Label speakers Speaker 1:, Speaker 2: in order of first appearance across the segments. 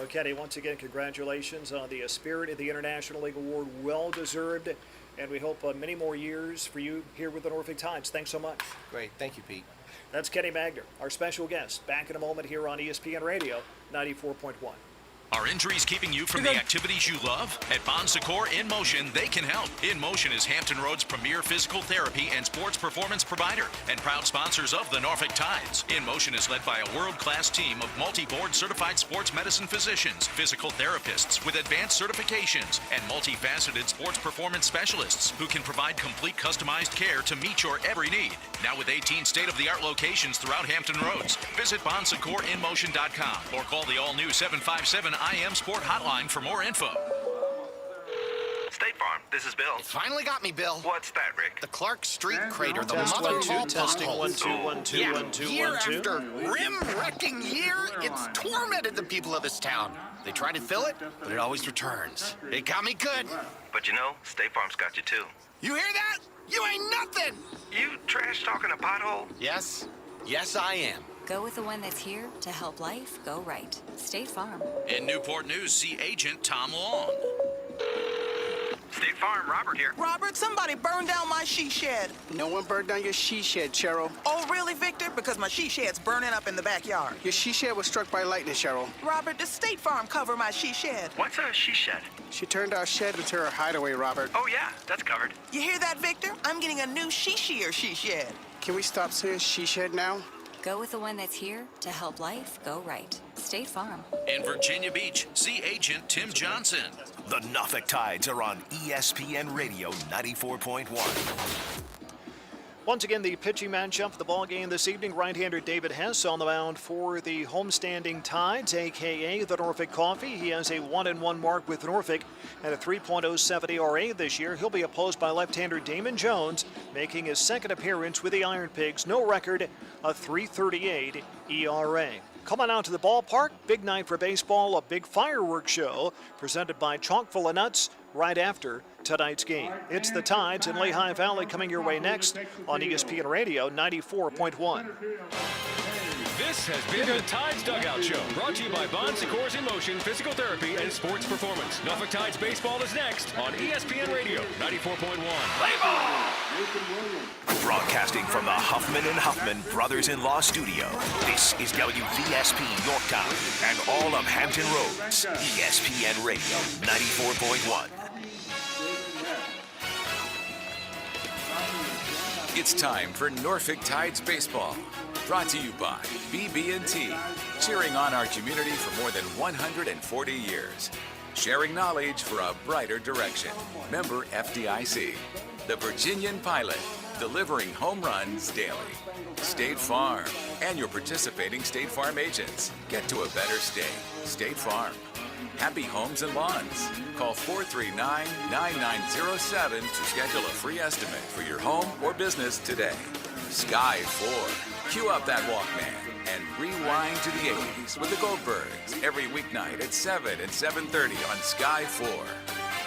Speaker 1: So, Kenny, once again, congratulations on the Spirit of the International League Award. Well-deserved, and we hope many more years for you here with the Norfolk Tides. Thanks so much.
Speaker 2: Great. Thank you, Pete.
Speaker 1: That's Kenny Magner, our special guest. Back in a moment here on ESPN Radio 94.1.
Speaker 3: Are injuries keeping you from the activities you love? At Bon Secours In Motion, they can help. In Motion is Hampton Roads' premier physical therapy and sports performance provider and proud sponsors of the Norfolk Tides. In Motion is led by a world-class team of multi-board certified sports medicine physicians, physical therapists with advanced certifications, and multifaceted sports performance specialists who can provide complete customized care to meet your every need. Now with 18 state-of-the-art locations throughout Hampton Roads. Visit BonSecourInMotion.com or call the all-new 757 IM Sport Hotline for more info.
Speaker 4: State Farm, this is Bill.
Speaker 2: You finally got me, Bill.
Speaker 4: What's that, Rick?
Speaker 2: The Clark Street Crater, the
Speaker 1: Test
Speaker 2: mother
Speaker 1: 1,
Speaker 2: of
Speaker 1: 2,
Speaker 2: all
Speaker 1: testing
Speaker 2: potholes.
Speaker 1: 1, 2, 1, 2,
Speaker 2: Yeah,
Speaker 1: 1, 2,
Speaker 2: year
Speaker 1: 1, 2.
Speaker 2: after rim-wrecking year, it's tormented the people of this town. They try to fill it, but it always returns. It got me good.
Speaker 4: But you know, State Farm's got you too.
Speaker 2: You hear that? You ain't nothing!
Speaker 4: You trash talking a pothole?
Speaker 2: Yes. Yes, I am.
Speaker 5: Go with the one that's here to help life go right. State Farm.
Speaker 3: In Newport News, see Agent Tom Long.
Speaker 4: State Farm, Robert here.
Speaker 6: Robert, somebody burned down my she shed.
Speaker 7: No one burned down your she shed, Cheryl.
Speaker 6: Oh, really, Victor? Because my she shed's burning up in the backyard.
Speaker 7: Your she shed was struck by lightning, Cheryl.
Speaker 6: Robert, does State Farm cover my she shed?
Speaker 4: What's a she shed?
Speaker 7: She turned our shed into her hideaway, Robert.
Speaker 4: Oh yeah, that's covered.
Speaker 6: You hear that, Victor? I'm getting a new she shed.
Speaker 7: Can we stop saying she shed now?
Speaker 5: Go with the one that's here to help life go right. State Farm.
Speaker 3: In Virginia Beach, see Agent Tim Johnson.
Speaker 8: The Norfolk Tides are on ESPN Radio 94.1.
Speaker 1: Once again, the pitching matchup for the ball game this evening. Right-hander David Hess on the mound for the homestanding Tides, a.k.a. the Norfolk Coffee. He has a 1-1 mark with Norfolk and a 3.07 ERA this year. He'll be opposed by left-hander Damon Jones, making his second appearance with the IronPigs. No record, a 3.38 ERA. Coming out to the ballpark, big night for baseball, a big fireworks show presented by Chock-full of Nuts right after tonight's game. It's the Tides in Lehigh Valley coming your way next on ESPN Radio 94.1.
Speaker 9: This has been the Tides Dugout Show, brought to you by Bon Secours In Motion Physical Therapy and Sports Performance. Norfolk Tides Baseball is next on ESPN Radio 94.1.
Speaker 8: Broadcasting from the Huffman and Huffman Brothers-in-Law Studio, this is WVSP Yorktown and all of Hampton Roads. ESPN Radio 94.1.
Speaker 10: It's time for Norfolk Tides Baseball. Brought to you by BB&T, cheering on our community for more than 140 years. Sharing knowledge for a brighter direction. Member FDIC. The Virginian Pilot, delivering home runs daily. State Farm, and your participating State Farm agents. Get to a better state. State Farm. Happy Homes and Lawns. Call 439-9907 to schedule a free estimate for your home or business today. Sky 4. Cue up that Walkman and rewind to the 80s with the Goldbergs every weeknight at 7 and 7:30 on Sky 4.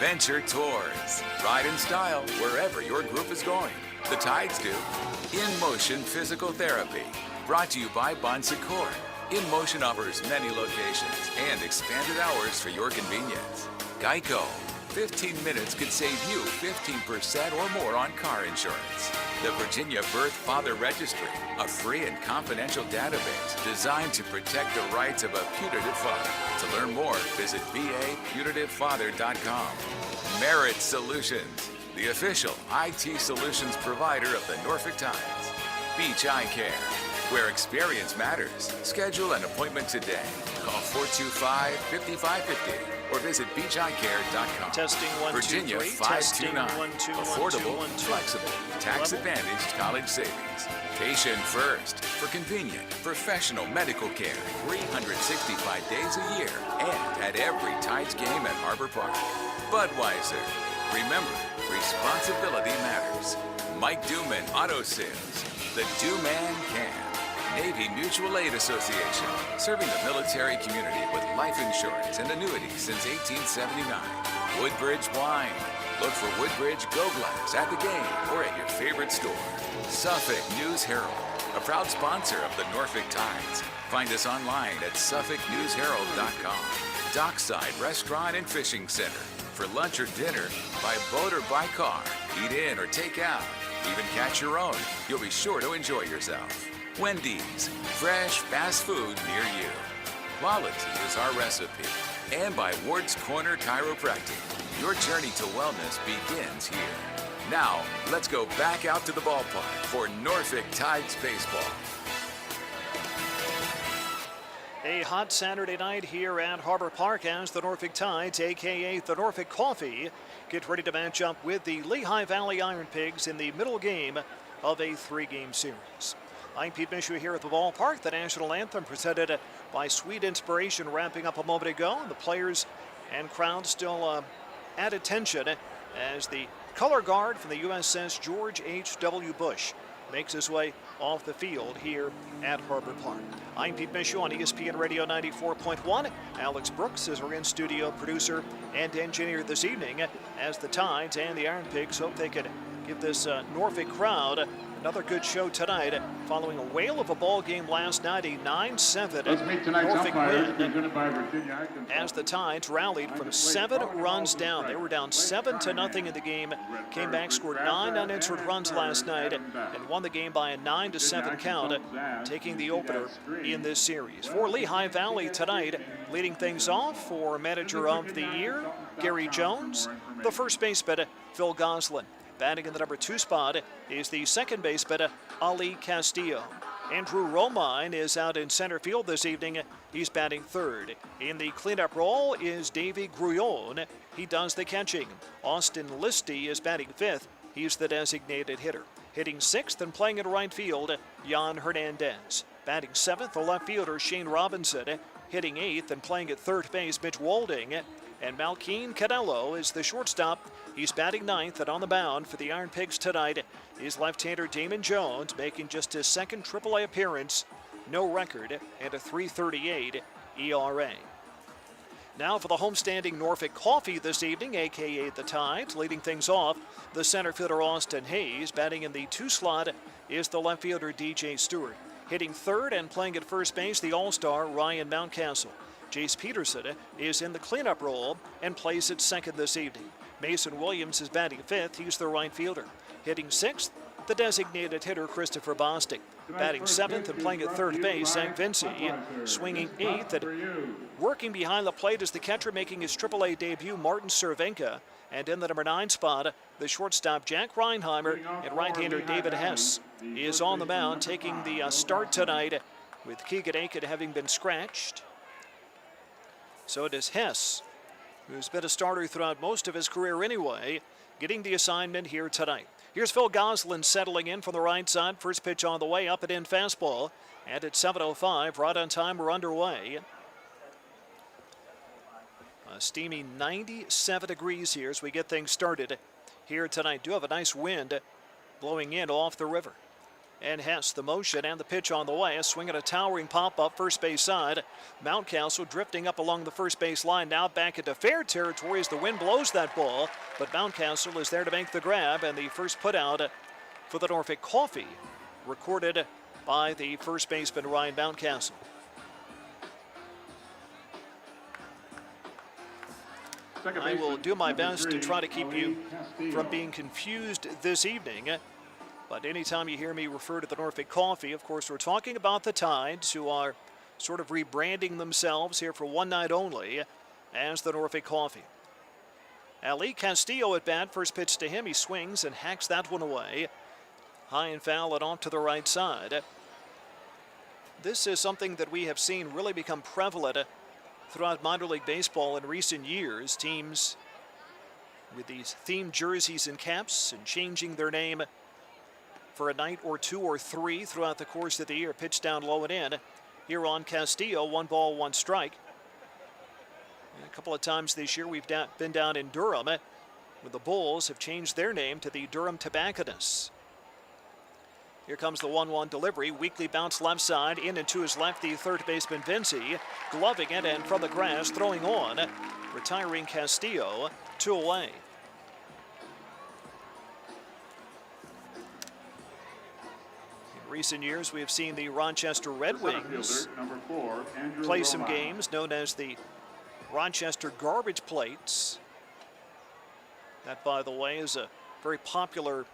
Speaker 10: Venture Tours. Ride in style wherever your group is going. The Tides do. In Motion Physical Therapy. Brought to you by Bon Secours. In Motion offers many locations and expanded hours for your convenience. Geico. 15 minutes could save you 15% or more on car insurance. The Virginia Birth Father Registry, a free and confidential database designed to protect the rights of a putative father. To learn more, visit VAPutativefather.com. Merit Solutions, the official IT solutions provider of the Norfolk Tides. Beach Eye Care, where experience matters. Schedule an appointment today. Call 425-5550 or visit beacheyecare.com.
Speaker 1: Testing 1,
Speaker 10: Virginia
Speaker 1: 2, 3.
Speaker 10: 529.
Speaker 1: Testing 1, 2, 1, 2,
Speaker 10: Affordable,
Speaker 1: 1, 2.
Speaker 10: flexible, tax-advantaged college savings. Patient first for convenient, professional medical care 365 days a year and at every Tides game at Harbor Park. Budweiser. Remember, responsibility matters. Mike Duman Auto Sales. The Do-Man Can. Navy Mutual Aid Association, serving the military community with life insurance and annuities since 1879. Woodbridge Wine. Look for Woodbridge Go Glass at the game or at your favorite store. Suffolk News Herald, a proud sponsor of the Norfolk Tides. Find us online at suffolknewsherald.com. Dockside Restaurant and Fishing Center. For lunch or dinner, by boat or by car, eat in or take out, even catch your own. You'll be sure to enjoy yourself. Wendy's, fresh fast food near you. Quality is our recipe. And by Ward's Corner Chiropractic. Your journey to wellness begins here. Now, let's go back out to the ballpark for Norfolk Tides baseball.
Speaker 1: A hot Saturday night here at Harbor Park as the Norfolk Tides, a.k.a. the Norfolk Coffee, get ready to match up with the Lehigh Valley IronPigs in the middle game of a three-game series. I'm Pete Mishu here at the ballpark. The national anthem presented by Sweet Inspiration wrapping up a moment ago. The players and crowd still at attention as the color guard from the USS George H.W. Bush makes his way off the field here at Harbor Park. I'm Pete Mishu on ESPN Radio 94.1. Alex Brooks is our in-studio producer and engineer this evening as the Tides and the IronPigs hope they can give this Norfolk crowd another good show tonight following a whale of a ball game last night, a 9-7 Norfolk win as the Tides rallied from 7 runs down. They were down 7-0 in the game, came back, scored 9 unanswered runs last night, and won the game by a 9-7 count, taking the opener in this series. For Lehigh Valley tonight, leading things off for Manager of the Year, Gary Jones, the first baseman, Phil Goslin. Batting in the number 2 spot is the second baseman, Ali Castillo. Andrew Romine is out in center field this evening. He's batting third. In the cleanup role is Davey Grullon. He does the catching. Austin Listy is batting fifth. He's the designated hitter. Hitting sixth and playing in right field, Jan Hernandez. Batting seventh, the left fielder, Shane Robinson. Hitting eighth and playing at third base, Mitch Walding. And Malkeen Canelo is the shortstop. He's batting ninth, and on the mound for the IronPigs tonight is left-hander Damon Jones, making just his second AAA appearance, no record, and a .338 ERA. Now for the homestanding Norfolk Coffee this evening, a.k.a. the Tides, leading things off, the center fielder Austin Hayes. Batting in the 2 slot is the left fielder DJ Stewart. Hitting third and playing at first base, the all-star Ryan Mountcastle. Jace Peterson is in the cleanup role and plays at second this evening. Mason Williams is batting fifth. He's the right fielder. Hitting sixth, the designated hitter Christopher Bostic. Batting seventh and playing at third base, Zach Vinci. Swinging eighth and working behind the plate is the catcher making his AAA debut, Martin Červenka. And in the number 9 spot, the shortstop Jack Reinheimer and right-hander David Hess is on the mound taking the start tonight with Keegan Aiken having been scratched. So it is Hess, who's been a starter throughout most of his career anyway, getting the assignment here tonight. Here's Phil Goslin settling in from the right side. First pitch on the way, up and in fastball. And at 7:05, right on time, we're underway. A steamy 97 degrees here as we get things started here tonight. Do have a nice wind blowing in off the river. And Hess, the motion and the pitch on the way. A swing and a towering pop-up first base side. Mountcastle drifting up along the first base line. Now back into fair territory as the wind blows that ball. But Mountcastle is there to make the grab. And the first put out for the Norfolk Coffee, recorded by the first baseman Ryan Mountcastle. I will do my best to try to keep you from being confused this evening. But anytime you hear me refer to the Norfolk Coffee, of course, we're talking about the Tides, who are sort of rebranding themselves here for one night only as the Norfolk Coffee. Ali Castillo at bat, first pitch to him. He swings and hacks that one away. High and foul and off to the right side. This is something that we have seen really become prevalent throughout minor league baseball in recent years. Teams with these themed jerseys and caps and changing their name for a night or 2 or 3 throughout the course of the year. Pitch down low and in. Here on Castillo, 1 ball, 1 strike. And a couple of times this year we've been down in Durham where the Bulls have changed their name to the Durham Tobacconists. Here comes the 1-1 delivery. Weakly bounce left side. In and to his left, the third baseman Vinci. Gloving it and from the grass, throwing on. Retiring Castillo, 2 away. Recent years, we have seen the Rochester Red Wings play some games known as the Rochester garbage plates. That, by the way, is a very popular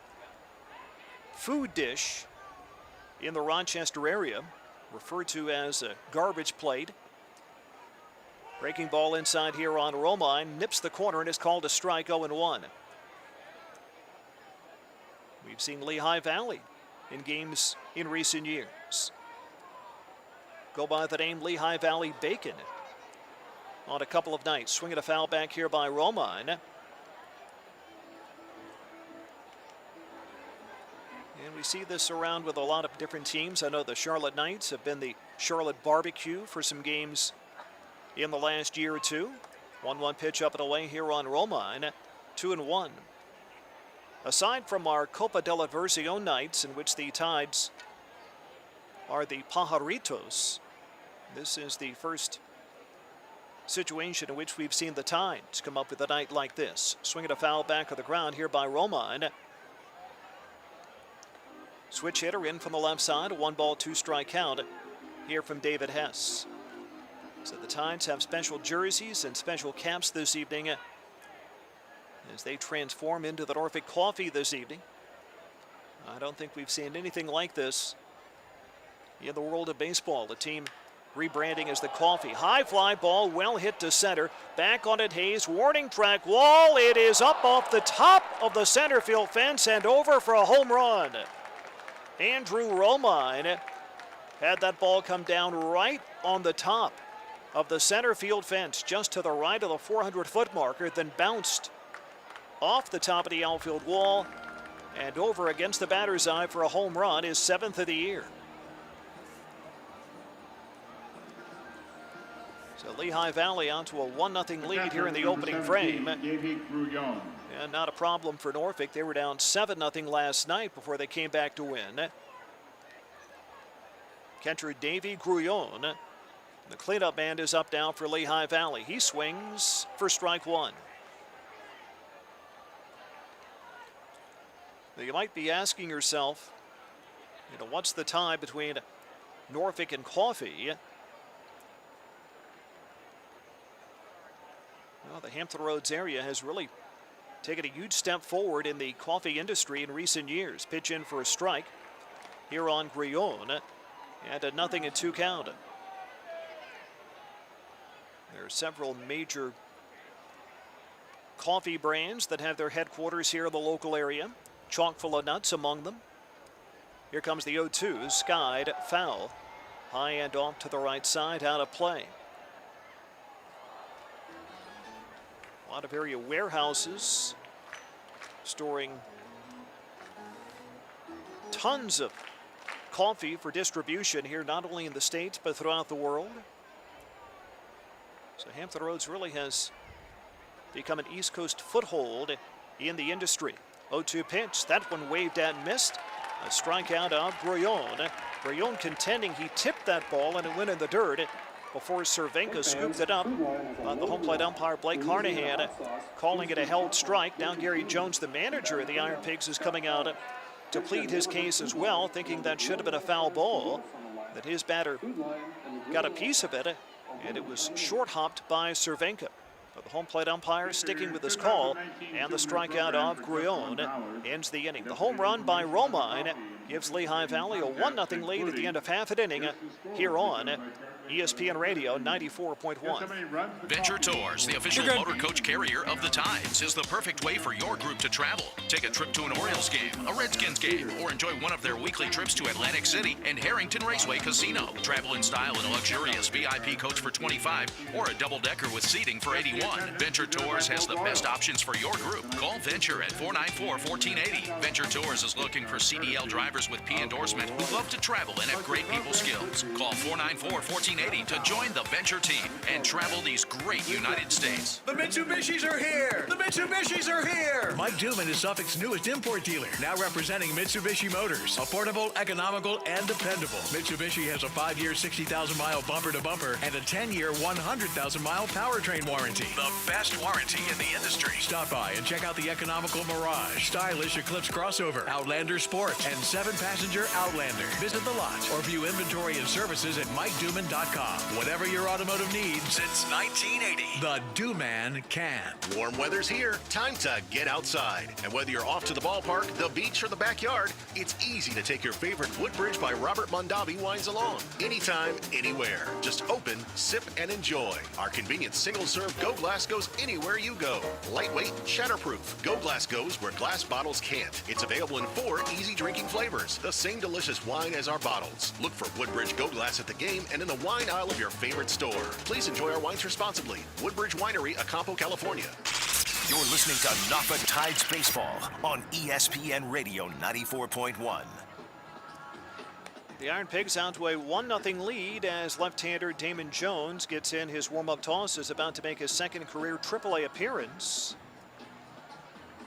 Speaker 1: food dish in the Rochester area, referred to as a garbage plate. Breaking ball inside here on Romine, nips the corner and is called a strike. 0-1. We've seen Lehigh Valley in games in recent years go by the name Lehigh Valley Bacon on a couple of nights. Swinging a foul back here by Romine. And we see this around with a lot of different teams. I know the Charlotte Knights have been the Charlotte Barbecue for some games in the last year or two. 1-1 pitch up and away here on Romine. 2-1. Aside from our Copa del Adversario nights, in which the Tides are the Pajaritos, this is the first situation in which we've seen the Tides come up with a night like this. Swinging a foul back of the ground here by Romine. Switch hitter in from the left side. A 1-ball, 2-strike count here from David Hess. So the Tides have special jerseys and special caps this evening as they transform into the Norfolk Coffee this evening. I don't think we've seen anything like this in the world of baseball. The team rebranding as the Coffee. High fly ball, well hit to center. Back on it, Hayes. Warning track wall. It is up off the top of the center field fence and over for a home run. Andrew Romine had that ball come down right on the top of the center field fence, just to the right of the 400-foot marker, then bounced off the top of the outfield wall and over against the batter's eye for a home run, his 7th of the year. So Lehigh Valley onto a 1-0 lead here in the opening frame. And not a problem for Norfolk. They were down 7-0 last night before they came back to win. Catcher Davy Grouillon. The cleanup man is up now for Lehigh Valley. He swings for strike 1. Now you might be asking yourself, what's the tie between Norfolk and Coffee? Well, the Hampton Roads area has really taken a huge step forward in the coffee industry in recent years. Pitch in for a strike here on Grouillon, and a 0-2 count. There are several major coffee brands that have their headquarters here in the local area. Chock full of nuts among them. Here comes the 0-2, skied, foul. High and off to the right side, out of play. A lot of area warehouses storing tons of coffee for distribution here, not only in the States, but throughout the world. So Hampton Roads really has become an East Coast foothold in the industry. 0-2 pitch, that one waved at and missed. A strikeout of Grouillon. Grouillon contending he tipped that ball and it went in the dirt before Červenka scooped it up. But the home plate umpire, Blake Carnahan, calling it a held strike. Now Gary Jones, the manager of the IronPigs, is coming out to plead his case as well, thinking that should have been a foul ball, that his batter got a piece of it, and it was short-hopped by Červenka. But the home plate umpire sticking with his call, and the strikeout of Grouillon ends the inning. The home run by Romine gives Lehigh Valley a 1-0 lead at the end of half an inning here on ESPN Radio 94.1.
Speaker 3: Venture Tours, the official motor coach carrier of the Tides, is the perfect way for your group to travel. Take a trip to an Orioles game, a Redskins game, or enjoy one of their weekly trips to Atlantic City and Harrington Raceway Casino. Travel in style in a luxurious VIP coach for $25 or a double-decker with seating for $81. Venture Tours has the best options for your group. Call Venture at 494-1480. Venture Tours is looking for CDL drivers with P endorsement who love to travel and have great people skills. Call 494-1480 to join the Venture team and travel these great United States.
Speaker 11: The Mitsubishis are here! The Mitsubishis are here! Mike Duman is Suffolk's newest import dealer, now representing Mitsubishi Motors. Affordable, economical, and dependable. Mitsubishi has a 5-year, 60,000-mile bumper-to-bumper and a 10-year, 100,000-mile powertrain warranty. The best warranty in the industry. Stop by and check out the economical Mirage, stylish Eclipse crossover, Outlander Sport, and 7-passenger Outlander. Visit the lot or view inventory and services at MikeDuman.com. DoMan.com. Whatever your automotive needs,
Speaker 9: Since 1980.
Speaker 11: the DoMan can.
Speaker 12: Warm weather's here. Time to get outside. And whether you're off to the ballpark, the beach, or the backyard, it's easy to take your favorite Woodbridge by Robert Mondavi wines along. Anytime, anywhere. Just open, sip, and enjoy. Our convenient single-serve Go Glass goes anywhere you go. Lightweight, shatterproof. Go Glass goes where glass bottles can't. It's available in 4 easy drinking flavors. The same delicious wine as our bottles. Look for Woodbridge Go Glass at the game and in the wine aisle of your favorite store. Please enjoy our wines responsibly. Woodbridge Winery, Acampo, California.
Speaker 8: You're listening to Norfolk Tides Baseball on ESPN Radio 94.1.
Speaker 1: The IronPigs out to a 1-0 lead as left-hander Damon Jones gets in his warm-up toss, is about to make his second career AAA appearance.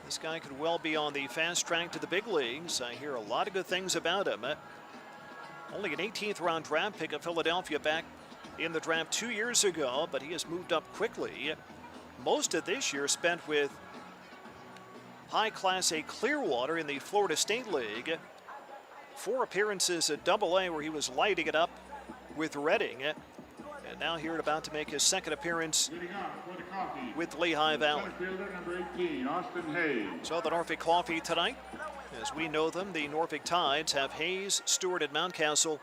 Speaker 1: This guy could well be on the fast track to the big leagues. I hear a lot of good things about him. Only an 18th round draft pick of Philadelphia back in the draft 2 years ago, but he has moved up quickly. Most of this year spent with high Class A Clearwater in the Florida State League. 4 appearances at AA where he was lighting it up with Reading. And now here about to make his second appearance with Lehigh Valley. So the Norfolk Coffee tonight, as we know them, the Norfolk Tides have Hayes, Stewart, and Mountcastle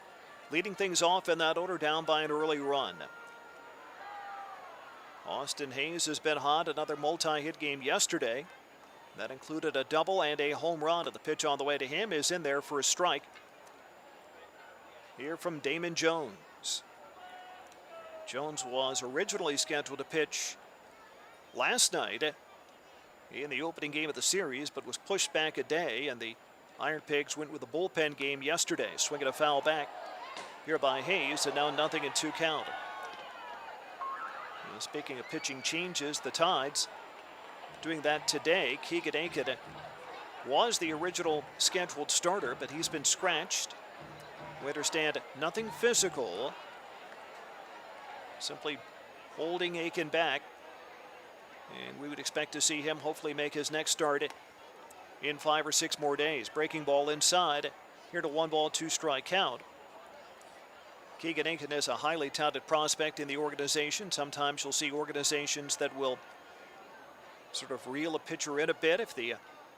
Speaker 1: leading things off in that order, down by an early run. Austin Hayes has been hot, another multi-hit game yesterday. That included a double and a home run, and the pitch on the way to him is in there for a strike. Here from Damon Jones. Jones was originally scheduled to pitch last night in the opening game of the series, but was pushed back a day, and the IronPigs went with a bullpen game yesterday, swinging a foul back here by Hayes, and now 0-2 count. And speaking of pitching changes, the Tides doing that today. Keegan Aiken was the original scheduled starter, but he's been scratched. We understand nothing physical, simply holding Aiken back. And we would expect to see him hopefully make his next start in 5 or 6 more days. Breaking ball inside. Here to 1-2 strike count. Keegan Aiken is a highly touted prospect in the organization. Sometimes you'll see organizations that will sort of reel a pitcher in a bit if the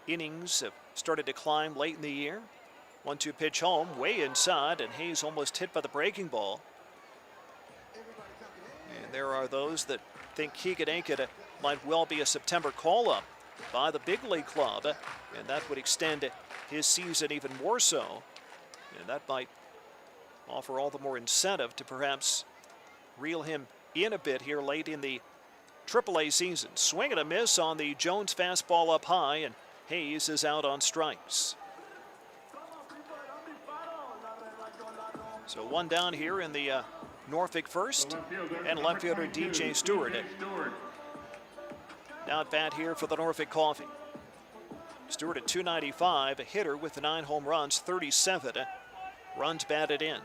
Speaker 1: innings have started to climb late in the year. 1-2 pitch home, way inside, and Hayes almost hit by the breaking ball. And there are those that think Keegan Aiken might well be a September call-up by the big league club, and that would extend his season even more so. And that might offer all the more incentive to perhaps reel him in a bit here late in the AAA season. Swing and a miss on the Jones fastball up high, and Hayes is out on strikes. So one down here in the Norfolk first, and left fielder DJ Stewart. Now at bat here for the Norfolk Coffee. Stewart at .295, a hitter with 9 home runs, 37 runs batted in.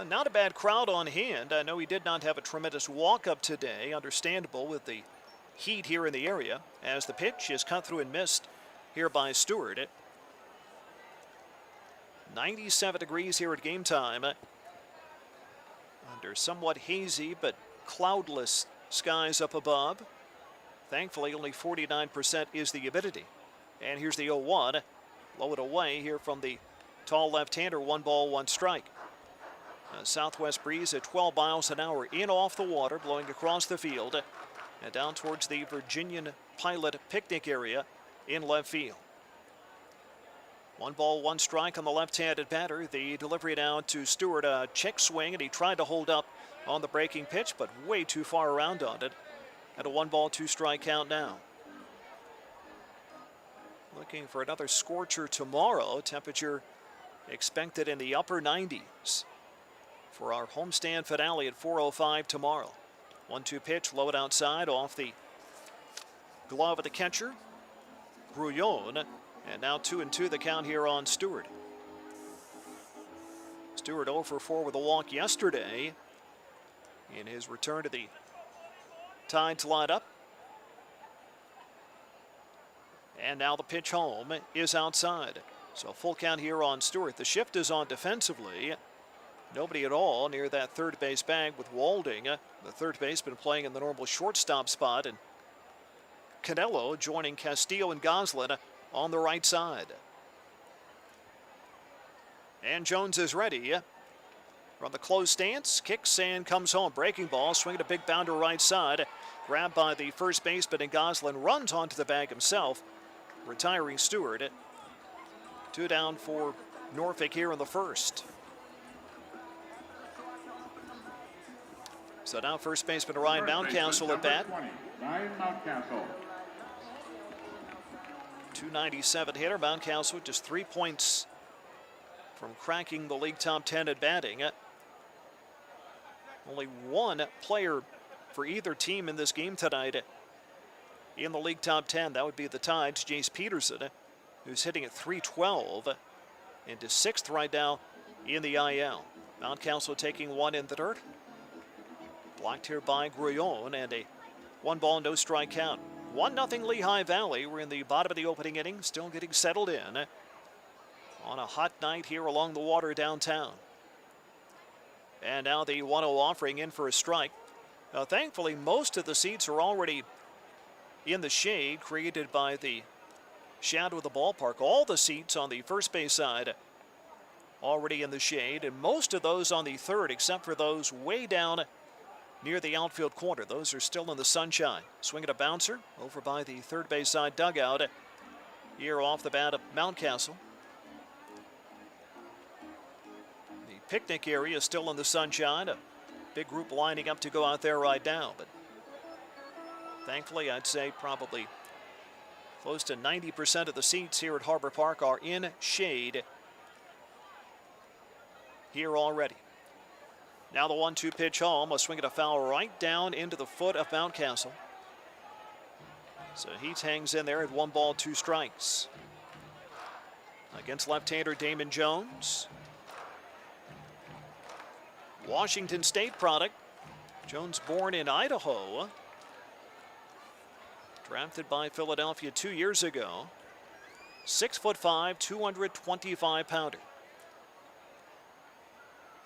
Speaker 1: Not a bad crowd on hand. I know he did not have a tremendous walk-up today, understandable with the heat here in the area, as the pitch is cut through and missed here by Stewart. 97 degrees here at game time. Under somewhat hazy but cloudless skies up above. Thankfully, only 49% is the humidity. And here's the 0-1. Low it away here from the tall left-hander. 1-1 strike. A southwest breeze at 12 miles an hour in off the water, blowing across the field and down towards the Virginian Pilot picnic area in left field. 1-1 strike on the left-handed batter. The delivery now to Stewart, a check swing, and he tried to hold up on the breaking pitch, but way too far around on it. And a 1-2 strike count now. Looking for another scorcher tomorrow. Temperature expected in the upper 90s for our homestand finale at 4:05 tomorrow. 1-2 pitch, low it outside off the glove of the catcher, Brouillon. And now 2-2 the count here on Stewart. Stewart 0 for 4 with a walk yesterday in his return to the Tides lineup. And now the pitch home is outside. So full count here on Stewart. The shift is on defensively. Nobody at all near that third base bag with Walding, the third baseman, playing in the normal shortstop spot, and Canelo joining Castillo and Goslin on the right side. And Jones is ready. From the closed stance, kicks and comes home. Breaking ball, swinging a big bound to right side. Grabbed by the first baseman, and Goslin runs onto the bag himself. Retiring Stewart. 2 down for Norfolk here in the first. So now first baseman Ryan Mountcastle at bat.
Speaker 13: Ryan Mountcastle.
Speaker 1: .297 hitter. Mountcastle just 3 points from cracking the league top 10 at batting. Only one player for either team in this game tonight in the league top 10. That would be the Tides, Jace Peterson, who's hitting at .312 into 6th right now in the IL. Mountcastle taking one in the dirt. Blocked here by Grullon, and a 1-ball, no strike count. 1-0 Lehigh Valley. We're in the bottom of the opening inning, still getting settled in on a hot night here along the water downtown. And now the 1-0 offering in for a strike. Now, thankfully, most of the seats are already in the shade created by the shadow of the ballpark. All the seats on the first base side already in the shade, and most of those on the third, except for those way down near the outfield corner. Those are still in the sunshine. Swinging a bouncer over by the third base side dugout here off the bat of Mountcastle. Picnic area still in the sunshine. A big group lining up to go out there right now, but thankfully I'd say probably close to 90% of the seats here at Harbor Park are in shade here already. Now the 1-2 pitch home, a swing at a foul right down into the foot of Mountcastle. So he hangs in there at 1 ball, 2 strikes. Against left-hander Damon Jones. Washington State product. Jones born in Idaho. Drafted by Philadelphia 2 years ago. 6'5", 225-pounder.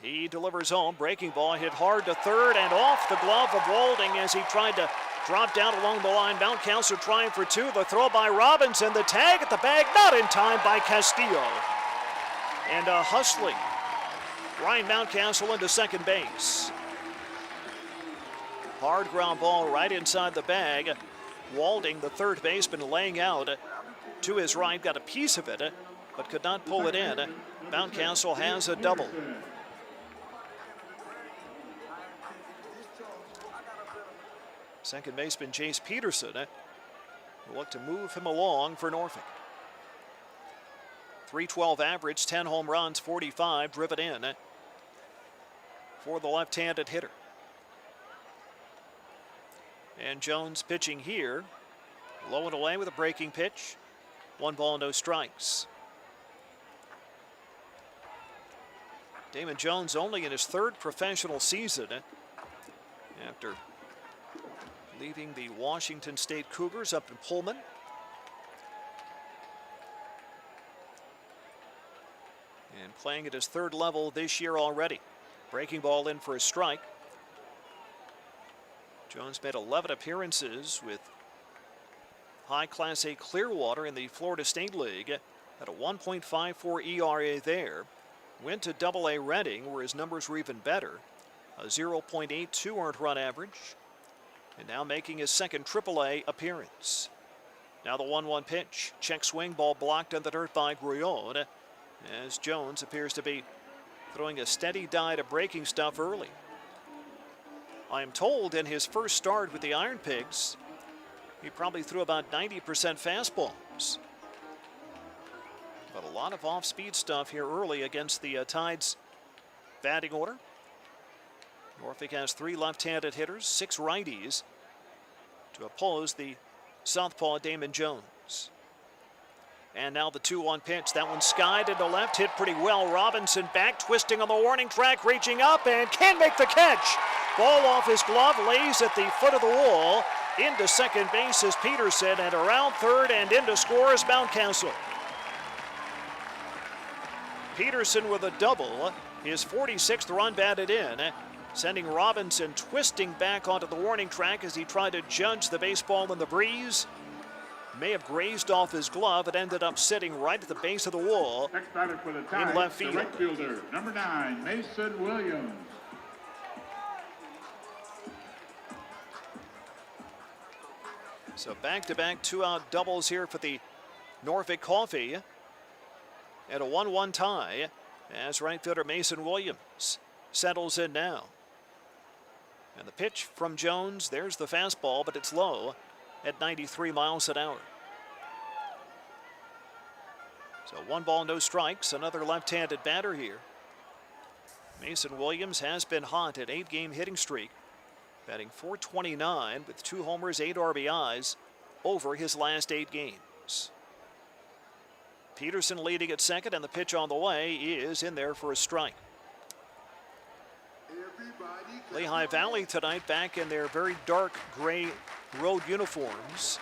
Speaker 1: He delivers home. Breaking ball hit hard to third and off the glove of Walding as he tried to drop down along the line. Mountcastle trying for 2. The throw by Robinson. The tag at the bag, not in time by Castillo. And a hustling Ryan Mountcastle into second base. Hard ground ball right inside the bag. Walding, the third baseman, laying out to his right, got a piece of it, but could not pull it in. Mountcastle has a double. Second baseman Jace Peterson will look to move him along for Norfolk. .312 average, 10 home runs, 45 driven in for the left-handed hitter. And Jones pitching here, low and away with a breaking pitch. 1 ball, no strikes. Damon Jones only in his 3rd professional season after leaving the Washington State Cougars up in Pullman. And playing at his 3rd level this year already. Breaking ball in for a strike. Jones made 11 appearances with high Class A Clearwater in the Florida State League. Had a 1.54 ERA there. Went to Double-A Reading, where his numbers were even better. A 0.82 earned run average. And now making his 2nd Triple-A appearance. Now the 1-1 pitch. Check swing, ball blocked on the dirt by Grullon, as Jones appears to be throwing a steady diet of breaking stuff early. I am told in his first start with the IronPigs, he probably threw about 90% fastballs. But a lot of off-speed stuff here early against the Tides batting order. Norfolk has 3 left-handed hitters, 6 righties to oppose the southpaw Damon Jones. And now the 2-1 pitch. That one skied into left, hit pretty well. Robinson back, twisting on the warning track, reaching up, and can make the catch. Ball off his glove, lays at the foot of the wall. Into second base is Peterson, and around third and into score is Mountcastle. Peterson with a double, his 46th run batted in, sending Robinson twisting back onto the warning track as he tried to judge the baseball in the breeze. May have grazed off his glove. It ended up sitting right at the base of the wall
Speaker 13: Next batter for the Tides,
Speaker 1: in left field.
Speaker 13: The right fielder, number 9, Mason Williams.
Speaker 1: So back-to-back two-out doubles here for the Norfolk Coffee. And a 1-1 tie as right fielder Mason Williams settles in now. And the pitch from Jones, there's the fastball, but it's low at 93 miles an hour. So 1 ball, no strikes, another left-handed batter here. Mason Williams has been hot at 8-game hitting streak, batting .429 with 2 homers, 8 RBIs over his last 8 games. Peterson leading at second, and the pitch on the way is in there for a strike. Lehigh Valley tonight back in their very dark gray road uniforms.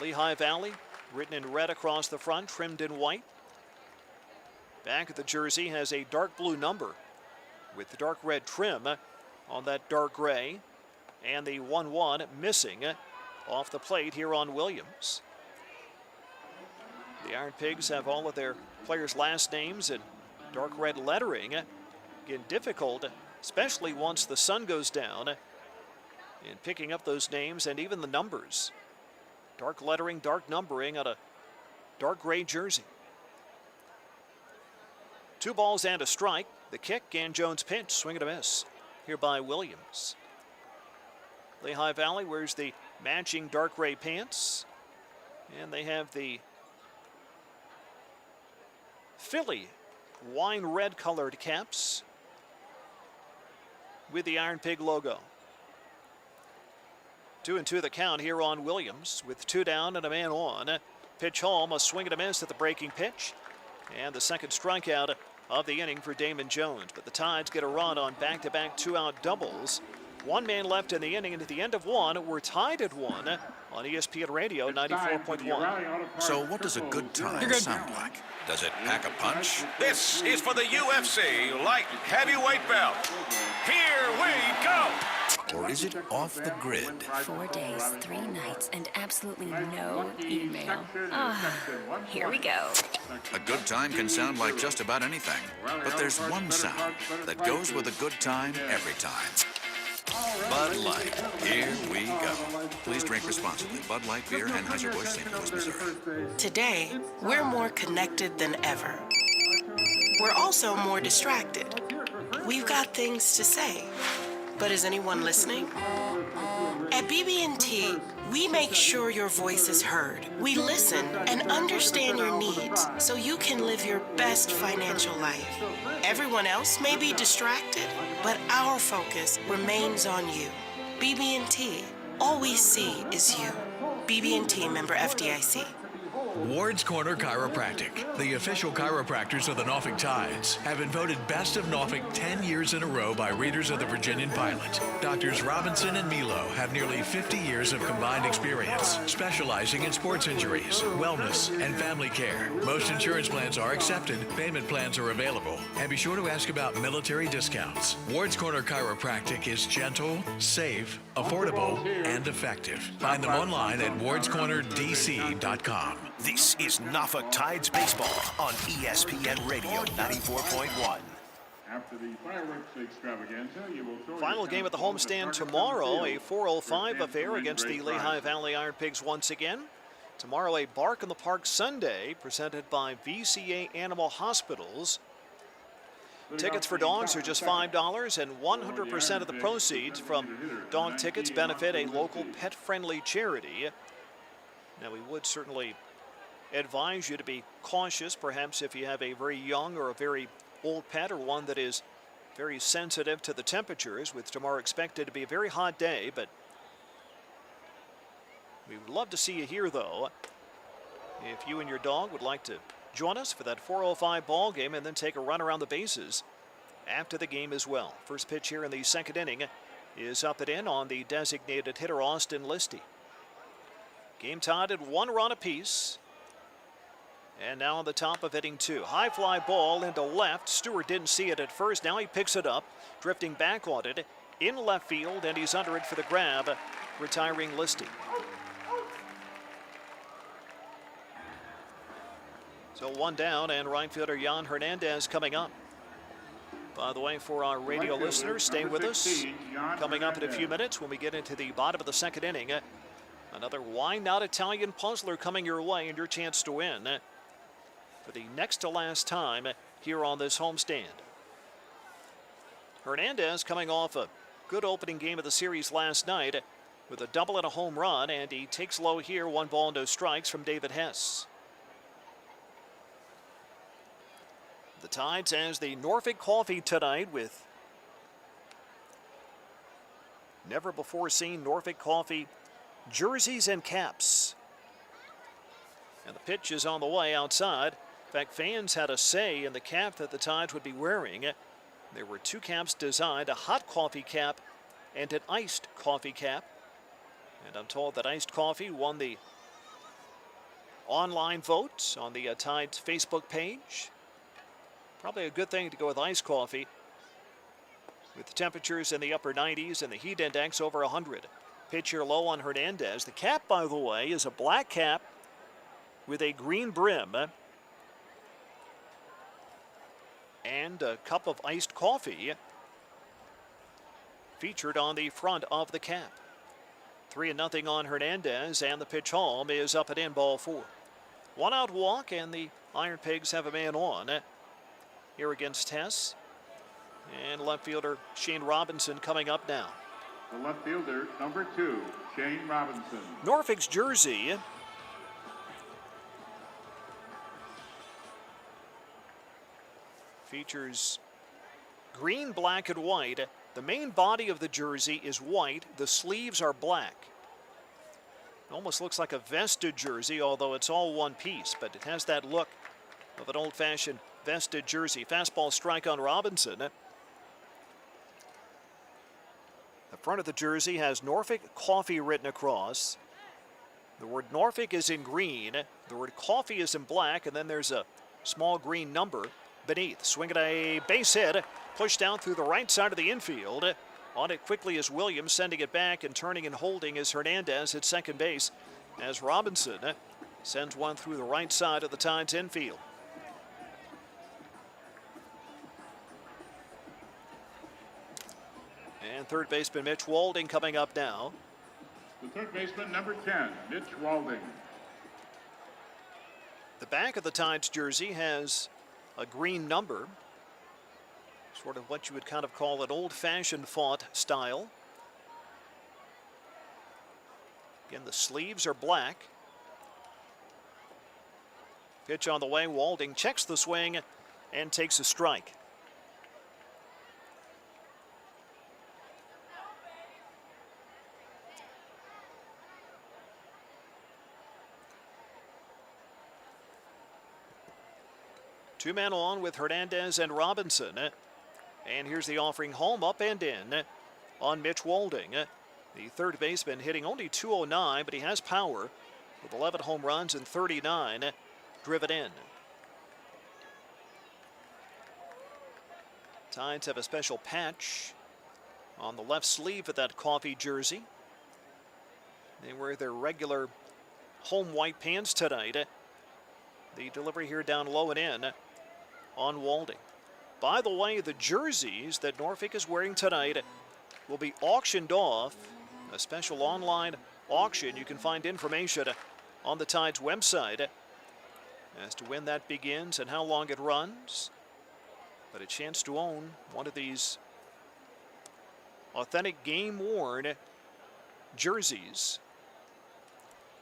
Speaker 1: Lehigh Valley written in red across the front, trimmed in white. Back of the jersey has a dark blue number with the dark red trim on that dark gray, and the 1-1 missing off the plate here on Williams. The IronPigs have all of their players' last names in dark red lettering. Again, difficult, especially once the sun goes down, in picking up those names and even the numbers. Dark lettering, dark numbering on a dark gray jersey. 2 balls and a strike. The kick and Jones' pitch, swing and a miss here by Williams. Lehigh Valley wears the matching dark gray pants, and they have the Philly wine red colored caps with the IronPig logo. 2-2 the count here on Williams with 2 down and a man on. Pitch home, a swing and a miss at the breaking pitch, and the second strikeout of the inning for Damon Jones. But the Tides get a run on back-to-back two-out doubles. 1 man left in the inning, and at the end of 1, we're tied at 1 on ESPN Radio 94.1.
Speaker 14: So what does a good time sound like? Does it pack a punch?
Speaker 8: This is for the UFC light heavyweight belt. Here we go.
Speaker 14: Or is it off the grid?
Speaker 5: 4 days, 3 nights, and absolutely no email. Here we go.
Speaker 14: A good time can sound like just about anything. But there's one sound that goes with a good time every time. Bud Light. Here we go. Please drink responsibly. Bud Light Beer, Anheuser-Busch, St. Louis, Missouri.
Speaker 15: Today, we're more connected than ever. We're also more distracted. We've got things to say. But is anyone listening? At BB&T, we make sure your voice is heard. We listen and understand your needs so you can live your best financial life. Everyone else may be distracted, but our focus remains on you. BB&T, all we see is you. BB&T member FDIC.
Speaker 11: Ward's Corner Chiropractic, the official chiropractors of the Norfolk Tides, have been voted Best of Norfolk 10 years in a row by readers of the Virginian Pilot. Doctors Robinson and MiLB have nearly 50 years of combined experience, specializing in sports injuries, wellness, and family care. Most insurance plans are accepted, payment plans are available, and be sure to ask about military discounts. Ward's Corner Chiropractic is gentle, safe, affordable, and effective. Find them online at wardscornerdc.com.
Speaker 8: This is Norfolk Tides Baseball on ESPN Radio 94.1.
Speaker 13: After the fireworks extravaganza, you will
Speaker 1: Final game at the homestand tomorrow, a 4:05 affair against the Lehigh Valley IronPigs once again. Tomorrow, a Bark in the Park Sunday presented by VCA Animal Hospitals. Tickets for dogs are just $5, and 100% of the proceeds from dog tickets benefit a local pet-friendly charity. Now, we would certainly advise you to be cautious, perhaps if you have a very young or a very old pet, or one that is very sensitive to the temperatures, with tomorrow expected to be a very hot day. But we would love to see you here, though, if you and your dog would like to join us for that 4:05 ball game and then take a run around the bases after the game as well. First pitch here in the second inning is up and in on the designated hitter Austin Listy. Game tied at 1 run apiece And now on the top of inning 2. High fly ball into left. Stewart didn't see it at first. Now he picks it up, drifting back on it in left field, and he's under it for the grab, retiring Listy. So one down, and right fielder Jan Hernandez coming up. By the way, for our radio listeners, stay with us. Coming up in a few minutes when we get into the bottom of the second inning, another Why Not Italian puzzler coming your way, and your chance to win for the next to last time here on this homestand. Hernandez coming off a good opening game of the series last night with a double and a home run, and he takes low here, 1 ball, no strikes from David Hess. The Tides as the Norfolk Coffee tonight with never before seen Norfolk Coffee jerseys and caps. And the pitch is on the way outside. In fact, fans had a say in the cap that the Tides would be wearing. There were 2 caps designed, a hot coffee cap and an iced coffee cap. And I'm told that iced coffee won the online vote on the Tides Facebook page. Probably a good thing to go with iced coffee with the temperatures in the upper 90s and the heat index over 100. Pitch here low on Hernandez. The cap, by the way, is a black cap with a green brim and a cup of iced coffee featured on the front of the cap. 3-0 on Hernandez, and the pitch home is up and in, ball 4. 1 out walk, and the IronPigs have a man on here against Hess. And left fielder Shane Robinson coming up now.
Speaker 13: The left fielder, number 2, Shane Robinson.
Speaker 1: Norfolk's jersey features green, black, and white. The main body of the jersey is white. The sleeves are black. It almost looks like a vested jersey, although it's all one piece, but it has that look of an old-fashioned vested jersey. Fastball strike on Robinson. The front of the jersey has Norfolk Coffee written across. The word Norfolk is in green. The word coffee is in black, and then there's a small green number beneath. Swinging a base hit, pushed out through the right side of the infield. On it quickly is Williams, sending it back, and turning and holding is Hernandez at second base as Robinson sends one through the right side of the Tides infield. And third baseman Mitch Walding coming up now.
Speaker 13: The third baseman, number 10, Mitch Walding.
Speaker 1: The back of the Tides jersey has a green number, sort of what you would kind of call an old-fashioned font style. Again, the sleeves are black. Pitch on the way. Walding checks the swing and takes a strike. Two men on with Hernandez and Robinson. And here's the offering home, up and in on Mitch Walding. The third baseman hitting only .209, but he has power with 11 home runs and 39 driven in. Tides have a special patch on the left sleeve of that coffee jersey. They wear their regular home white pants tonight. The delivery here down low and in on Walding. By the way, the jerseys that Norfolk is wearing tonight will be auctioned off. A special online auction. You can find information on the Tides website as to when that begins and how long it runs. But a chance to own one of these authentic game-worn jerseys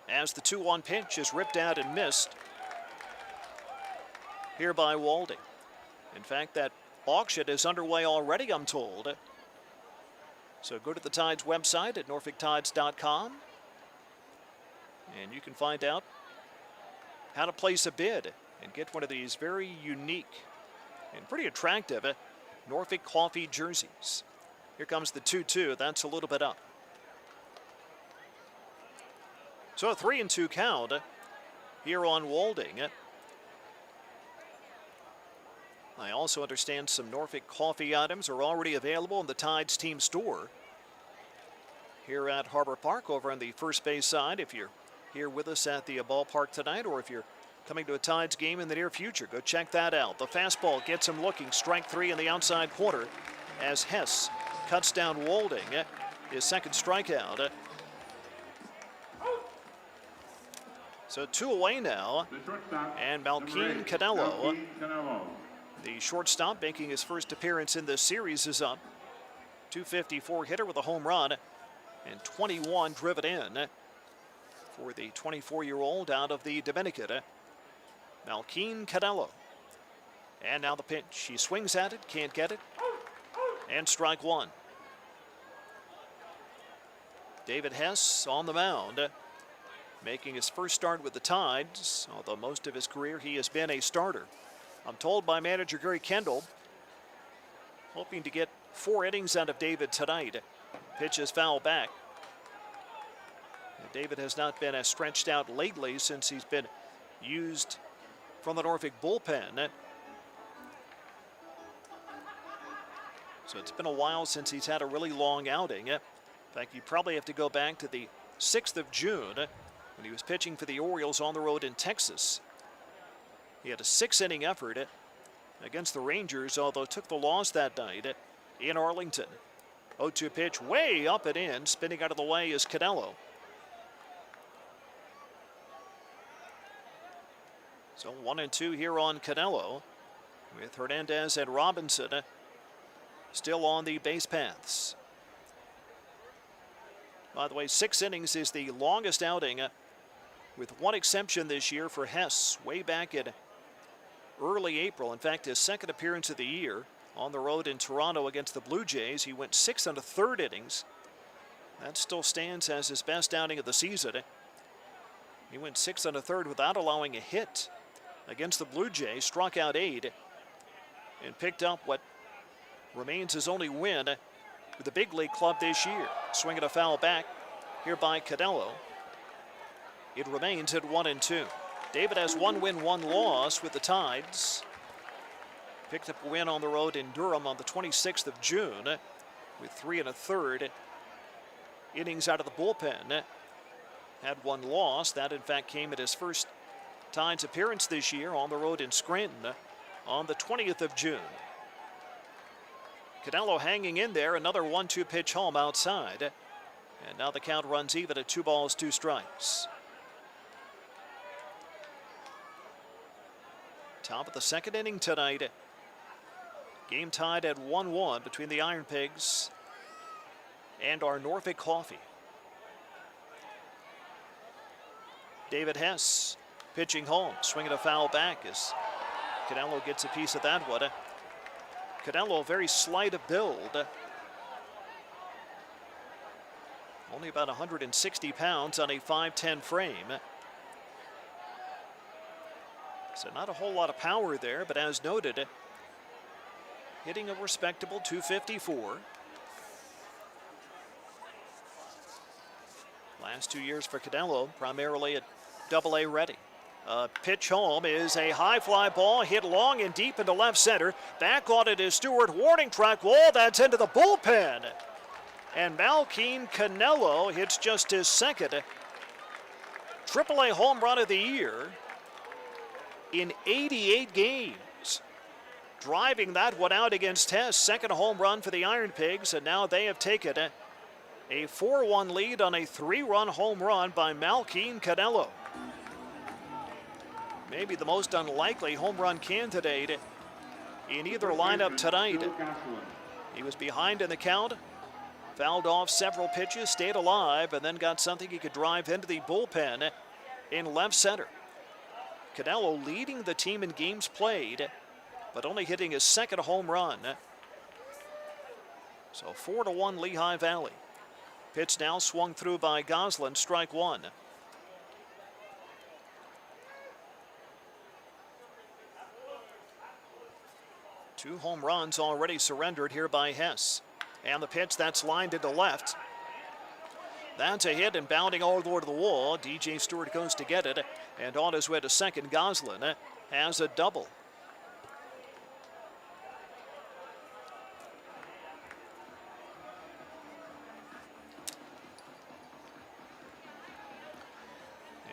Speaker 1: as the 2-1 pitch is ripped out and missed here by Walding. In fact, that auction is underway already, I'm told. So go to the Tides website at norfolktides.com and you can find out how to place a bid and get one of these very unique and pretty attractive Norfolk Coffee jerseys. Here comes the 2-2. That's a little bit up. So a 3-2 count here on Walding. I also understand some Norfolk coffee items are already available in the Tides team store here at Harbor Park over on the first base side. If you're here with us at the ballpark tonight, or if you're coming to a Tides game in the near future, go check that out. The fastball gets him looking. Strike three in the outside corner as Hess cuts down Walding. His second strikeout. So 2 away now. And Malkin Canelo, the shortstop, making his first appearance in this series, is up. .254 hitter with a home run and 21 driven in for the 24-year-old out of the Dominican, Malkin Canelo. And now the pitch. He swings at it, can't get it, and strike one. David Hess on the mound, making his first start with the Tides, although most of his career he has been a starter. I'm told by manager Gary Kendall, hoping to get 4 innings out of David tonight. Pitch is foul back. And David has not been as stretched out lately since he's been used from the Norfolk bullpen. So it's been a while since he's had a really long outing. In fact, you probably have to go back to the 6th of June when he was pitching for the Orioles on the road in Texas. He had a 6-inning effort against the Rangers, although took the loss that night in Arlington. 0-2 pitch way up and in. Spinning out of the way is Canelo. So 1-2 here on Canelo, with Hernandez and Robinson still on the base paths. By the way, 6 innings is the longest outing, with one exception this year for Hess, way back in early April. In fact, his second appearance of the year on the road in Toronto against the Blue Jays, he went 6 1/3 innings. That still stands as his best outing of the season. He went 6 1/3 without allowing a hit against the Blue Jays, struck out 8, and picked up what remains his only win with the big league club this year. Swinging a foul back here by Canelo. It remains at 1-2. David has 1 win, 1 loss with the Tides. Picked up a win on the road in Durham on the 26th of June with 3 1/3 innings out of the bullpen. Had 1 loss. That, in fact, came at his first Tides appearance this year on the road in Scranton on the 20th of June. Canelo hanging in there, another 1-2 pitch home outside. And now the count runs even at 2 balls, 2 strikes. Top of the second inning tonight. Game tied at 1-1 between the IronPigs and our Norfolk Coffee. David Hess pitching home, swinging a foul back as Canelo gets a piece of that one. Canelo very slight of build. Only about 160 pounds on a 5'10" frame. So not a whole lot of power there, but as noted, hitting a respectable .254. Last 2 years for Canelo, primarily at AA ready. Pitch home is a high fly ball hit long and deep into left center. Back on it is Stewart. Warning track wall. That's into the bullpen. And Malkin Canelo hits just his second AAA home run of the year in 88 games. Driving that one out against Hess. Second home run for the IronPigs, and now they have taken a 4-1 lead on a 3-run home run by Malkin Canelo. Maybe the most unlikely home run candidate in either lineup tonight. He was behind in the count, fouled off several pitches, stayed alive, and then got something he could drive into the bullpen in left center. Canelo leading the team in games played, but only hitting his second home run. So 4-1 Lehigh Valley. Pitch now swung through by Goslin, strike 1. Two home runs already surrendered here by Hess. And the pitch that's lined into left. That's a hit and bounding all over the wall. DJ Stewart goes to get it. And on his way to second, Goslin has a double.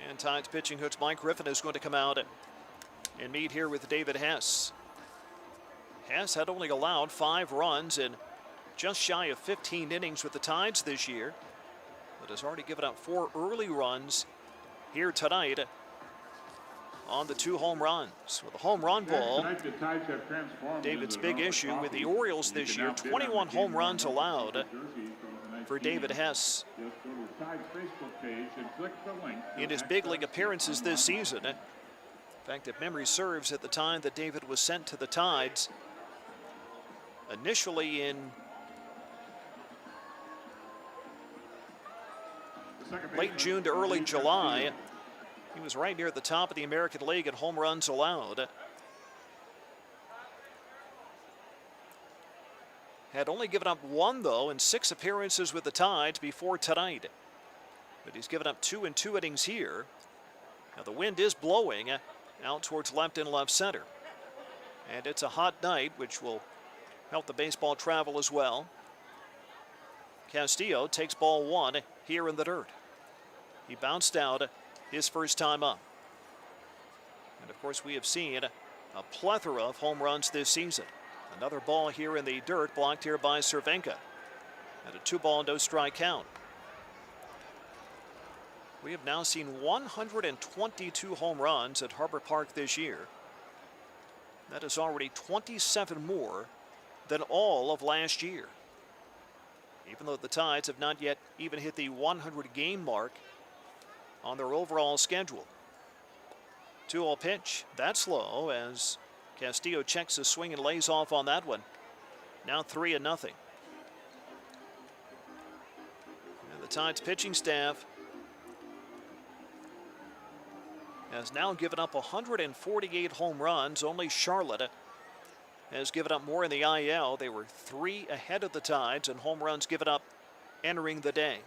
Speaker 1: And Tides pitching coach Mike Griffin is going to come out and meet here with David Hess. Hess had only allowed 5 runs in just shy of 15 innings with the Tides this year, but has already given up 4 early runs here tonight on the 2 home runs. With a home run ball, David's big issue with the Orioles this year, 21 home runs allowed for David Hess in his big league appearances this season. In fact, if memory serves, at the time that David was sent to the Tides, initially in late June to early July, he was right near the top of the American League in home runs allowed. Had only given up 1, though, in 6 appearances with the Tides before tonight. But he's given up 2 in 2 innings here. Now the wind is blowing out towards left and left center. And it's a hot night, which will help the baseball travel as well. Castillo takes ball 1 here in the dirt. He bounced out his first time up. And of course, we have seen a plethora of home runs this season. Another ball here in the dirt, blocked here by Červenka. And a 2-ball, no strike count. We have now seen 122 home runs at Harbor Park this year. That is already 27 more than all of last year. Even though the Tides have not yet even hit the 100 game mark on their overall schedule. 2-0 pitch, that's low as Castillo checks his swing and lays off on that one. Now 3-0. And the Tides pitching staff has now given up 148 home runs. Only Charlotte has given up more in the IL. They were 3 ahead of the Tides in home runs given up entering the day.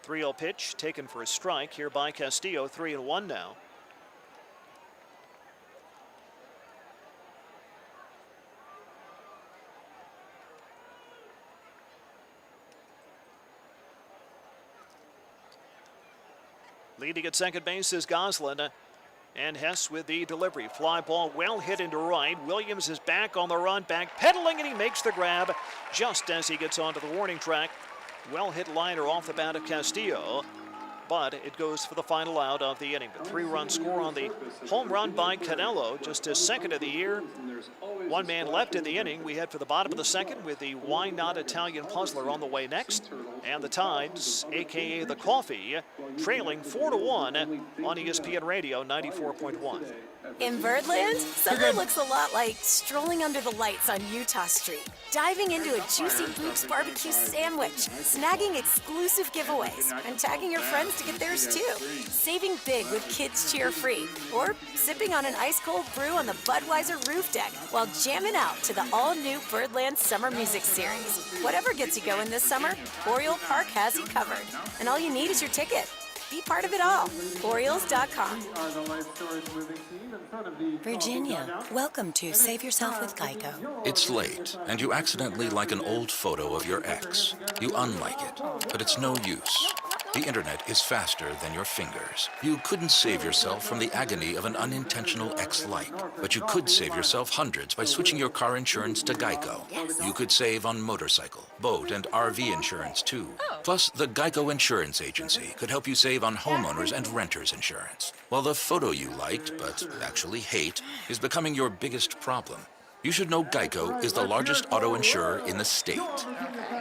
Speaker 1: 3-0 pitch taken for a strike here by Castillo. 3-1 now. Leading at second base is Goslin. And Hess with the delivery. Fly ball well hit into right. Williams is back on the run, back pedaling, and he makes the grab just as he gets onto the warning track. Well hit liner off the bat of Castillo, but it goes for the final out of the inning. The 3-run score on the home run by Canelo, just his second of the year. 1 man left in the inning. We head for the bottom of the second with the Why Not Italian Puzzler on the way next. And the Tides, a.k.a. the Coffee, trailing 4-1 on ESPN Radio 94.1.
Speaker 5: In Birdland, summer looks a lot like strolling under the lights on Utah Street, diving into a juicy Luke's barbecue sandwich, snagging exclusive giveaways, and tagging your friends to get theirs too. Saving big with Kids Cheer Free, or sipping on an ice-cold brew on the Budweiser roof deck while jamming out to the all-new Birdland Summer Music Series. Whatever gets you going this summer, Oriole Park has you covered. And all you need is your ticket. Be part of it all. Orioles.com.
Speaker 16: Virginia, welcome to Save Yourself with Geico.
Speaker 14: It's late, and you accidentally like an old photo of your ex. You unlike it, but it's no use. The internet is faster than your fingers. You couldn't save yourself from the agony of an unintentional ex-like, but you could save yourself hundreds by switching your car insurance to Geico. You could save on motorcycle, boat, and RV insurance too. Plus, the Geico Insurance Agency could help you save on homeowners and renters insurance. While the photo you liked, but actually hate, is becoming your biggest problem. You should know Geico is the largest auto insurer in the state.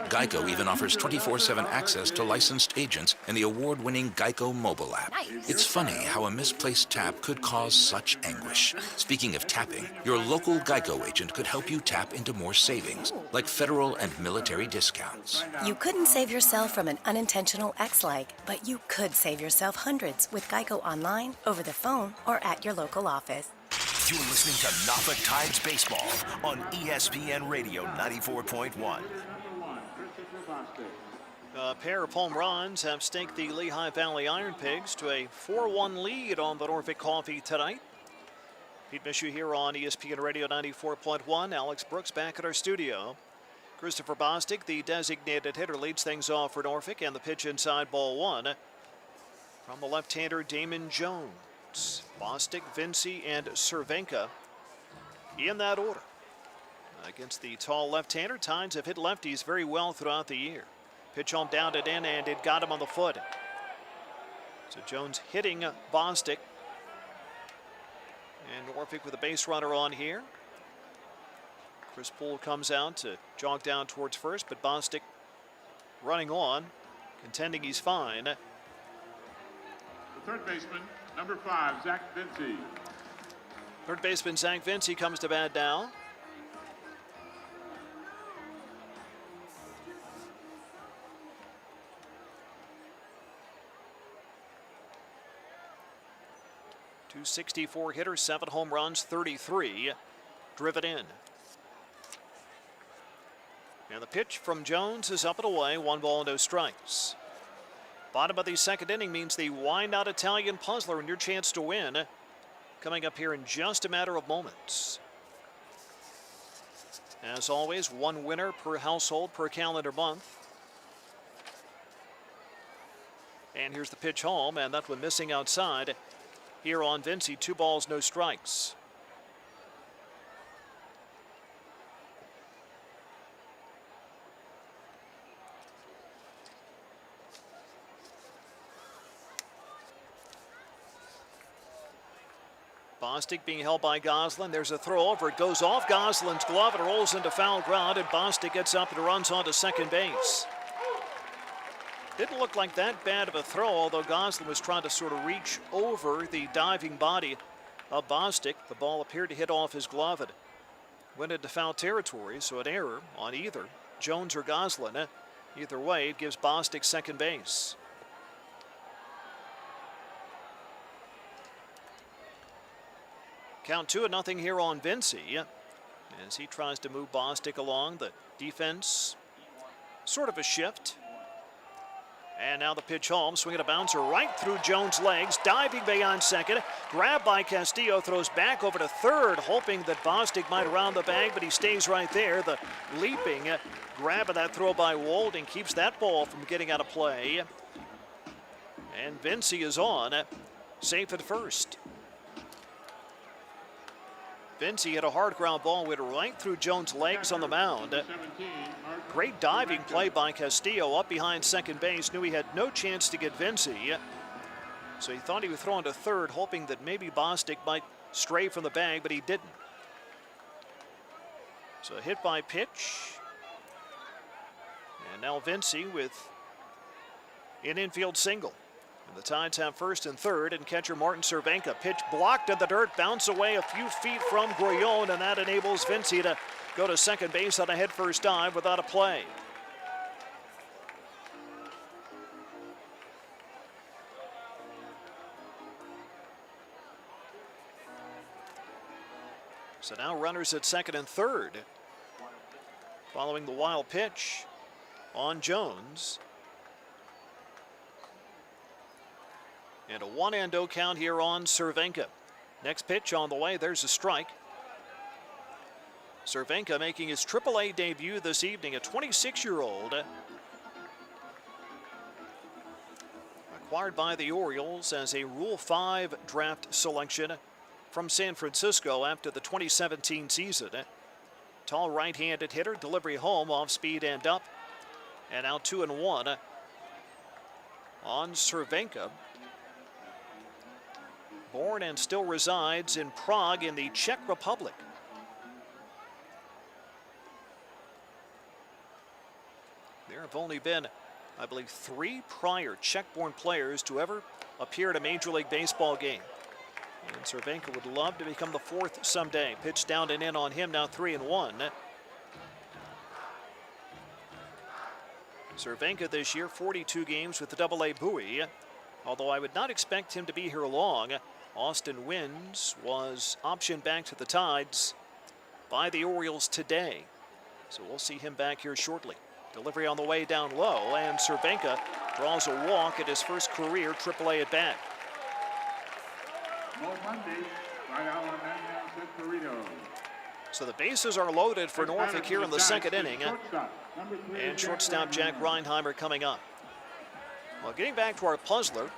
Speaker 14: Geico even offers 24/7 access to licensed agents in the award-winning Geico mobile app. It's funny how a misplaced tap could cause such anguish. Speaking of tapping, your local Geico agent could help you tap into more savings, like federal and military discounts.
Speaker 16: You couldn't save yourself from an unintentional ex-like, but you could save yourself hundreds with Geico online, over the phone, or at your local office.
Speaker 8: You're listening to Norfolk Tides Baseball on ESPN Radio 94.1.
Speaker 1: A pair of home runs have staked the Lehigh Valley IronPigs to a 4-1 lead on the Norfolk Coffee tonight. Pete Mishu here on ESPN Radio 94.1. Alex Brooks back at our studio. Christopher Bostic, the designated hitter, leads things off for Norfolk, and the pitch inside ball 1 From the left-hander, Damon Jones, Bostic, Vinci, and Červenka in that order. Against the tall left-hander, Tides have hit lefties very well throughout the year. Pitch home down it in, and it got him on the foot. So Jones hitting Bostic. And Norfolk with a base runner on here. Chris Poole comes out to jog down towards first, but Bostic running on, contending he's fine.
Speaker 13: The third baseman, number 5, Zach Vinci.
Speaker 1: Third baseman Zach Vinci comes to bat now. .264 hitter, 7 home runs, 33 driven in. And the pitch from Jones is up and away, 1 ball, no strikes. Bottom of the second inning means the wind-out Italian puzzler and your chance to win coming up here in just a matter of moments. As always, 1 winner per household per calendar month. And here's the pitch home, and that one missing outside. Here on Vinci, 2 balls, no strikes. Bostic being held by Goslin. There's a throw over. It goes off Goslin's glove. It rolls into foul ground, and Bostic gets up and runs onto second base. Didn't look like that bad of a throw, although Goslin was trying to sort of reach over the diving body of Bostic. The ball appeared to hit off his glove and went into foul territory, so an error on either Jones or Goslin. Either way, it gives Bostic second base. Count 2-0 here on Vinci as he tries to move Bostic along. The defense, sort of a shift. And now the pitch home, swinging a bouncer right through Jones' legs, diving beyond second, grabbed by Castillo, throws back over to third, hoping that Bostic might round the bag, but he stays right there. The leaping grab of that throw by Walding keeps that ball from getting out of play. And Vinci is on, safe at first. Vinci hit a hard ground ball, went right through Jones' legs on the mound. Great diving play by Castillo up behind second base. Knew he had no chance to get Vinci. So he thought he would throw into third, hoping that maybe Bostic might stray from the bag, but he didn't. So a hit by pitch. And now Vinci with an infield single. And the Tides have first and third, and catcher Martin Červenka. Pitch blocked in the dirt, bounce away a few feet from Guillon, and that enables Vinci to go to second base on a head-first dive without a play. So now runners at second and third, following the wild pitch on Jones. And a 1-0 count here on Červenka. Next pitch on the way, there's a strike. Červenka making his AAA debut this evening, a 26-year-old. Acquired by the Orioles as a Rule 5 draft selection from San Francisco after the 2017 season. Tall right-handed hitter, delivery home, off speed and up. And now 2-1 on Červenka. Born and still resides in Prague in the Czech Republic. There have only been, I believe, 3 prior Czech-born players to ever appear at a Major League Baseball game. And Červenka would love to become the 4th someday. Pitch down and in on him, now 3-1. Červenka this year, 42 games with the AA Bowie. Although I would not expect him to be here long. Austin Wynns was optioned back to the Tides by the Orioles today. So we'll see him back here shortly. Delivery on the way down low, and Červenka draws a walk at his first career AAA at bat. So the bases are loaded for Norfolk here in the second inning. And shortstop Jack Reinheimer coming up. Well, getting back to our puzzler,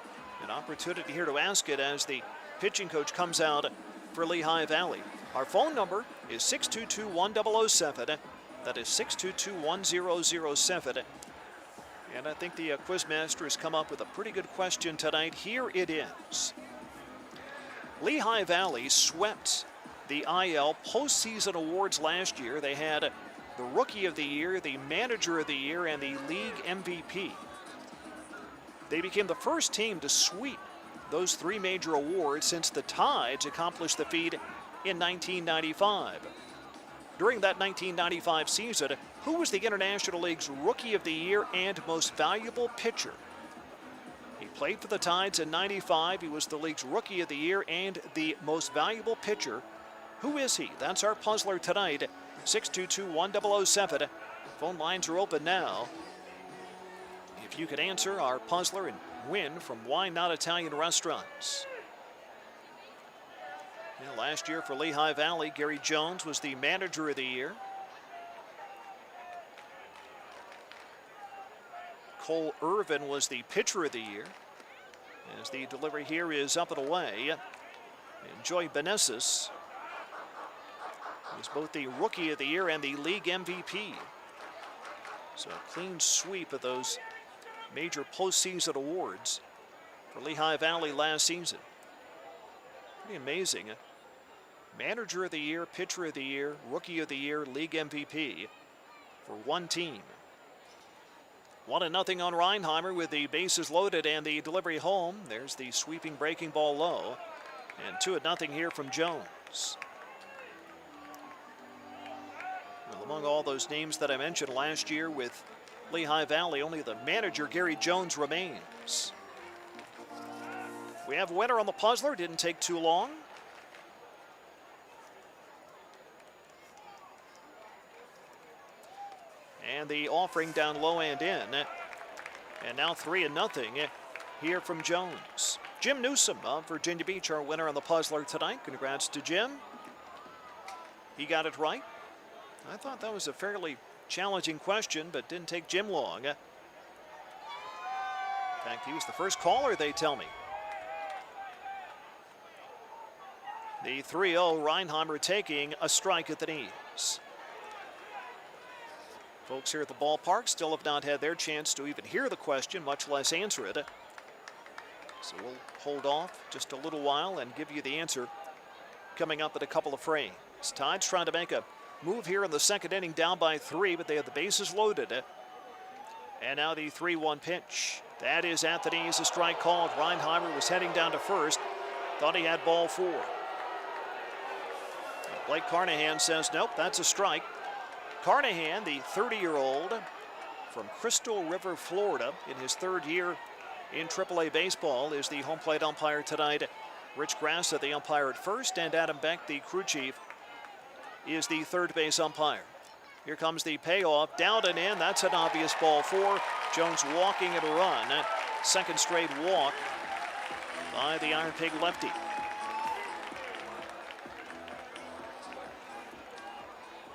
Speaker 1: An opportunity here to ask it as the pitching coach comes out for Lehigh Valley. Our phone number is 622-1007. That is 622-1007. And I think the Quizmaster has come up with a pretty good question tonight. Here it is. Lehigh Valley swept the IL postseason awards last year. They had the Rookie of the Year, the Manager of the Year, and the League MVP. They became the first team to sweep those three major awards since the Tides accomplished the feat in 1995. During that 1995 season, who was the International League's Rookie of the Year and Most Valuable Pitcher? He played for the Tides in 95. He was the league's Rookie of the Year and the Most Valuable Pitcher. Who is he? That's our puzzler tonight. 622-1007. Phone lines are open now. If you could answer our puzzler and win from Why Not Italian Restaurants. Yeah, last year for Lehigh Valley, Gary Jones was the Manager of the Year. Cole Irvin was the Pitcher of the Year. As the delivery here is up and away. And Joey Benessis is both the Rookie of the Year and the League MVP. So a clean sweep of those major postseason awards for Lehigh Valley last season. Pretty amazing. Manager of the Year, Pitcher of the Year, Rookie of the Year, League MVP for one team. 1-0 on Reinheimer with the bases loaded and the delivery home. There's the sweeping breaking ball low. And 2-0 here from Jones. Well, among all those names that I mentioned last year with Lehigh Valley, only the manager, Gary Jones, remains. We have a winner on the puzzler. Didn't take too long. And the offering down low and in. And now 3-0 here from Jones. Jim Newsom of Virginia Beach, our winner on the puzzler tonight. Congrats to Jim. He got it right. I thought that was a fairly challenging question, but didn't take Jim long. In fact, he was the first caller, they tell me. The 3-0, Reinheimer taking a strike at the knees. Folks here at the ballpark still have not had their chance to even hear the question, much less answer it. So we'll hold off just a little while and give you the answer coming up in a couple of frames. Tides trying to make a move here in the second inning, down by 3, but they have the bases loaded. And now the 3-1 pitch. That is at the knees, a strike called. Reinheimer was heading down to first. Thought he had ball 4. Blake Carnahan says, nope, that's a strike. Carnahan, the 30-year-old from Crystal River, Florida, in his third year in AAA baseball, is the home plate umpire tonight. Rich Grassa, the umpire at first, and Adam Beck, the crew chief, is the third base umpire. Here comes the payoff, down and in. That's an obvious ball 4. Jones walking at a run. Second straight walk by the Iron Pig lefty.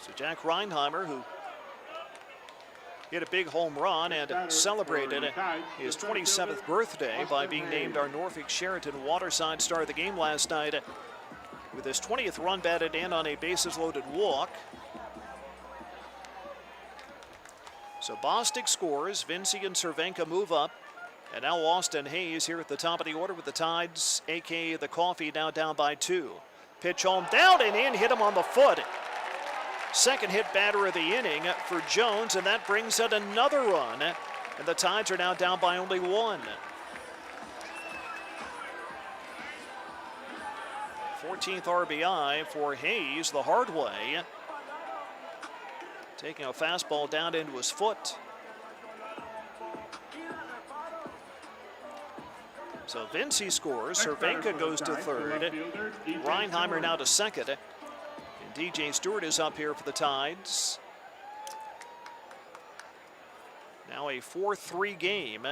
Speaker 1: So Jack Reinheimer, who hit a big home run and celebrated his 27th birthday by being named our Norfolk Sheraton Waterside Star of the Game last night with his 20th run batted in on a bases-loaded walk. So Bostic scores, Vinci and Červenka move up, and now Austin Hayes here at the top of the order with the Tides, a.k.a. the Coffee, now down by 2. Pitch home, down and in, hit him on the foot. Second hit batter of the inning for Jones, and that brings in another run, and the Tides are now down by only 1. 14th RBI for Hayes the hard way. Taking a fastball down into his foot. So Vinci scores, Červenka goes to third. Reinheimer now to second. And DJ Stewart is up here for the Tides. Now a 4-3 game.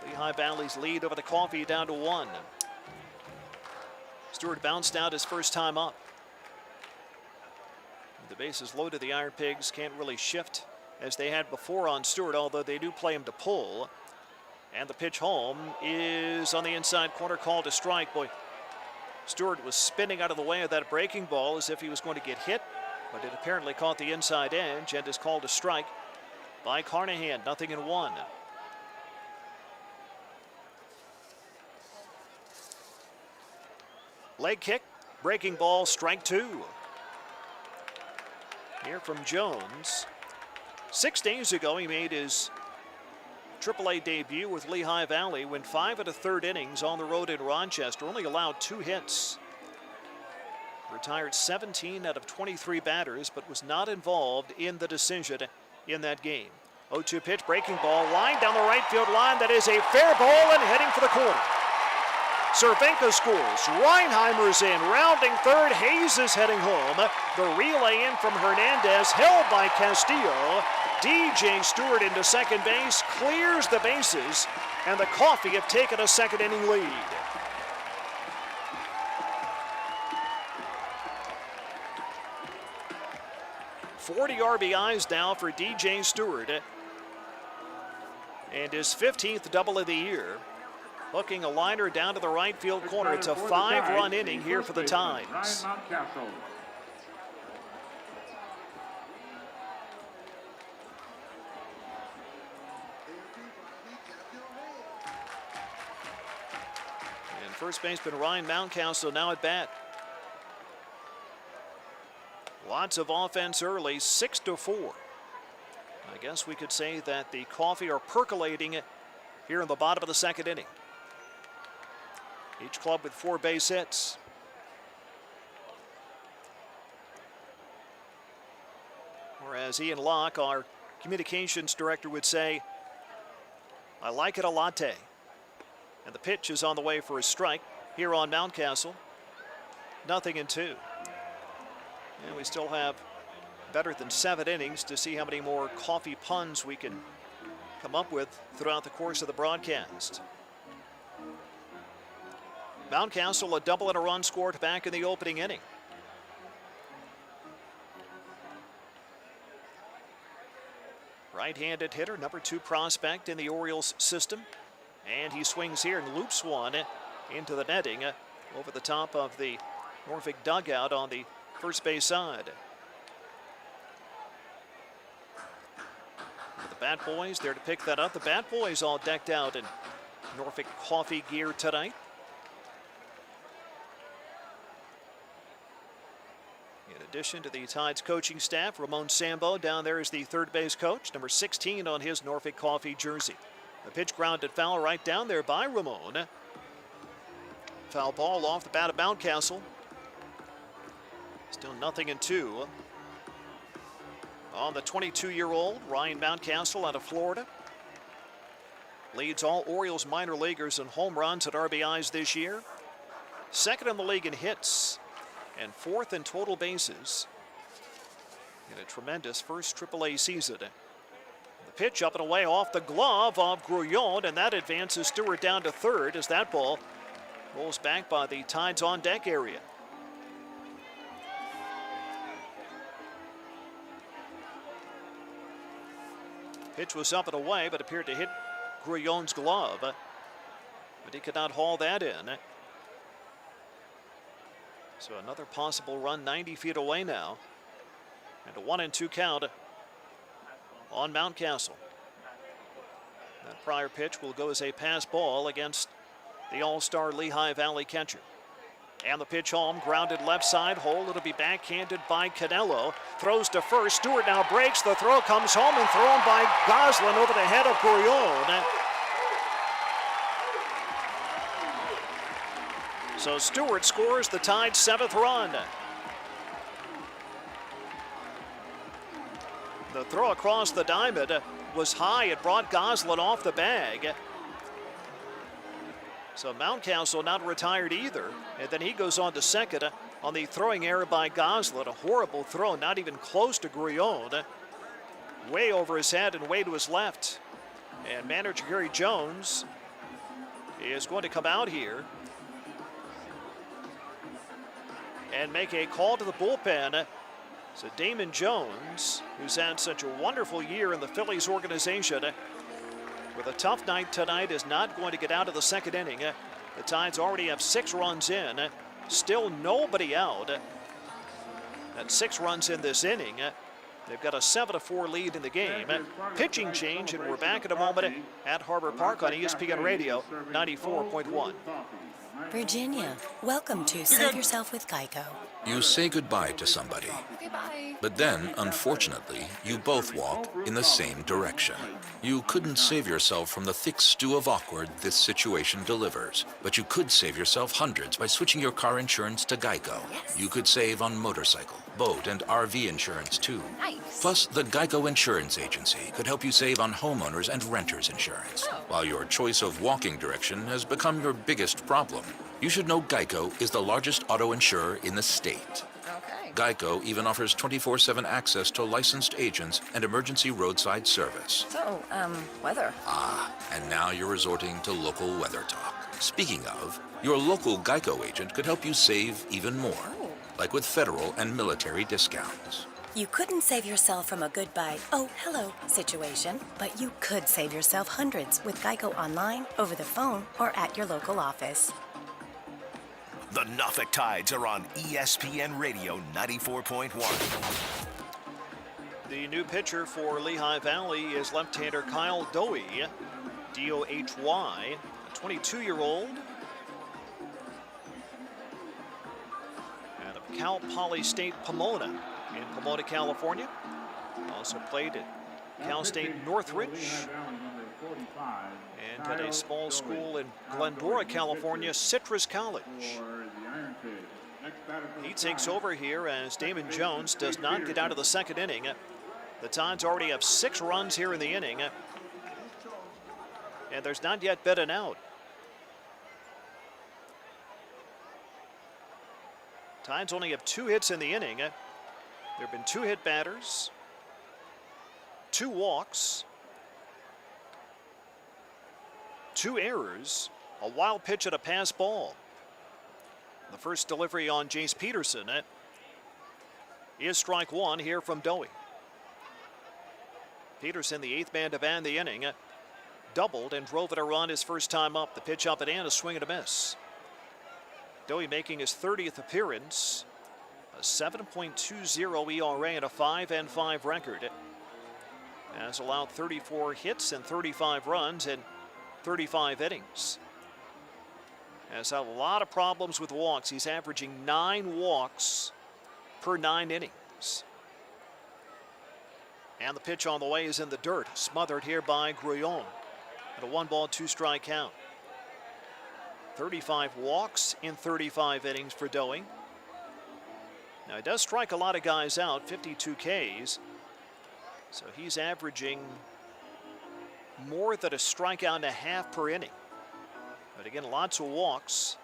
Speaker 1: Lehigh Valley's lead over the Coffee down to 1. Stewart bounced out his first time up. The bases loaded, the Iron Pigs can't really shift as they had before on Stewart, although they do play him to pull. And the pitch home is on the inside corner, called a strike. Boy, Stewart was spinning out of the way of that breaking ball as if he was going to get hit, but it apparently caught the inside edge and is called a strike by Carnahan. 0-1. Leg kick, breaking ball, strike 2. Here from Jones. 6 days ago, he made his AAA debut with Lehigh Valley, went 5 1/3 innings on the road in Rochester, only allowed 2 hits. Retired 17 out of 23 batters, but was not involved in the decision in that game. 0-2 pitch, breaking ball, line down the right field line. That is a fair ball and heading for the corner. Červenka scores. Reinheimer's in, rounding third. Hayes is heading home. The relay in from Hernandez, held by Castillo. DJ Stewart into second base, clears the bases, and the Coffee have taken a second inning lead. .40 RBIs now for DJ Stewart, and his 15th double of the year. Hooking a liner down to the right field corner. It's a 5-run inning here for the Tides. And first baseman Ryan Mountcastle now at bat. Lots of offense early, 6-4. I guess we could say that the Coffee are percolating here in the bottom of the second inning. Each club with 4 base hits. Whereas Ian Locke, our communications director, would say, I like it a latte. And the pitch is on the way for a strike here on Mountcastle. 0-2. And we still have better than 7 innings to see how many more Coffee puns we can come up with throughout the course of the broadcast. Mountcastle, a double and a run scored back in the opening inning. Right-handed hitter, number 2 prospect in the Orioles system. And he swings here and loops one into the netting over the top of the Norfolk dugout on the first base side. The Bat Boys there to pick that up. The Bat Boys all decked out in Norfolk Coffee gear tonight. In addition to the Tides coaching staff, Ramon Sambo down there is the third base coach, number 16 on his Norfolk Coffee jersey. The pitch grounded foul right down there by Ramon. Foul ball off the bat of Mountcastle. Still 0-2. On the 22-year-old, Ryan Mountcastle out of Florida. Leads all Orioles minor leaguers in home runs and RBIs this year. Second in the league in hits and 4th in total bases. In a tremendous first AAA season. The pitch up and away off the glove of Grullon, and that advances Stewart down to third as that ball rolls back by the Tides on deck area. Pitch was up and away, but appeared to hit Grullon's glove. But he could not haul that in. So another possible run 90 feet away now. And a 1-2 count on Mountcastle. That prior pitch will go as a pass ball against the all-star Lehigh Valley catcher. And the pitch home, grounded left side hole. It'll be backhanded by Canelo. Throws to first. Stewart now breaks. The throw comes home and thrown by Goslin over the head of Grullon. So Stewart scores the Tide's 7th run. The throw across the diamond was high. It brought Goslin off the bag. So Mountcastle not retired either. And then he goes on to second on the throwing error by Goslin. A horrible throw, not even close to Grullon. Way over his head and way to his left. And manager Gary Jones is going to come out here and make a call to the bullpen. So Damon Jones, who's had such a wonderful year in the Phillies organization, with a tough night tonight, is not going to get out of the second inning. The Tides already have 6 runs in. Still nobody out. That's 6 runs in this inning. They've got a 7-4 lead in the game. Pitching change, and we're back in a moment at Harbor Park on ESPN Radio 94.1.
Speaker 16: Virginia, welcome to Save Yourself with Geico.
Speaker 17: You say goodbye to somebody. But then, unfortunately, you both walk in the same direction. You couldn't save yourself from the thick stew of awkward this situation delivers, but you could save yourself hundreds by switching your car insurance to Geico. Yes. You could save on motorcycle, boat, and RV insurance too.
Speaker 16: Nice.
Speaker 17: Plus, the Geico Insurance Agency could help you save on homeowners and renters insurance. While your choice of walking direction has become your biggest problem, you should know Geico is the largest auto insurer in the state.
Speaker 6: Okay.
Speaker 17: Geico even offers 24/7 access to licensed agents and emergency roadside service.
Speaker 16: So, weather.
Speaker 17: Ah, and now you're resorting to local weather talk. Speaking of, your local Geico agent could help you save even more, like with federal and military discounts.
Speaker 16: You couldn't save yourself from a goodbye, oh, hello situation, but you could save yourself hundreds with Geico online, over the phone, or at your local office.
Speaker 8: The Norfolk Tides are on ESPN Radio 94.1.
Speaker 1: The new pitcher for Lehigh Valley is left-hander Kyle Dohy, D-O-H-Y, a 22-year-old. Out of Cal Poly State Pomona in Pomona, California. Also played at Cal State Northridge. And at a small school in Glendora, California, Citrus College. He takes over here as Damon Jones does not get out of the second inning. The Tides already have 6 runs here in the inning. And there's not yet been an out. Tides only have 2 hits in the inning. There have been 2 hit batters, 2 walks, 2 errors, a wild pitch and a pass ball. The first delivery on Jace Peterson is strike 1 here from Dohy. Peterson, the 8th man to bat in the inning, doubled and drove in a run his first time up. The pitch up and in, a swing and a miss. Dohy making his 30th appearance, a 7.20 ERA and a 5-5 record. Has allowed 34 hits and 35 runs in 35 innings. Has had a lot of problems with walks. He's averaging 9 walks per 9 innings. And the pitch on the way is in the dirt, smothered here by Grullon. At a 1-ball, 2-strike count. 35 walks in 35 innings for Dohy. Now, he does strike a lot of guys out, 52 Ks. So he's averaging more than a strikeout and a half per inning. But again, lots of walks.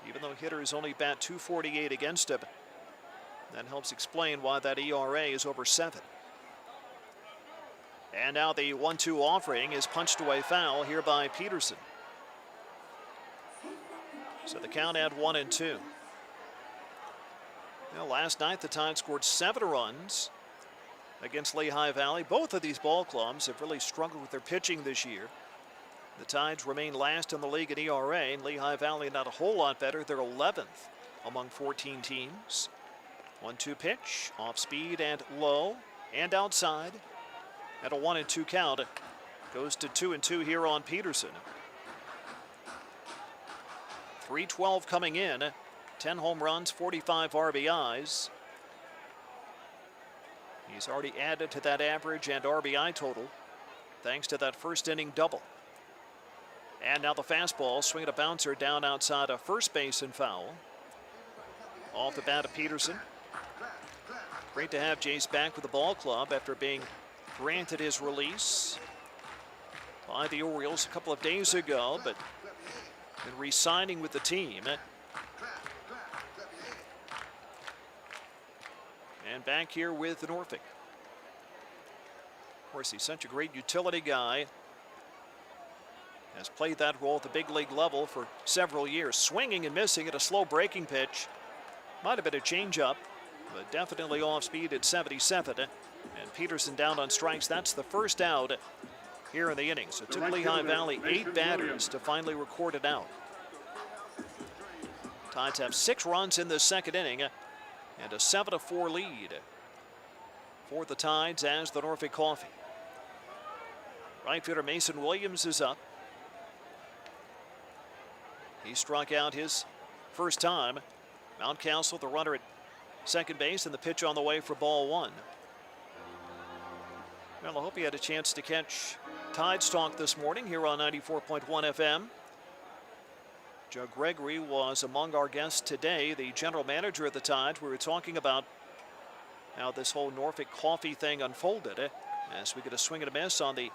Speaker 1: Even though hitters only bat .248 against him, that helps explain why that ERA is over 7. And now the 1-2 offering is punched away foul here by Peterson. So the count at 1-2. Now, last night the Tides scored 7 runs against Lehigh Valley. Both of these ball clubs have really struggled with their pitching this year. The Tides remain last in the league in ERA, and Lehigh Valley not a whole lot better. They're 11th among 14 teams. 1-2 pitch, off speed and low and outside. At a 1-2 count, it goes to 2-2 here on Peterson. 312 coming in, 10 home runs, 45 RBIs. He's already added to that average and RBI total thanks to that first inning double. And now the fastball, swing and a bouncer down outside of first base and foul. Off the bat of Peterson. Great to have Jace back with the ball club after being granted his release by the Orioles a couple of days ago, but been re-signing with the team. And back here with Norfolk. Of course, he's such a great utility guy. Has played that role at the big league level for several years. Swinging and missing at a slow breaking pitch. Might have been a changeup, but definitely off speed at 77. And Peterson down on strikes. That's the first out here in the inning. So it took Lehigh Valley 8 batters to finally record it out. Tides have 6 runs in the second inning and a 7-4 lead for the Tides as the Norfolk Coffee. Right fielder Mason Williams is up. He struck out his first time. Mountcastle, the runner at second base, and the pitch on the way for ball 1. Well, I hope you had a chance to catch Tides Talk this morning here on 94.1 FM. Joe Gregory was among our guests today, the general manager of the Tides. We were talking about how this whole Norfolk Coffee thing unfolded as we get a swing and a miss on the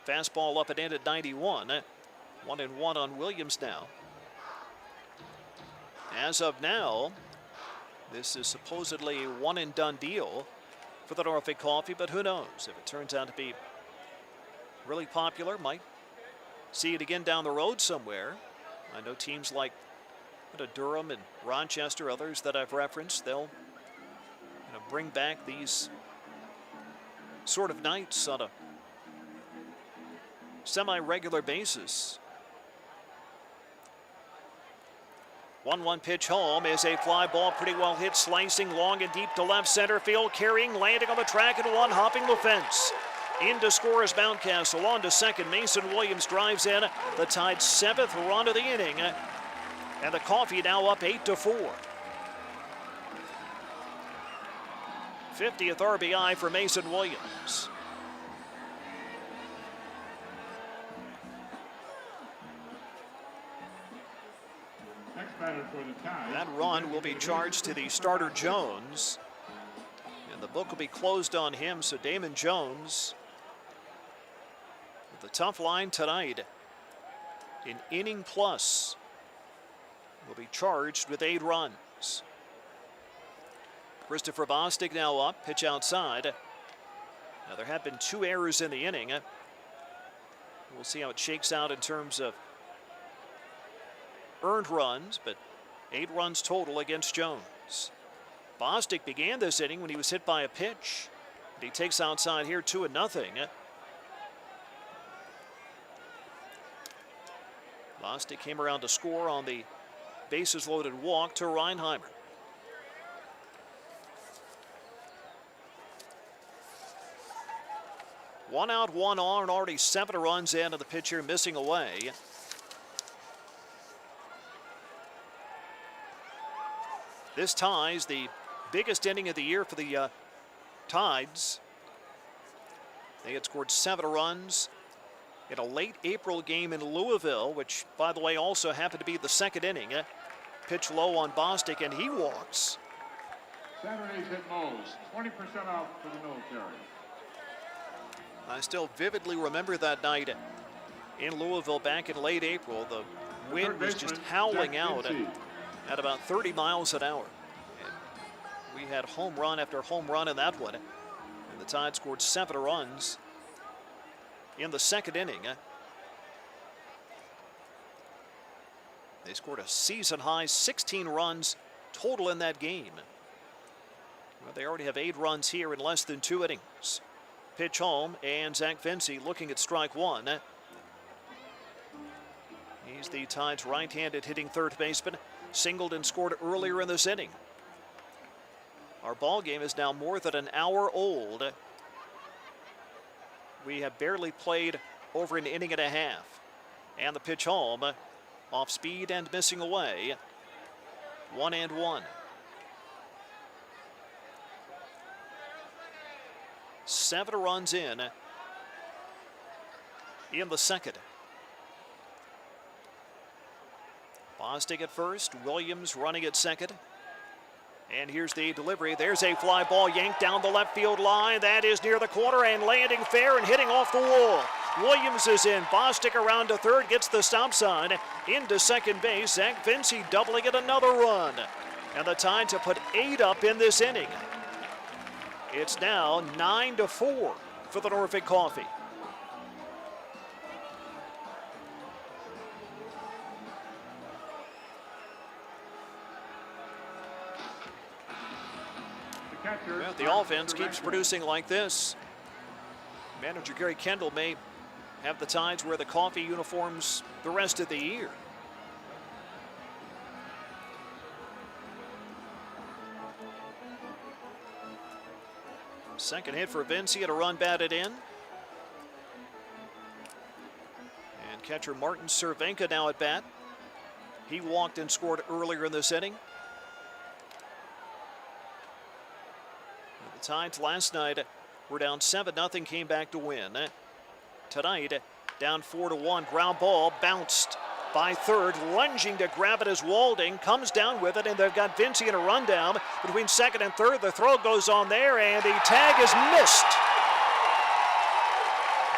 Speaker 1: fastball up and in at 91. 1-1 on Williams now. As of now, this is supposedly a one-and-done deal for the Norfolk Coffee, but who knows? If it turns out to be really popular, might see it again down the road somewhere. I know teams like Durham and Rochester, others that I've referenced, they'll bring back these sort of nights on a semi-regular basis. 1-1 pitch home is a fly ball, pretty well hit, slicing long and deep to left center field, carrying, landing on the track, and one hopping the fence. In to score is Mountcastle. On to second, Mason Williams drives in the Tide's 7th run of the inning, and the Coffee now up 8-4. 50th RBI for Mason Williams. That run will be charged to the starter Jones, and the book will be closed on him. So Damon Jones with a tough line tonight, an inning plus, will be charged with 8 runs. Christopher Bostic now up, pitch outside. Now there have been 2 errors in the inning. We'll see how it shakes out in terms of earned runs, but 8 runs total against Jones. Bostic began this inning when he was hit by a pitch. He takes outside here 2-0. Bostic came around to score on the bases loaded walk to Reinheimer. One out, 1 on, and already 7 runs in, and the pitcher missing away. This ties the biggest inning of the year for the Tides. They had scored 7 runs in a late April game in Louisville, which, by the way, also happened to be the second inning. Pitch low on Bostic, and he walks.
Speaker 13: Saturdays at Moe's, 20% off for the military.
Speaker 1: I still vividly remember that night in Louisville back in late April. The wind was just howling out at about 30 miles an hour. And we had home run after home run in that one. And the Tide scored 7 runs in the second inning. They scored a season high 16 runs total in that game. Well, they already have 8 runs here in less than 2 innings. Pitch home, and Zach Vinci looking at strike 1. He's the Tide's right-handed hitting third baseman. Singled and scored earlier in this inning. Our ball game is now more than an hour old. We have barely played over an inning and a half. And the pitch home, off speed and missing away. 1-1. 7 runs in the second. Bostic at first, Williams running at second. And here's the delivery. There's a fly ball yanked down the left field line. That is near the corner and landing fair and hitting off the wall. Williams is in. Bostic around to third, gets the stop sign. Into second base. Zach Vinci doubling it, another run. And the Tides have put 8 up in this inning. It's now 9-4 for the Norfolk Coffee.
Speaker 13: The catcher
Speaker 1: Well, the offense keeps producing like this. Manager Gary Kendall may have the Tides wear the coffee uniforms the rest of the year. Second hit for Vince. He had a run batted in. And catcher Martin Červenka now at bat. He walked and scored earlier in this inning. The Tides last night were down 7-0, came back to win. Tonight, down 4-1, ground ball bounced by third, lunging to grab it as Walding comes down with it, and they've got Vincey in a rundown between second and third. The throw goes on there, and the tag is missed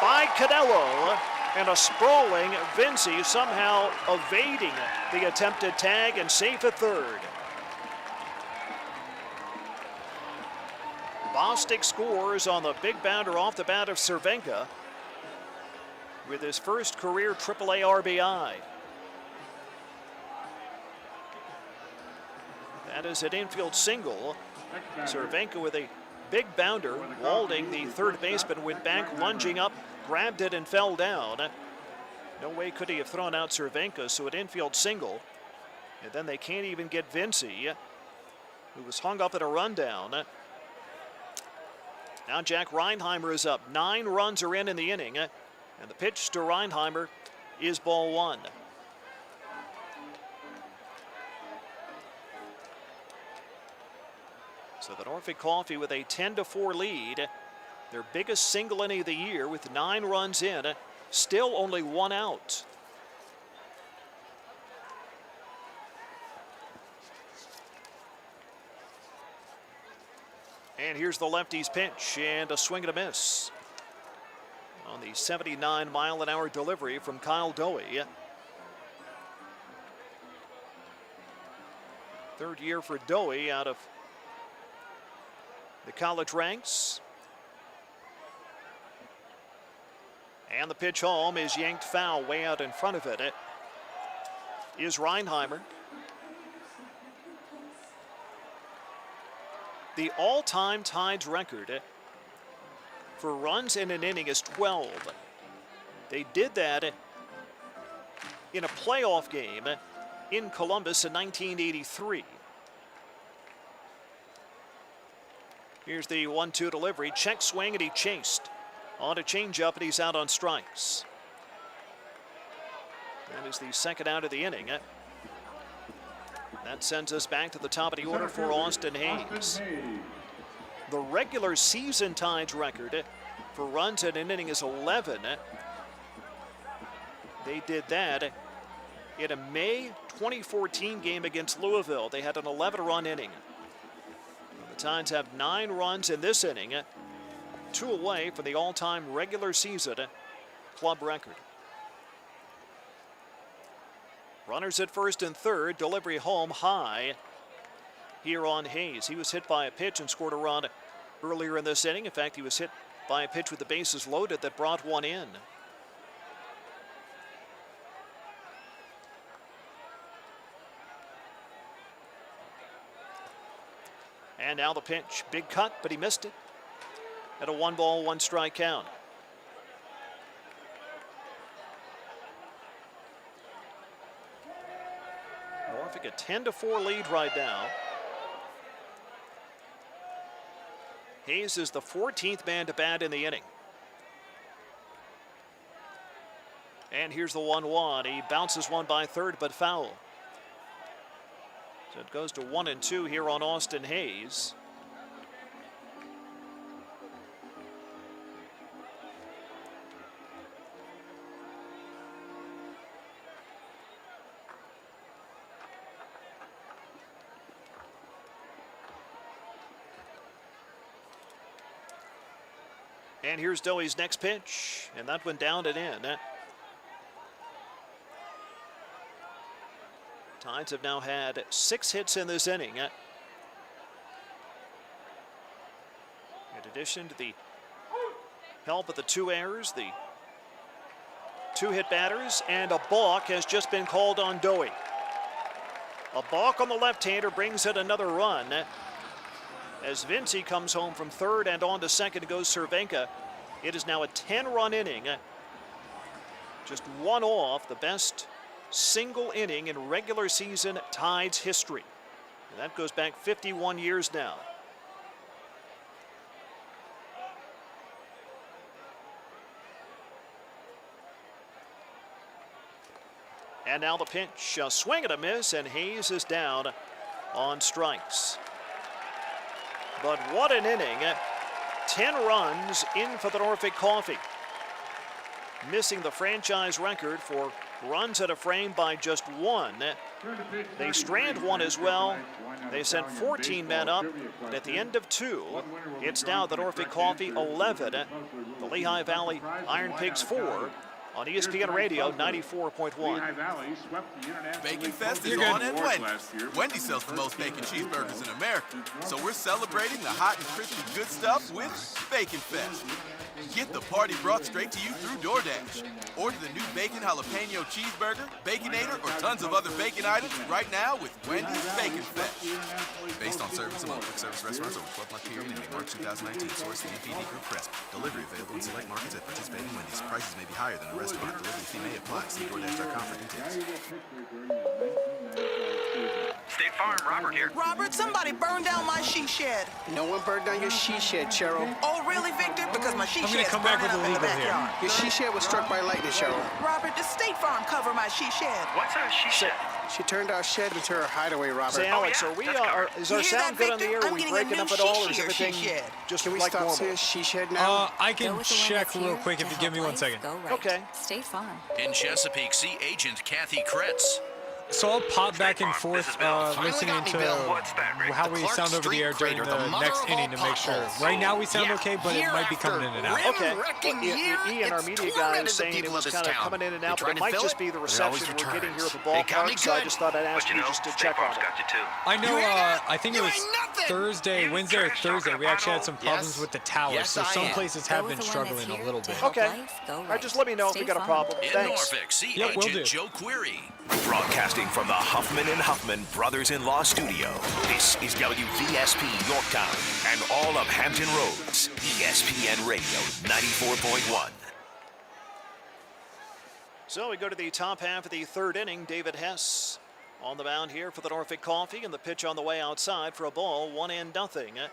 Speaker 1: by Canelo, and a sprawling Vincey somehow evading the attempted tag and safe at third. Bostic scores on the big bounder off the bat of Červenka with his first career AAA RBI. That is an infield single. Červenka with a big bounder. Walding, the third baseman, went back, lunging up, grabbed it and fell down. No way could he have thrown out Červenka, so an infield single. And then they can't even get Vincey, who was hung up at a rundown. Now Jack Reinheimer is up. 9 runs are in the inning, and the pitch to Reinheimer is ball 1. So the Norfolk Coffee with a 10-4 lead, their biggest single inning of the year with 9 runs in, still only 1 out. And here's the lefty's pitch, and a swing and a miss on the 79-mile-an-hour delivery from Kyle Doey. Third year for Doey out of the college ranks. And the pitch home is yanked foul way out in front of it. It is Reinheimer. The all-time Tides record for runs in an inning is 12. They did that in a playoff game in Columbus in 1983. Here's the 1-2 delivery, check swing, and he chased on a changeup, and he's out on strikes. That is the second out of the inning. That sends us back to the top of the order for Austin Hayes. The regular season Tides record for runs in an inning is 11. They did that in a May 2014 game against Louisville. They had an 11-run inning. The Tides have 9 runs in this inning, 2 away from the all-time regular season club record. Runners at first and third, delivery home high here on Hayes. He was hit by a pitch and scored a run earlier in this inning. In fact, he was hit by a pitch with the bases loaded that brought one in. And now the pitch, big cut, but he missed it at a 1-ball, 1-strike count. Norfolk a 10-4 lead right now. Hayes is the 14th man to bat in the inning. And here's the 1-1. He bounces one by third, but foul. So it goes to 1-2 here on Austin Hayes. And here's Doey's next pitch, and that went down and in. Tides have now had 6 hits in this inning. In addition to the help of the 2 errors, the 2 hit batters, and a balk has just been called on Doey. A balk on the left-hander brings in another run. As Vincey comes home from third and on to second goes Červenka. It is now a 10-run inning. Just one off the best single inning in regular season Tides history. And that goes back 51 years now. And now the pitch, a swing and a miss, and Hayes is down on strikes. But what an inning. 10 runs in for the Norfolk Coffee. Missing the franchise record for runs at a frame by just one. They strand one as well. They sent 14 men up, but at the end of 2, it's now the Norfolk Coffee 11, the Lehigh Valley IronPigs 4 on ESPN Radio 94.1.
Speaker 18: Bacon Fest is on at Wendy's. Wendy's sells the most bacon cheeseburgers in America, so we're celebrating the hot and crispy good stuff with Bacon Fest. Get the party brought straight to you through DoorDash. Order the new bacon jalapeno cheeseburger, Baconator, or tons of other bacon items right now with Wendy's Bacon Fest. Based on service among quick service restaurants over 12-month period ending March 2019. Source the NPD Group Press. Delivery available in select markets at participating Wendy's. Prices may be higher than a restaurant. Delivery fee may apply. See DoorDash.com for details.
Speaker 4: State Farm, Robert here.
Speaker 6: Robert, somebody burned down my she shed.
Speaker 7: No one burned down your she shed, Cheryl.
Speaker 6: Oh, really, Victor? Because my she
Speaker 7: I'm gonna
Speaker 6: shed's
Speaker 7: come back
Speaker 6: burning
Speaker 7: with
Speaker 6: up
Speaker 7: the
Speaker 6: in the
Speaker 7: legal here.
Speaker 6: backyard.
Speaker 7: Your she shed was struck by lightning, Cheryl.
Speaker 6: Robert, does State Farm cover my she shed?
Speaker 4: What's a she shed?
Speaker 7: She turned our shed into her hideaway, Robert.
Speaker 1: Say, Alex, are we, is our sound good on the air? Are we breaking up at all, or is everything just
Speaker 7: Can we
Speaker 1: like
Speaker 7: stop
Speaker 1: normal?
Speaker 7: saying she shed now?
Speaker 19: I can check real quick if you give me 1 second.
Speaker 1: Okay.
Speaker 5: State Farm.
Speaker 3: In Chesapeake, see Agent Kathy Kretz.
Speaker 19: So I'll pop back and forth listening to how we sound over the air during the next inning to make sure. Right now we sound okay, but it might be coming in and out.
Speaker 1: Okay. Well, Ian, our media guy, is saying it was kind of coming in and out, but it might just be the reception we're getting here at the ballpark, so I just thought I'd ask you just to check on it.
Speaker 19: I know, I think it was Wednesday or Thursday, we actually had some problems with the tower, so some places have been struggling a little bit.
Speaker 1: Okay. All right, just let me know if we got a problem.
Speaker 3: In
Speaker 1: Thanks.
Speaker 3: Norfolk, see
Speaker 19: Yep, will
Speaker 3: Agent
Speaker 19: do.
Speaker 3: Joe Query.
Speaker 8: Broadcasting from the Huffman and Huffman Brothers-in-Law Studio, this is WVSP Yorktown and all of Hampton Roads, ESPN Radio 94.1.
Speaker 1: So we go to the top half of the third inning. David Hess on the mound here for the Norfolk Coffee, and the pitch on the way outside for a ball, 1-0.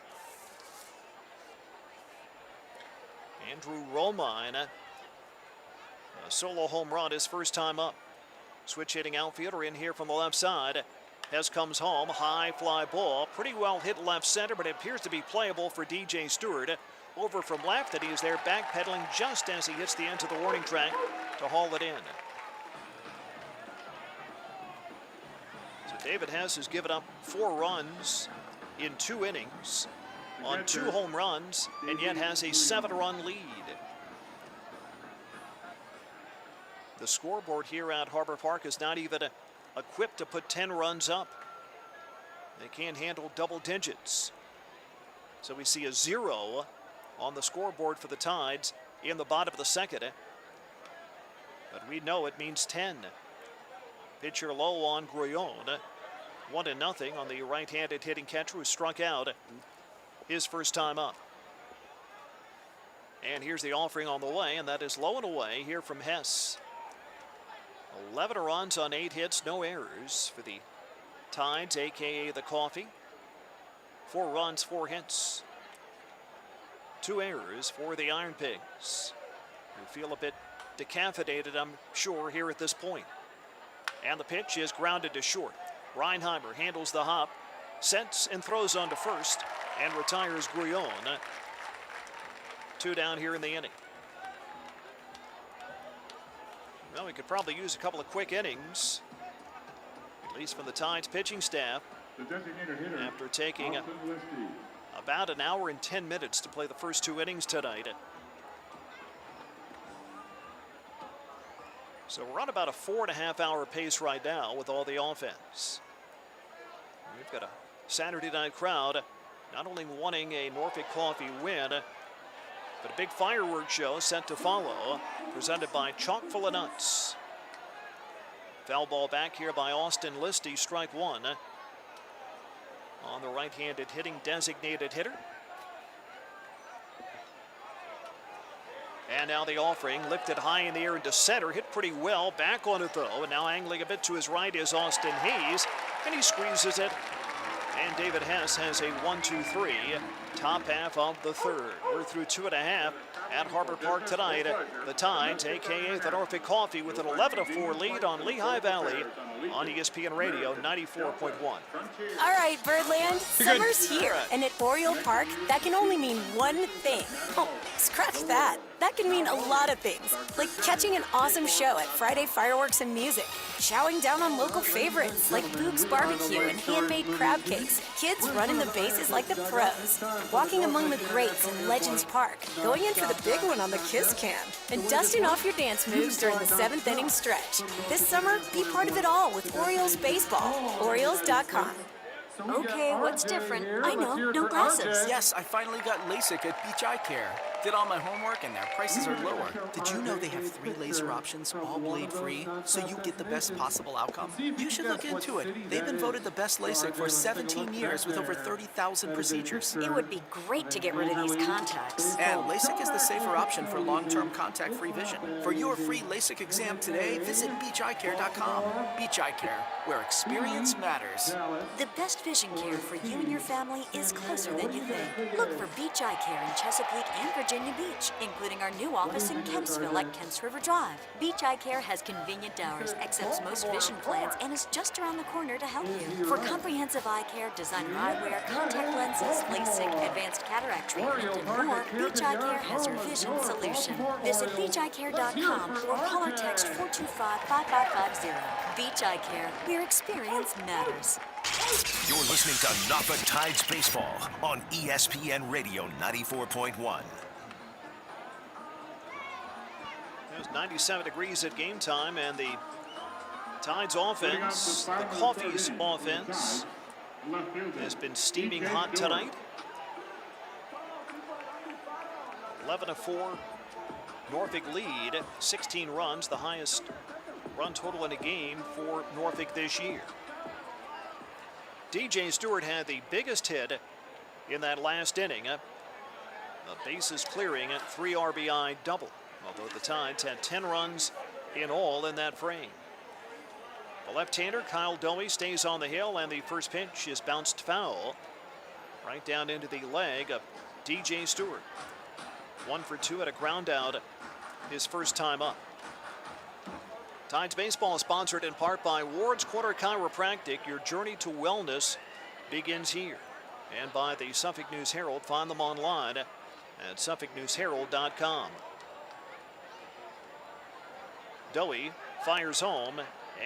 Speaker 1: Andrew Romine, a solo home run, his first time up. Switch hitting outfielder in here from the left side. Hess comes home, high fly ball, pretty well hit left center, but it appears to be playable for DJ Stewart. Over from left, and he is there backpedaling just as he hits the end of the warning track to haul it in. So David Hess has given up 4 runs in 2 innings on 2 home runs, and yet has a 7-run lead. The scoreboard here at Harbor Park is not even equipped to put 10 runs up. They can't handle double digits. So we see a 0 on the scoreboard for the Tides in the bottom of the second. But we know it means 10. Pitcher low on Grullon. 1-0 on the right-handed hitting catcher who struck out his first time up. And here's the offering on the way, and that is low and away here from Hess. 11 runs on 8 hits, no errors for the Tides, aka the Coffee. 4 runs, 4 hits. 2 errors for the IronPigs, who feel a bit decaffeinated, I'm sure, here at this point. And the pitch is grounded to short. Reinheimer handles the hop, sets and throws on to first, and retires Grullon. 2 down here in the inning. Well, we could probably use a couple of quick innings, at least from the Tides pitching staff, after taking about an hour and 10 minutes to play the first 2 innings tonight. So we're on about a 4.5-hour pace right now with all the offense. We've got a Saturday night crowd not only wanting a Norfolk Coffee win, but a big fireworks show set to follow, presented by Chock full of Nuts. Foul ball back here by Austin Listy, strike 1. on the right-handed hitting designated hitter. And now the offering lifted high in the air into center, hit pretty well, back on it though, and now angling a bit to his right is Austin Hayes, and he squeezes it. And David Hess has a 1-2-3, top half of the third. We're through 2.5 at Harbor Park tonight. The Tides, a.k.a. the Norfolk Coffee, with an 11-4 lead on Lehigh Valley on ESPN Radio 94.1.
Speaker 5: All right, Birdland, summer's here, and at Oriole Park, that can only mean one thing. Oh, scratch that. That can mean a lot of things, like catching an awesome show at Friday Fireworks and Music, chowing down on local favorites like Boog's Barbecue and handmade crab cakes, kids running the bases like the pros, walking among the greats in Legends Park, going in for the big one on the Kiss Cam, and dusting off your dance moves during the 7th inning stretch. This summer, be part of it all with Orioles Baseball. Orioles.com.
Speaker 20: Okay, what's different? I know, no glasses.
Speaker 21: Yes, I finally got LASIK at Beach Eye Care. Did all my homework and their prices are lower. Did you know they have 3 laser options, all blade free, so you get the best possible outcome? You should look into it. They've been voted the best LASIK for 17 years with over 30,000 procedures.
Speaker 20: It would be great to get rid of these contacts.
Speaker 21: And LASIK is the safer option for long-term contact-free vision. For your free LASIK exam today, visit beacheyecare.com. Beach Eye Care, where experience matters.
Speaker 20: The best vision care for you and your family is closer than you think. Look for Beach Eye Care in Chesapeake and Virginia Beach, including our new office in Kempsville at Kemps River Drive. Beach Eye Care has convenient hours, accepts most vision plans, and is just around the corner to help you. For comprehensive eye care, designer eyewear, contact lenses, LASIK, advanced cataract treatment, and more, Beach Eye Care has your vision solution. Visit beacheyecare.com or call or text 425-5550. Beach Eye Care, where experience matters.
Speaker 8: You're listening to Norfolk Tides Baseball on ESPN Radio 94.1.
Speaker 1: It was 97 degrees at game time, and the Tides offense, the Coffee's offense, has been steaming hot tonight. 11-4 Norfolk lead, 16 runs, the highest run total in a game for Norfolk this year. DJ Stewart had the biggest hit in that last inning, a bases clearing 3 RBI double, although the Tides had 10 runs in all in that frame. The left-hander Kyle Dowie stays on the hill, and the first pitch is bounced foul right down into the leg of DJ Stewart. 1 for 2 at a ground out his first time up. Tides Baseball is sponsored in part by Ward's Quarter Chiropractic. Your journey to wellness begins here. And by the Suffolk News Herald. Find them online at SuffolkNewsHerald.com. Dowie fires home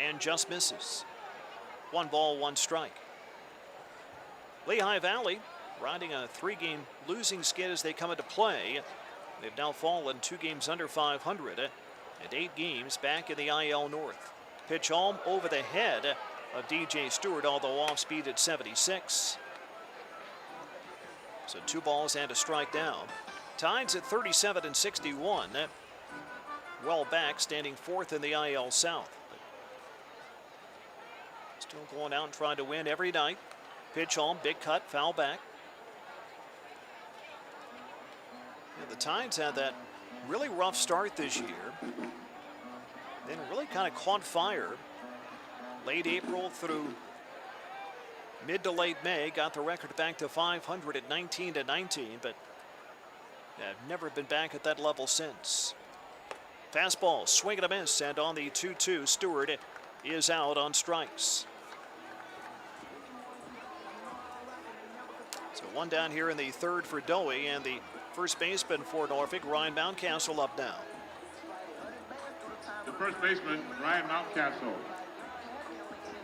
Speaker 1: and just misses. 1 ball, 1 strike. Lehigh Valley riding a 3-game losing skid as they come into play. They've now fallen 2 games under 500. And 8 games back in the IL North. Pitch home over the head of DJ Stewart, although off speed at 76. So 2 balls and a strike down. Tides at 37-61. Well back, standing 4th in the IL South. But still going out and trying to win every night. Pitch home, big cut, foul back. Yeah, the Tides had that really rough start this year, then really kind of caught fire late April through mid to late May, got the record back to 500 at 19-19, but have never been back at that level since. Fastball, swing and a miss, and on the 2-2, Stewart is out on strikes. So 1 down here in the 3rd for Dowie, and the first baseman for Norfolk, Ryan Mountcastle, up now.
Speaker 13: The first baseman, Ryan Mountcastle.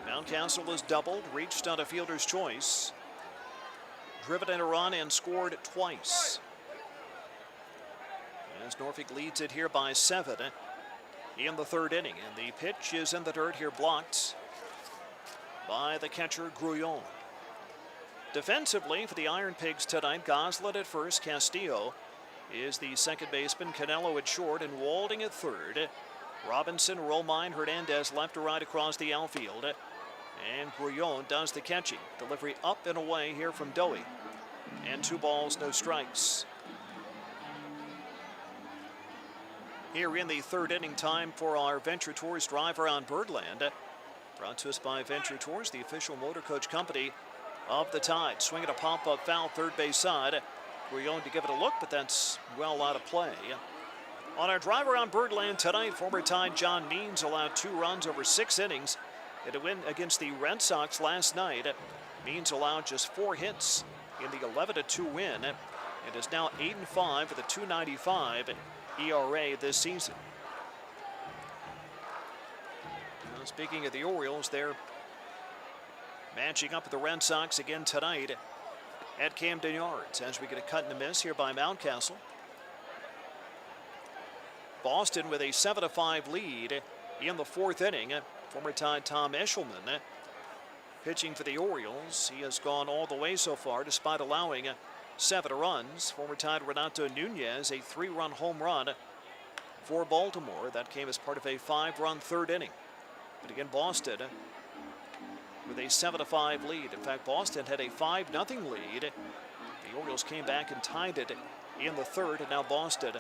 Speaker 1: Mountcastle has doubled, reached on a fielder's choice, driven in a run, and scored twice. As Norfolk leads it here by 7 in the 3rd inning, and the pitch is in the dirt here, blocked by the catcher Grouillon. Defensively for the IronPigs tonight, Goslin at first, Castillo is the second baseman, Canelo at short, and Walding at third. Robinson, Romine, Hernandez left to right across the outfield. And Grullon does the catching. Delivery up and away here from Dowie. And 2 balls, no strikes. Here in the 3rd inning, time for our Venture Tours drive around Birdland. Brought to us by Venture Tours, the official motor coach company of the Tide. Swing at a pop-up foul, third base side. Grullon to give it a look, but that's well out of play. On our drive around Birdland tonight, former Tide John Means allowed 2 runs over 6 innings in a win against the Red Sox last night. Means allowed just 4 hits in the 11-2 win. It is now 8-5 with a .295 ERA this season. Well, speaking of the Orioles, they're matching up with the Red Sox again tonight at Camden Yards as we get a cut and a miss here by Mountcastle. Boston with a 7-5 lead in the 4th inning. Former Tide Tom Eshelman pitching for the Orioles. He has gone all the way so far despite allowing 7 runs. Former Tide Renato Nunez, a 3-run home run for Baltimore. That came as part of a 5-run 3rd inning. But again, Boston with a 7-5 lead. In fact, Boston had a 5-0 lead. The Orioles came back and tied it in the 3rd, and now Boston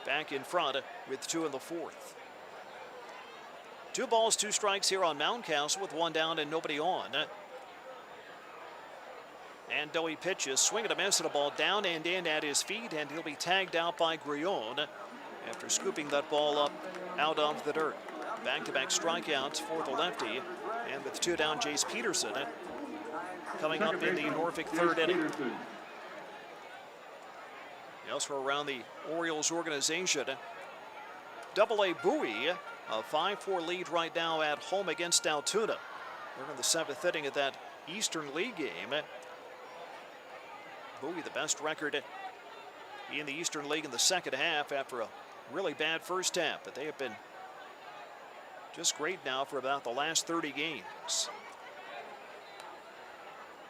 Speaker 1: back in front with 2 in the 4th. 2 balls, 2 strikes here on Mountcastle with 1 down and nobody on. And Dowie pitches, swing and a miss, and a ball down and in at his feet, and he'll be tagged out by Grullon after scooping that ball up out of the dirt. Back-to-back strikeouts for the lefty, and with 2 down, Jace Peterson coming up in the Norfolk 3rd inning. Elsewhere around the Orioles organization, Double-A Bowie, a 5-4 lead right now at home against Altoona. They're in the 7th inning of that Eastern League game. Bowie, the best record in the Eastern League in the 2nd half after a really bad first half, but they have been just great now for about the last 30 games.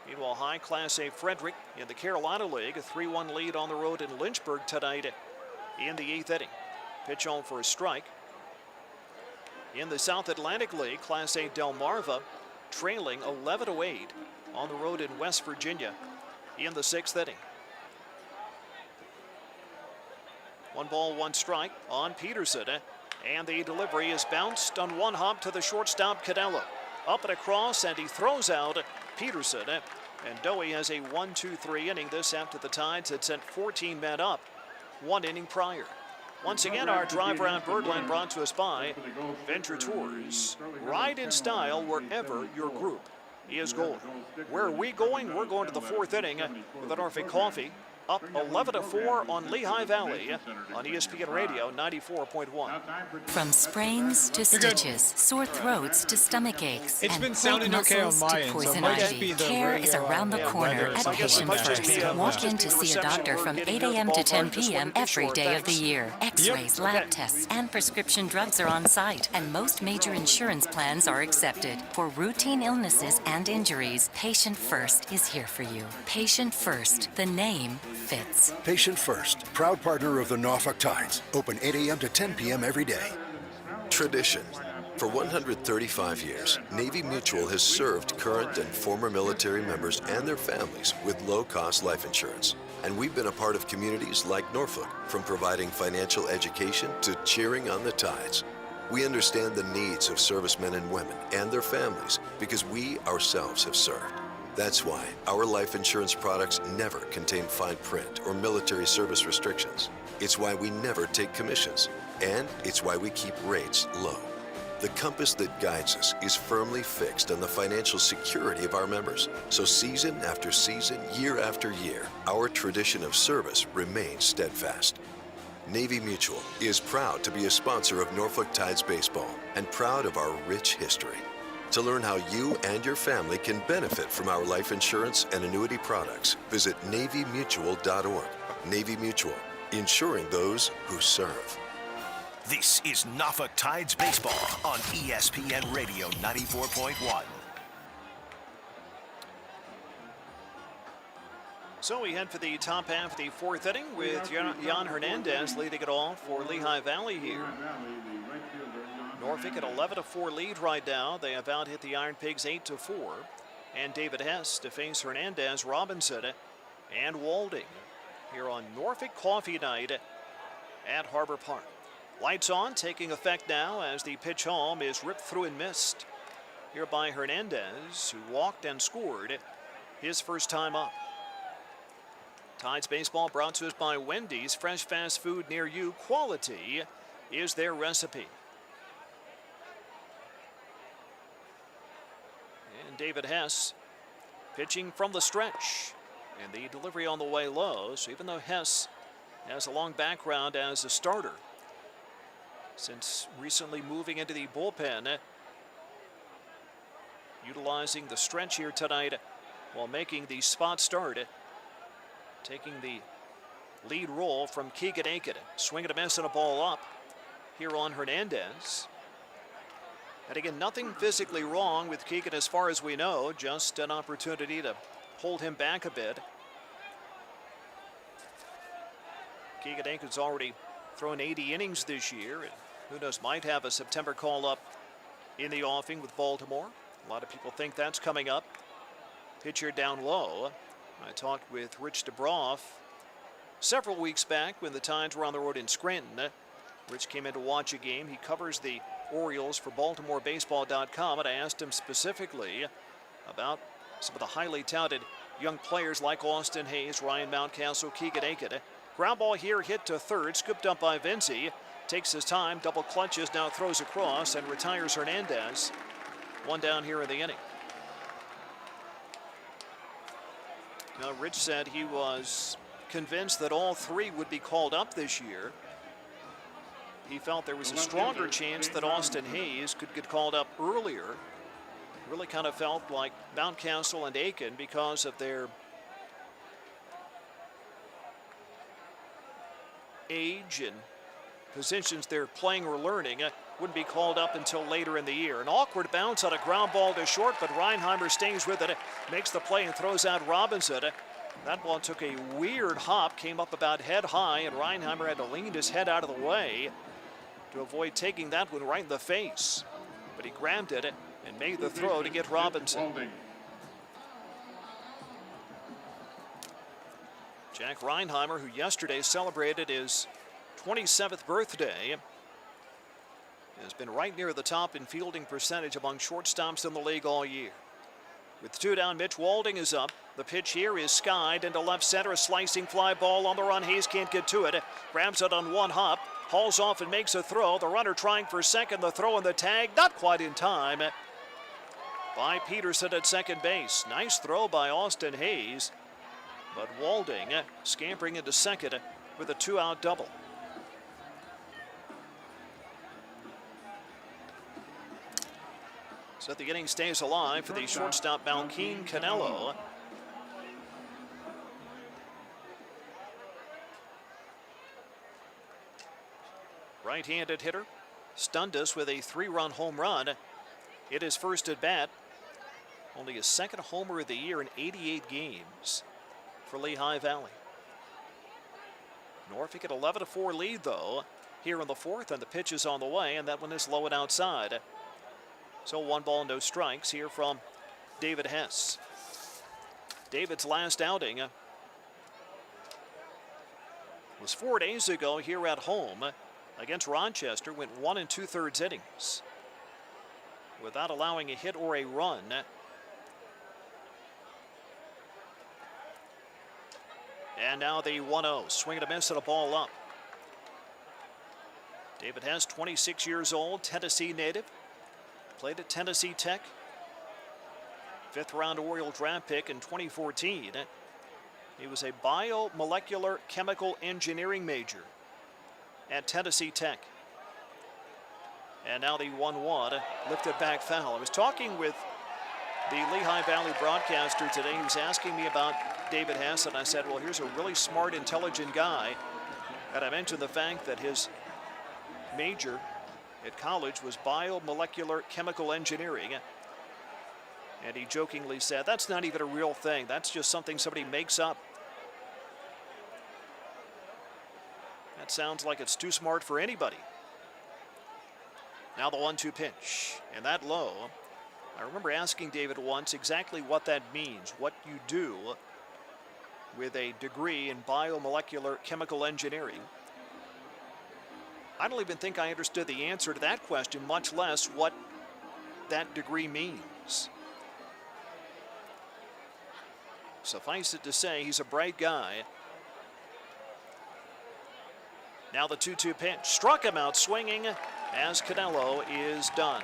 Speaker 1: Meanwhile, high Class A Frederick in the Carolina League, a 3-1 lead on the road in Lynchburg tonight in the 8th inning. Pitch on for a strike. In the South Atlantic League, Class A Delmarva trailing 11-8 on the road in West Virginia in the 6th inning. 1 ball, 1 strike on Peterson, and the delivery is bounced on 1 hop to the shortstop Cadello. Up and across, and he throws out Peterson, and Dowie has a 1-2-3 inning this after the Tides had sent 14 men up 1 inning prior. Once again, our drive around Birdland brought to us by Venture Tours. Ride in style wherever your group is going. Where are we going? We're going to the 4th inning with the Norfolk Coffee. Up 11-4 on Lehigh Valley on ESPN Radio 94.1.
Speaker 2: From sprains to stitches, sore throats to stomach aches,
Speaker 19: it's
Speaker 2: and
Speaker 19: been sounding okay on my end, so it might just be the
Speaker 2: care is around the corner at Patient First. Walk in to see a doctor from 8 a.m. to 10 p.m. every day of the year. X-rays, lab tests, and prescription drugs are on site, and most major insurance plans are accepted. For routine illnesses and injuries, Patient First is here for you. Patient First, the name fits.
Speaker 22: Patient First, proud partner of the Norfolk Tides. Open 8 a.m. to 10 p.m. every day.
Speaker 23: Tradition. For 135 years, Navy Mutual has served current and former military members and their families with low-cost life insurance. And we've been a part of communities like Norfolk, from providing financial education to cheering on the Tides. We understand the needs of servicemen and women and their families because we ourselves have served. That's why our life insurance products never contain fine print or military service restrictions. It's why we never take commissions. And it's why we keep rates low. The compass that guides us is firmly fixed on the financial security of our members. So season after season, year after year, our tradition of service remains steadfast. Navy Mutual is proud to be a sponsor of Norfolk Tides baseball and proud of our rich history. To learn how you and your family can benefit from our life insurance and annuity products, visit NavyMutual.org. Navy Mutual, insuring those who serve.
Speaker 8: This is Norfolk Tides baseball on ESPN Radio 94.1.
Speaker 1: So we head for the top half of the 4th inning with Jan Hernandez leading it all for Lehigh Valley here. Norfolk at 11-4 lead right now. They have out hit the IronPigs 8-4. And David Hess to face Hernandez, Robinson, and Walding here on Norfolk Coffee Night at Harbor Park. Lights on, taking effect now as the pitch home is ripped through and missed here by Hernandez, who walked and scored his first time up. Tides baseball brought to us by Wendy's. Fresh fast food near you. Quality is their recipe. And David Hess pitching from the stretch. And the delivery on the way low. So even though Hess has a long background as a starter, since recently moving into the bullpen, utilizing the stretch here tonight while making the spot start, taking the lead role from Keegan Aiken. Swing and a miss and a ball up here on Hernandez. And again, nothing physically wrong with Keegan as far as we know, just an opportunity to hold him back a bit. Keegan Aiken's already thrown 80 innings this year, and who knows, might have a September call-up in the offing with Baltimore. A lot of people think that's coming up. Pitcher down low. I talked with Rich DeBroff several weeks back when the Tides were on the road in Scranton. Rich came in to watch a game. He covers the Orioles for BaltimoreBaseball.com, and I asked him specifically about some of the highly touted young players like Austin Hayes, Ryan Mountcastle, Keegan Aiken. Ground ball here, hit to third, scooped up by Vinci. Takes his time, double clutches, now throws across and retires Hernandez. One down here in the inning. Now, Rich said he was convinced that all three would be called up this year. He felt there was a stronger chance that Austin Hayes could get called up earlier. Really kind of felt like Mountcastle and Aiken, because of their age and positions they're playing or learning, wouldn't be called up until later in the year. An awkward bounce on a ground ball to short, but Reinheimer stays with it, makes the play and throws out Robinson. That ball took a weird hop, came up about head high, and Reinheimer had to lean his head out of the way to avoid taking that one right in the face. But he grabbed it and made the throw to get Robinson. Jack Reinheimer, who yesterday celebrated his 27th birthday, has been right near the top in fielding percentage among shortstops in the league all year. With two down, Mitch Walding is up. The pitch here is skied into left center. A slicing fly ball on the run. Hayes can't get to it. Grabs it on one hop. Hauls off and makes a throw. The runner trying for second. The throw and the tag, not quite in time, by Peterson at second base. Nice throw by Austin Hayes. But Walding scampering into second with a two-out double. So the inning stays alive for the shortstop Malkeen Canelo. Right-handed hitter stunned us with a 3-run home run. It is first at bat. Only his second homer of the year in 88 games for Lehigh Valley. Norfolk at 11-4 lead though here in the fourth, and the pitch is on the way, and that one is low and outside. So 1 ball, no strikes here from David Hess. David's last outing was 4 days ago here at home against Rochester. Went 1 2/3 innings without allowing a hit or a run. And now the 1-0. Swing and a miss and a ball up. David Hess, 26 years old, Tennessee native. Played at Tennessee Tech. 5th-round Oriole draft pick in 2014. He was a biomolecular chemical engineering major at Tennessee Tech. And now the 1-1, lifted back foul. I was talking with the Lehigh Valley broadcaster today. He was asking me about David Hess, and I said, well, here's a really smart, intelligent guy. And I mentioned the fact that his major at college was biomolecular chemical engineering. And he jokingly said, that's not even a real thing. That's just something somebody makes up. That sounds like it's too smart for anybody. Now the 1-2 pitch, and that low. I remember asking David once exactly what that means, what you do with a degree in biomolecular chemical engineering. I don't even think I understood the answer to that question, much less what that degree means. Suffice it to say, he's a bright guy. Now the 2-2 pitch, struck him out swinging as Canelo is done.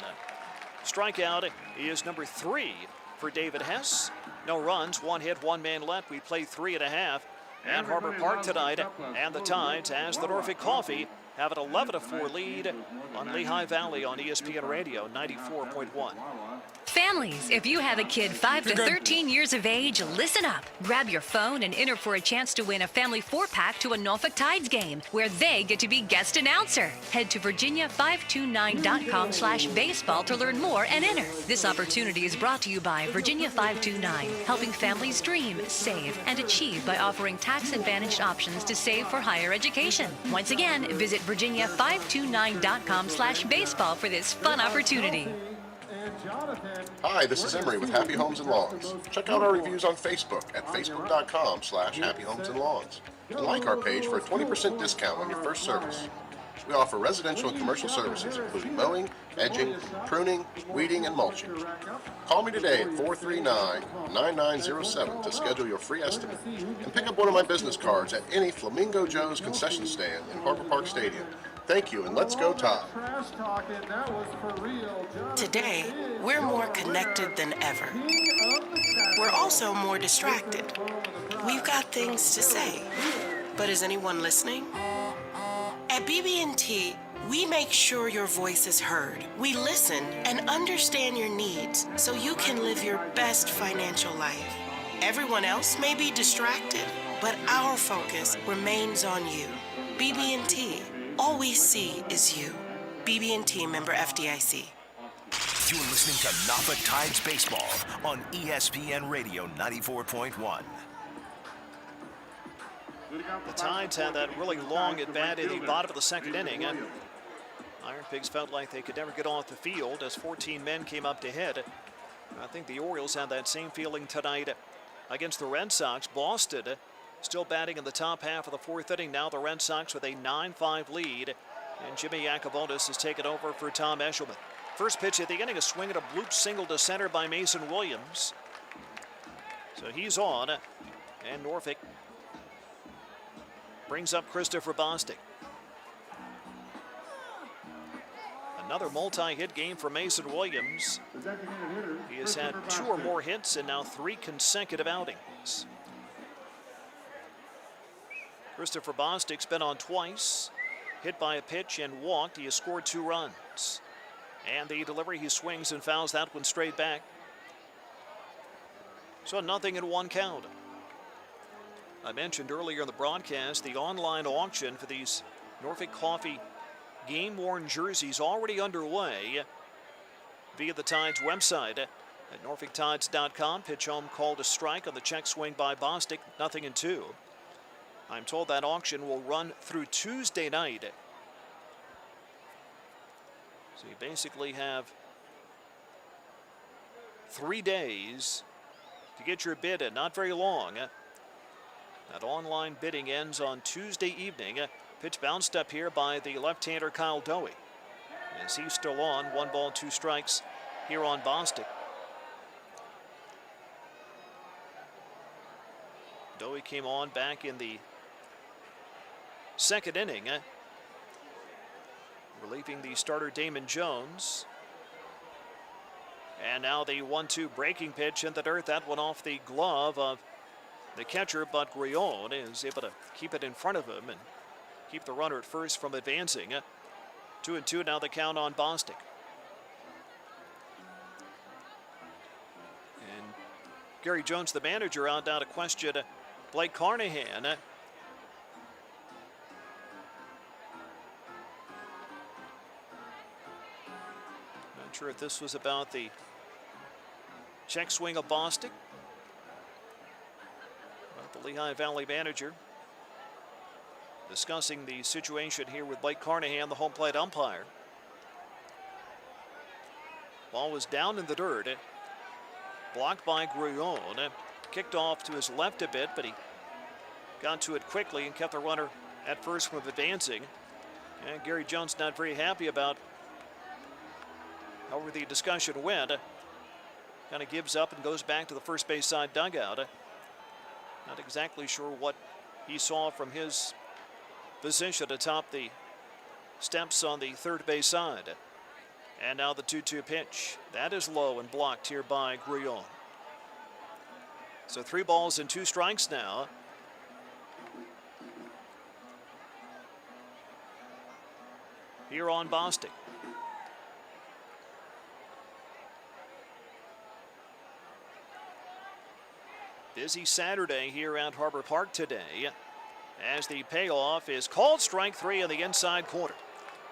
Speaker 1: Strikeout is number 3 for David Hess. No runs, 1 hit, 1 man left. We play 3.5 at Harbor Park tonight. And the Tides, as the Norfolk Coffee, have an 11-4 lead on Lehigh Valley on ESPN Radio 94.1.
Speaker 9: Families, if you have a kid 5 to 13 years of age, listen up. Grab your phone and enter for a chance to win a family 4-pack to a Norfolk Tides game, where they get to be guest announcer. Head to Virginia529.com/baseball to learn more and enter. This opportunity is brought to you by Virginia 529, helping families dream, save, and achieve by offering tax-advantaged options to save for higher education. Once again, visit Virginia529.com/baseball for this fun opportunity.
Speaker 10: Hi, this is Emery with Happy Homes and Lawns. Check out our reviews on Facebook at facebook.com/happyhomesandlawns. And like our page for a 20% discount on your first service. We offer residential and commercial services including mowing, edging, pruning, weeding, and mulching. Call me today at 439-9907 to schedule your free estimate and pick up one of my business cards at any Flamingo Joe's concession stand in Harbor Park Stadium. Thank you, and let's go Tide.
Speaker 15: Today, we're more connected than ever. We're also more distracted. We've got things to say, but is anyone listening? At BB&T, we make sure your voice is heard. We listen and understand your needs so you can live your best financial life. Everyone else may be distracted, but our focus remains on you. BB&T. All we see is you. BB&T member FDIC.
Speaker 8: You're listening to Norfolk Tides Baseball on ESPN Radio 94.1.
Speaker 1: The Tides had that really long at bat in the bottom of the second inning. And IronPigs felt like they could never get off the field as 14 men came up to hit. I think the Orioles had that same feeling tonight against the Red Sox. Boston still batting in the top half of the fourth inning. Now the Red Sox with a 9-5 lead. And Jimmy Yacobonis has taken over for Tom Eshelman. First pitch of the inning, a swing and a bloop single to center by Mason Williams. So he's on. And Norfolk brings up Christopher Bostic. Another multi-hit game for Mason Williams. He has had 2 or more hits and now 3 consecutive outings. Christopher Bostic's been on twice, hit by a pitch and walked. He has scored 2 runs. And the delivery, he swings and fouls that one straight back. So 0-1 count. I mentioned earlier in the broadcast the online auction for these Norfolk Coffee game-worn jerseys already underway via the Tides website at norfolktides.com. Pitch home, call to strike on the check swing by Bostic, 0-2. I'm told that auction will run through Tuesday night. So you basically have 3 days to get your bid in, not very long. That online bidding ends on Tuesday evening. Pitch bounced up here by the left-hander Kyle Dowie. As he's still on, 1 ball, 2 strikes here on Bostic. Dowie came on back in the second inning, relieving the starter Damon Jones. And now the 1-2 breaking pitch in the dirt. That one off the glove of the catcher, but Grion is able to keep it in front of him and keep the runner at first from advancing. 2-2 now the count on Bostic. And Gary Jones, the manager, out now to question Blake Carnahan. Not sure if this was about the check swing of Bostic. The Lehigh Valley manager discussing the situation here with Blake Carnahan, the home plate umpire. Ball was down in the dirt. Blocked by Grullon. Kicked off to his left a bit, but he got to it quickly and kept the runner at first from advancing. And Gary Jones not very happy about however the discussion went. Kind of gives up and goes back to the first base side dugout. Not exactly sure what he saw from his position atop the steps on the third base side. And now the 2-2 pitch. That is low and blocked here by Grullon. So 3 balls and 2 strikes now. Here on Bostic. Busy Saturday here at Harbor Park today, as the payoff is called strike 3 in the inside corner.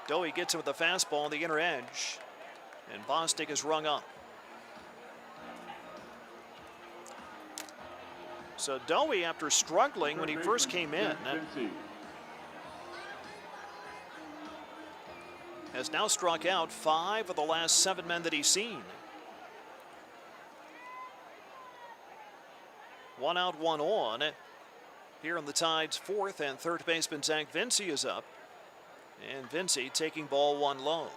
Speaker 1: Dowie gets him with the fastball on the inner edge, and Bostic is rung up. So Dowie, after struggling when he first came in, has now struck out 5 of the last 7 men that he's seen. 1 out, 1 on. Here on the Tide's 4th, and third baseman Zach Vinci is up. And Vinci taking ball 1 low.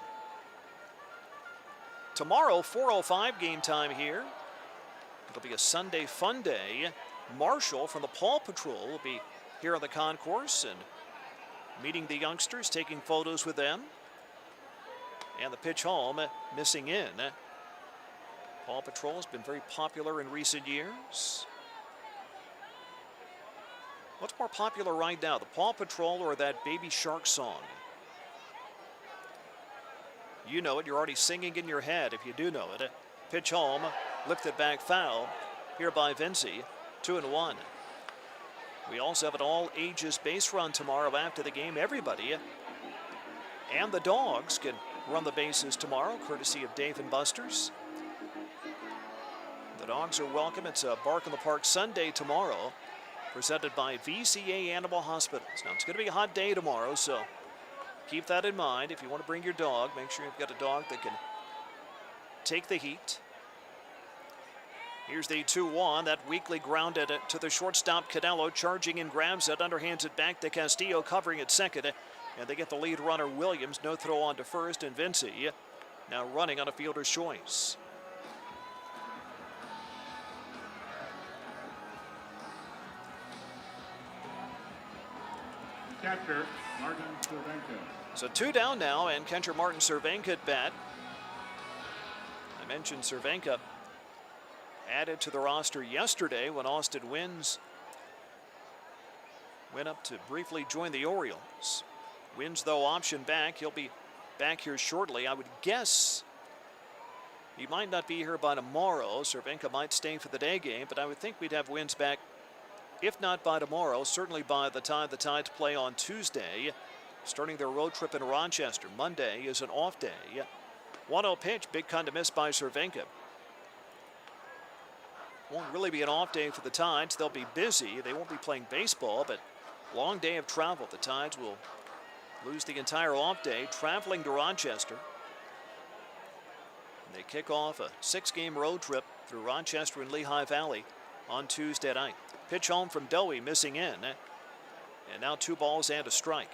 Speaker 1: Tomorrow, 4:05 game time here. It'll be a Sunday fun day. Marshall from the Paw Patrol will be here on the concourse and meeting the youngsters, taking photos with them. And the pitch home missing in. Paw Patrol has been very popular in recent years. What's more popular right now, the Paw Patrol or that Baby Shark song? You know it, you're already singing in your head if you do know it. Pitch home, lifted back foul, here by Vinci, 2-1. We also have an all-ages base run tomorrow after the game. Everybody and the dogs can run the bases tomorrow, courtesy of Dave and Buster's. The dogs are welcome. It's a Bark in the Park Sunday tomorrow, presented by VCA Animal Hospitals. Now, it's going to be a hot day tomorrow, so keep that in mind. If you want to bring your dog, make sure you've got a dog that can take the heat. Here's the 2-1. That weakly grounded it to the shortstop. Canelo charging and grabs it, underhands it back to Castillo, covering at second. And they get the lead runner, Williams. No throw on to first, and Vinci now running on a fielder's choice.
Speaker 13: Catcher, Martin Červenka.
Speaker 1: So 2 down now, and catcher Martin Červenka at bat. I mentioned Červenka added to the roster yesterday when Austin Wynns went up to briefly join the Orioles. Wynns, though, option back. He'll be back here shortly. I would guess he might not be here by tomorrow. Červenka might stay for the day game, but I would think we'd have Wynns back, if not by tomorrow, certainly by the time the Tides play on Tuesday, starting their road trip in Rochester. Monday is an off day. 1-0 pitch, big kind of miss by Červenka. Won't really be an off day for the Tides. They'll be busy. They won't be playing baseball, but long day of travel. The Tides will lose the entire off day traveling to Rochester. And they kick off a 6-game road trip through Rochester and Lehigh Valley on Tuesday night. Pitch home from Dowie, missing in. And now 2 balls and a strike.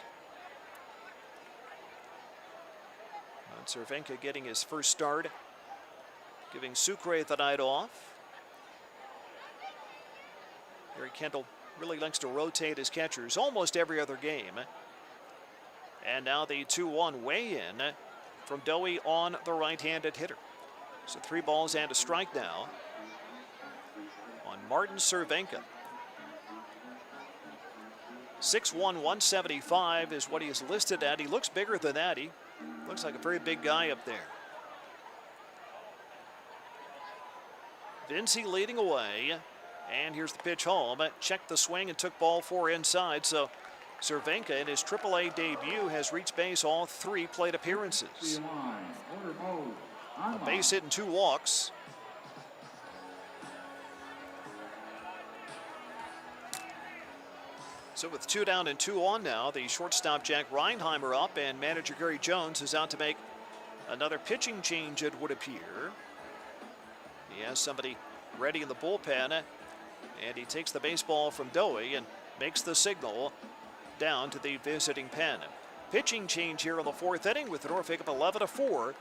Speaker 1: Červenka getting his first start, giving Sucre the night off. Gary Kendall really likes to rotate his catchers almost every other game. And now the 2-1 weigh-in from Dowie on the right-handed hitter. So 3 balls and a strike now on Martin Červenka. 6'1", 175 is what he is listed at. He looks bigger than that. He looks like a very big guy up there. Vinci leading away. And here's the pitch home. Checked the swing and took ball 4 inside. So Červenka in his AAA debut has reached base all 3 plate appearances. A base hit and 2 walks. So with 2 down and 2 on now, the shortstop Jack Reinheimer up, and manager Gary Jones is out to make Another pitching change, it would appear. He has somebody ready in the bullpen, and he takes the baseball from Dowie and makes the signal down to the visiting pen. Pitching change here in the 4th inning with Norfolk up 11-4. We'll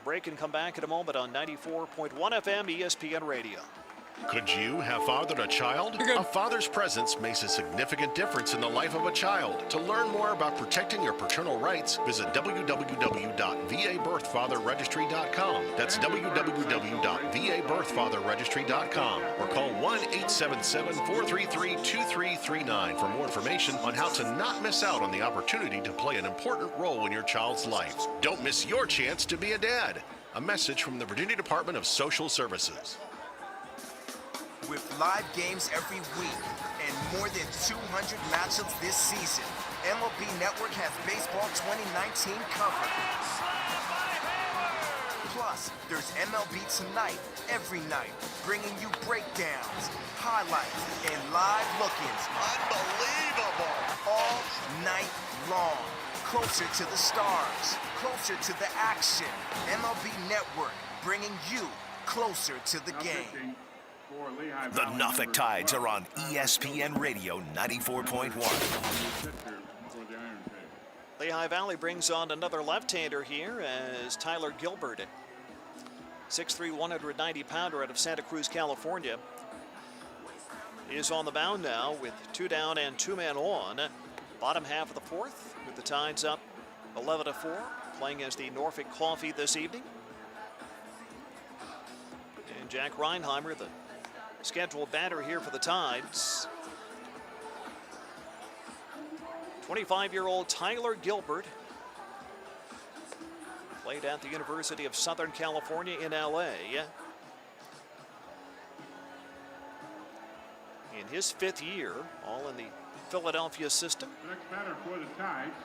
Speaker 1: break and come back in a moment on 94.1 FM ESPN Radio.
Speaker 11: Could you have fathered a child? A father's presence makes a significant difference in the life of a child. To learn more about protecting your paternal rights, visit www.vabirthfatherregistry.com. That's www.vabirthfatherregistry.com or call 1-877-433-2339 for more information on how to not miss out on the opportunity to play an important role in your child's life. Don't miss your chance to be a dad. A message from the Virginia Department of Social Services.
Speaker 12: With live games every week and more than 200 matchups this season, MLB Network has Baseball 2019 covered. Plus, there's MLB Tonight every night, bringing you breakdowns, highlights, and live look-ins. Unbelievable! All night long. Closer to the stars, closer to the action. MLB Network, bringing you closer to the game.
Speaker 8: The Norfolk Tides are on ESPN Radio 94.1.
Speaker 1: Lehigh Valley brings on another left-hander here as Tyler Gilbert, 6'3", 190-pounder out of Santa Cruz, California, is on the mound now with 2 down and 2 men on. Bottom half of the 4th with the Tides up 11-4, playing as the Norfolk Coffee this evening. And Jack Reinheimer, the scheduled batter here for the Tides. 25-year-old Tyler Gilbert played at the University of Southern California in LA. In his 5th year, all in the Philadelphia system.
Speaker 13: The next batter for the Tides,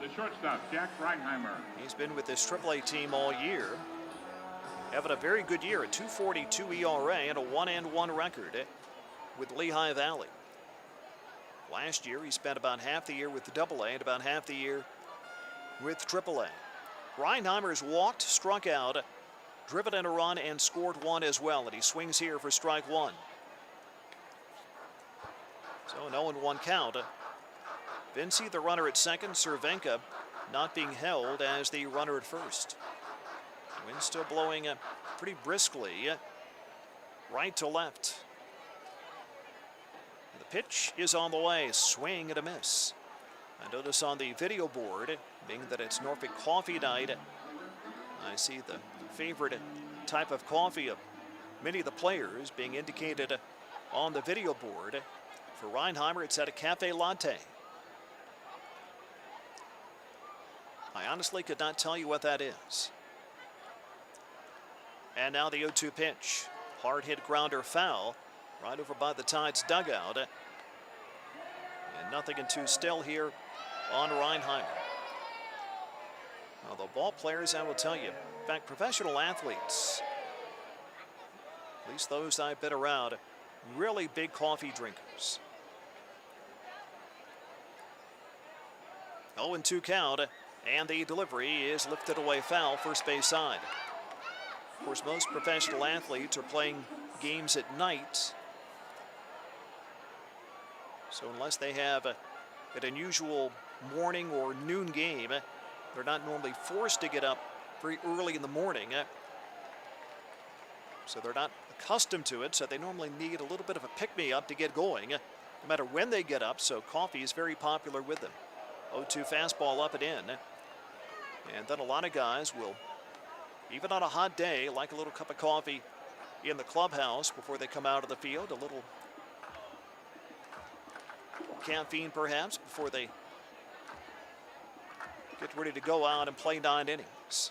Speaker 13: the shortstop, Jack Reinheimer.
Speaker 1: He's been with this AAA team all year. Having a very good year, a 2.42 ERA and a 1-1 record with Lehigh Valley. Last year, he spent about half the year with the AA and about half the year with AAA. Reinheimer's walked, struck out, driven in a run, and scored 1 as well, and he swings here for strike 1. So an 0-1 count. Vinci, the runner at second, Červenka not being held as the runner at first. Wind still blowing pretty briskly, right to left. And the pitch is on the way, swing and a miss. I notice on the video board, being that it's Norfolk Coffee Night, I see the favorite type of coffee of many of the players being indicated on the video board. For Reinheimer, it's at a cafe latte. I honestly could not tell you what that is. And now the 0-2 pitch. Hard hit grounder foul right over by the Tides dugout. And 0-2 still here on Reinheimer. Now the ball players, I will tell you, in fact, professional athletes, at least those I've been around, really big coffee drinkers. 0-2 count, and the delivery is lifted away foul, first base side. Of course, most professional athletes are playing games at night. So unless they have an unusual morning or noon game, they're not normally forced to get up very early in the morning. So they're not accustomed to it, so they normally need a little bit of a pick-me-up to get going, no matter when they get up, so coffee is very popular with them. 0-2 fastball up and in. And then a lot of guys will, even on a hot day, like a little cup of coffee in the clubhouse before they come out of the field, a little caffeine perhaps before they get ready to go out and play 9 innings.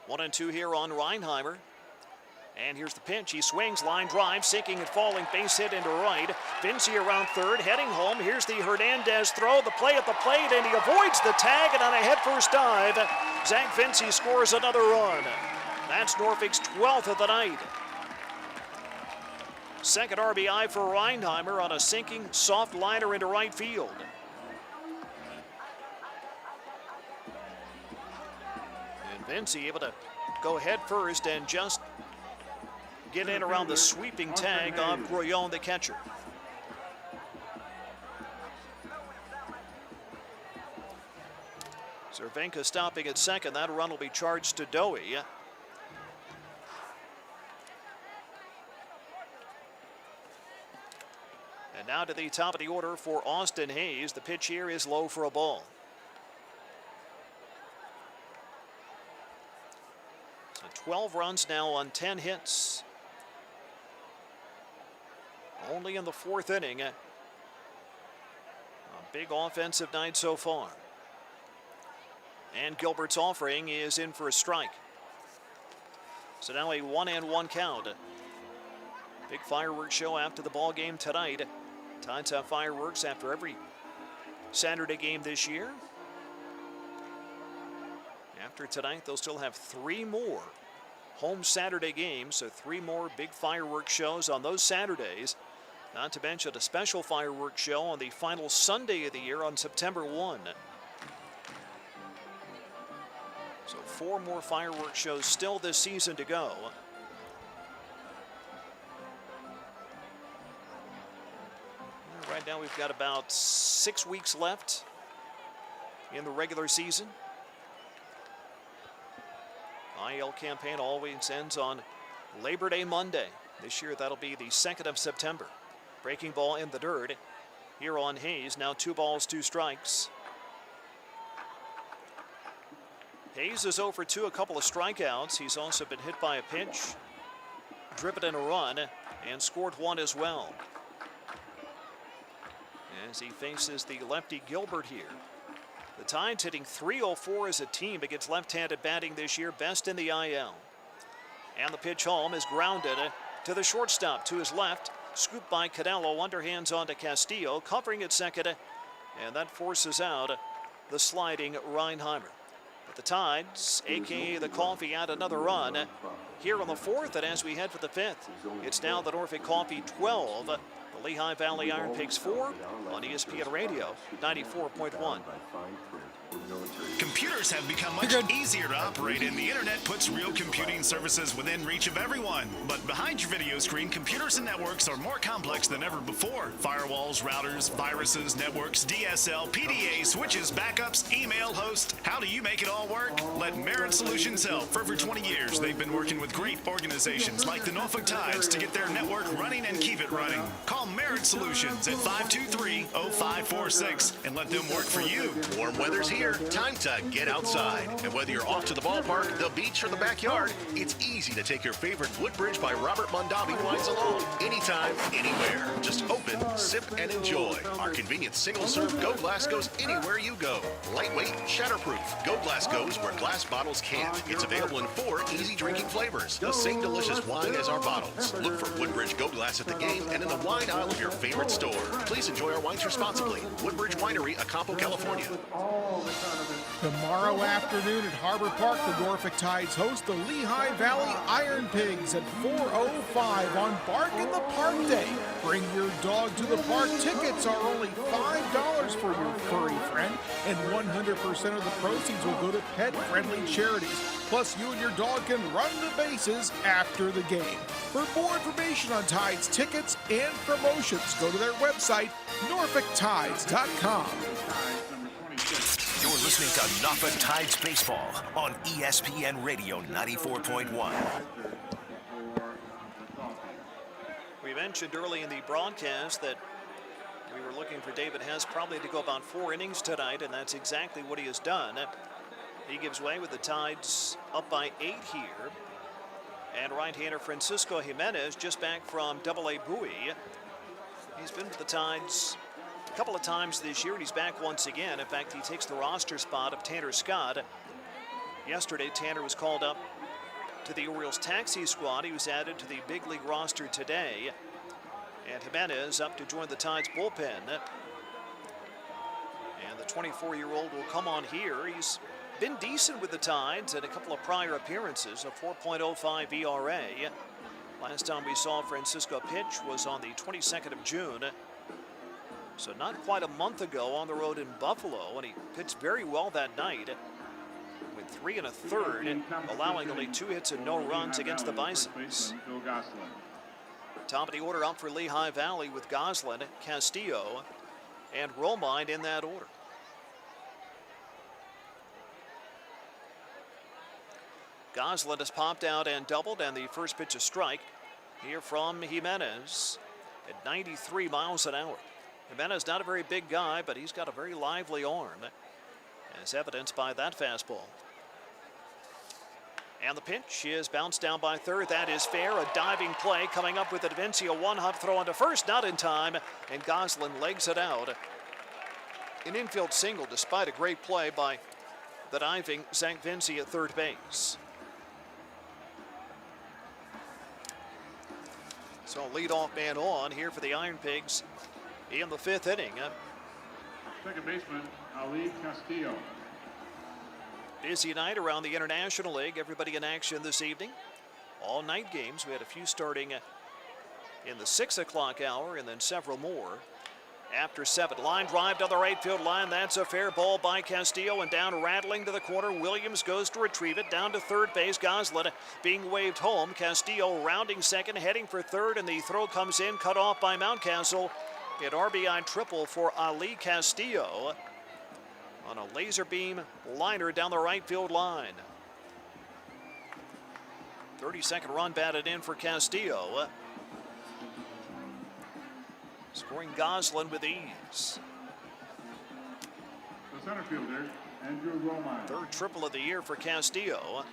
Speaker 1: 1-2 here on Reinheimer. And here's the pitch. He swings, line drive, sinking and falling, base hit into right. Vinci around third, heading home. Here's the Hernandez throw, the play at the plate, and he avoids the tag, and on a headfirst dive, Zach Vinci scores another run. That's Norfolk's 12th of the night. Second RBI for Reinheimer on a sinking, soft liner into right field. Vinci able to go head first and just get in around the sweeping tag of Grullon, the catcher. Červenka stopping at second. That run will be charged to Dowie. And now to the top of the order for Austin Hayes. The pitch here is low for a ball. So 12 runs now on 10 hits. Only in the fourth inning. A big offensive night so far. And Gilbert's offering is in for a strike. So now a 1-1 count. Big fireworks show after the ball game tonight. Tides have fireworks after every Saturday game this year. After tonight, they'll still have 3 more home Saturday games, so 3 more big fireworks shows on those Saturdays. Not to mention a special fireworks show on the final Sunday of the year on September 1. So 4 more fireworks shows still this season to go. Right now we've got about 6 weeks left in the regular season. IL campaign always ends on Labor Day Monday. This year that'll be the 2nd of September. Breaking ball in the dirt here on Hayes. Now 2 balls, 2 strikes. Hayes is 0 for 2, a couple of strikeouts. He's also been hit by a pitch, driven in a run, and scored 1 as well. As he faces the lefty Gilbert here. The Tides hitting .304 as a team against left-handed batting this year, best in the IL. And the pitch home is grounded to the shortstop to his left. Scooped by Canelo, underhands onto Castillo, covering at second, and that forces out the sliding Reinheimer. But the Tides, a.k.a. the Coffee, add another run here on the 4th, and as we head for the 5th, it's now the Norfolk Coffee 12, the Lehigh Valley IronPigs 4 on ESPN Radio 94.1.
Speaker 3: Computers have become much easier to operate, and the internet puts real computing services within reach of everyone. But behind your video screen, computers and networks are more complex than ever before. Firewalls, routers, viruses, networks, DSL, PDA, switches, backups, email, host. How do you make it all work? Let Merit Solutions help. For over 20 years, they've been working with great organizations like the Norfolk Tides to get their network running and keep it running. Call Merit Solutions at 523-0546 and let them work for you.
Speaker 11: Warm weather's here. Time to get outside. And whether you're off to the ballpark, the beach, or the backyard, it's easy to take your favorite Woodbridge by Robert Mondavi wines along. Anytime, anywhere. Just open, sip, and enjoy. Our convenient single-serve Go Glass goes anywhere you go. Lightweight, shatterproof. Go Glass goes where glass bottles can't. It's available in 4 easy drinking flavors. The same delicious wine as our bottles. Look for Woodbridge Go Glass at the game and in the wine aisle of your favorite store. Please enjoy our wines responsibly. Woodbridge Winery, Acampo, California.
Speaker 14: Tomorrow afternoon at Harbor Park, the Norfolk Tides host the Lehigh Valley IronPigs at 4:05 on Bark in the Park Day. Bring your dog to the park. Tickets are only $5 for your furry friend, and 100% of the proceeds will go to pet-friendly charities. Plus, you and your dog can run the bases after the game. For more information on Tides tickets and promotions, go to their website, norfolktides.com.
Speaker 8: You're listening to Norfolk Tides Baseball on ESPN Radio 94.1.
Speaker 1: We mentioned early in the broadcast that we were looking for David Hess probably to go about 4 innings tonight, and that's exactly what he has done. He gives way with the Tides up by 8 here. And right-hander Francisco Jimenez just back from AA Bowie. He's been with the Tides a couple of times this year, and he's back once again. In fact, he takes the roster spot of Tanner Scott. Yesterday, Tanner was called up to the Orioles taxi squad. He was added to the big league roster today. And Jimenez up to join the Tides bullpen. And the 24-year-old will come on here. He's been decent with the Tides in a couple of prior appearances, a 4.05 ERA. Last time we saw Francisco pitch was on the 22nd of June. So not quite a month ago on the road in Buffalo, and he pitched very well that night. Went 3 1/3, allowing only 2 hits and no runs against the Bisons. Top of the order up for Lehigh Valley with Goslin, Castillo, and Romine in that order. Goslin has popped out and doubled, and the first pitch a strike here from Jimenez at 93 miles an hour. Jimenez not a very big guy, but he's got a very lively arm, as evidenced by that fastball. And the pitch is bounced down by third. That is fair. A diving play coming up with Advincia. One-hop throw onto first, not in time, and Goslin legs it out. An infield single despite a great play by the diving Zach Vinci at third base. So leadoff man on here for the IronPigs in the 5th inning.
Speaker 13: Second baseman, Ali Castillo.
Speaker 1: Busy night around the International League. Everybody in action this evening. All night games. We had a few starting in the 6 o'clock hour and then several more after 7. Line drive down the right field line. That's a fair ball by Castillo, and down rattling to the corner. Williams goes to retrieve it down to third base. Goslin being waved home. Castillo rounding second, heading for third, and the throw comes in, cut off by Mountcastle. An RBI triple for Ali Castillo on a laser beam liner down the right field line. 32nd run batted in for Castillo. Scoring Goslin with ease.
Speaker 13: The center fielder, Andrew Romine.
Speaker 1: Third triple of the year for Castillo.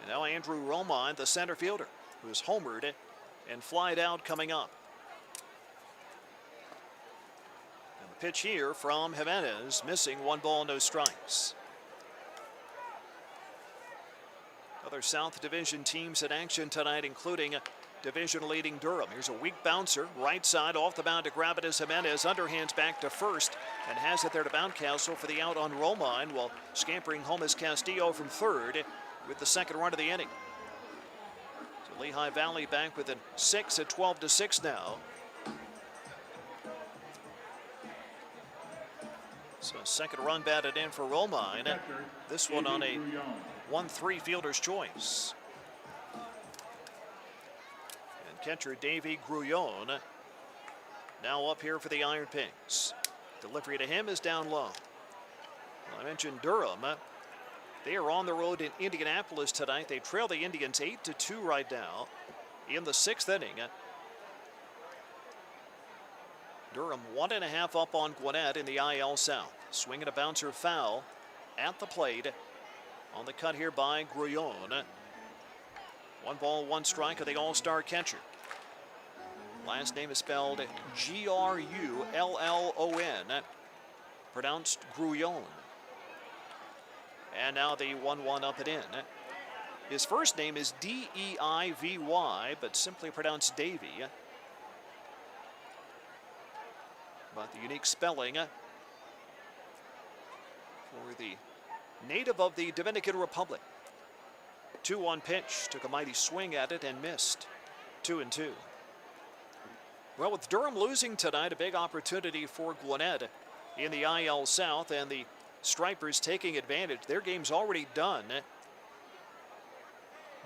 Speaker 1: And now Andrew Romine, the center fielder, who's homered and flied out coming up. And the pitch here from Jimenez, missing 1 ball, no strikes. Other South Division teams in action tonight, including division leading Durham. Here's a weak bouncer, right side off the mound to grab it as Jimenez underhands back to first and has it there to Mountcastle for the out on Romine, while scampering home is Castillo from third with the second run of the inning. So Lehigh Valley back within 6 at 12-6 now. So second run batted in for Romine. This one on a 1-3 fielder's choice. Catcher Davey Grullon now up here for the IronPigs. Delivery to him is down low. Well, I mentioned Durham. They are on the road in Indianapolis tonight. They trail the Indians 8-2 right now in the 6th inning. Durham 1.5 up on Gwinnett in the IL South. Swinging a bouncer foul at the plate on the cut here by Grullon. 1 ball, 1 strike of the all-star catcher. Last name is spelled Grullon, pronounced Grullon. And now the 1-1 up and in. His first name is Deivy, but simply pronounced Davy. But the unique spelling for the native of the Dominican Republic. 2-1 pitch, took a mighty swing at it and missed. 2-2. Well, with Durham losing tonight, a big opportunity for Gwinnett in the IL South, and the Stripers taking advantage. Their game's already done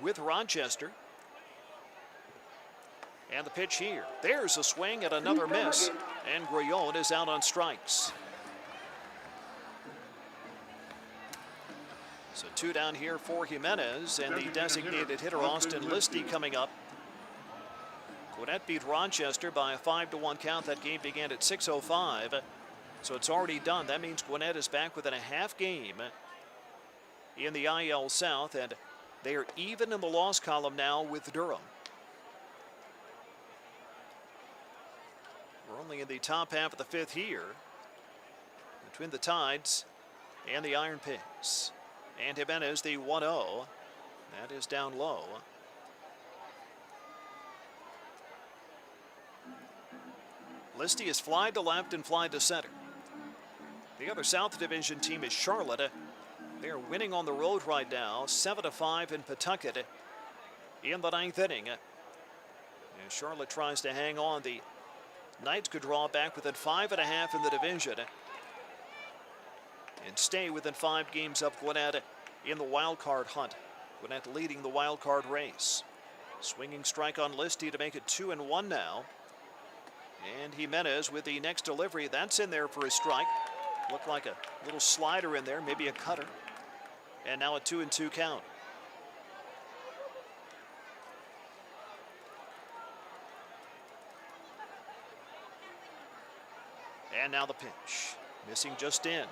Speaker 1: with Rochester. And the pitch here. There's a swing and another miss, and Grullon is out on strikes. So 2 down here for Jimenez, and the designated hitter Austin Listy coming up. Gwinnett beat Rochester by a 5-1 count. That game began at 6:05, so it's already done. That means Gwinnett is back within a half game in the IL South, and they are even in the loss column now with Durham. We're only in the top half of the 5th here between the Tides and the IronPigs. And Jimenez, the 1-0. That is down low. Listy is fly to left and fly to center. The other South Division team is Charlotte. They are winning on the road right now, 7-5 in Pawtucket in the 9th inning. And Charlotte tries to hang on. The Knights could draw back within 5.5 in the division and stay within 5 games of Gwinnett in the wild card hunt. Gwinnett leading the wild card race. Swinging strike on Listy to make it 2-1 now. And Jimenez with the next delivery. That's in there for a strike. Looked like a little slider in there, maybe a cutter. And now a 2-2 count. And now the pitch. Missing just in.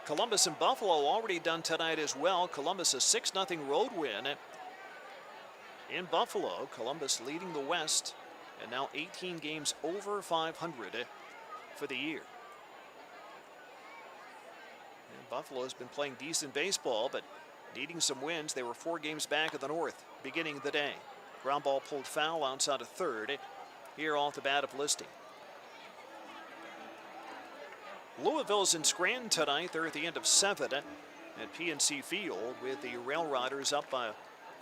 Speaker 1: Columbus and Buffalo already done tonight as well. Columbus a 6-0 road win. In Buffalo, Columbus leading the West, and now 18 games over 500 for the year. And Buffalo has been playing decent baseball, but needing some wins. They were 4 games back of the North beginning the day. Ground ball pulled foul outside of third. Here off the bat of Listy. Louisville's in Scranton tonight. They're at the end of 7 at PNC Field with the Rail Riders up by a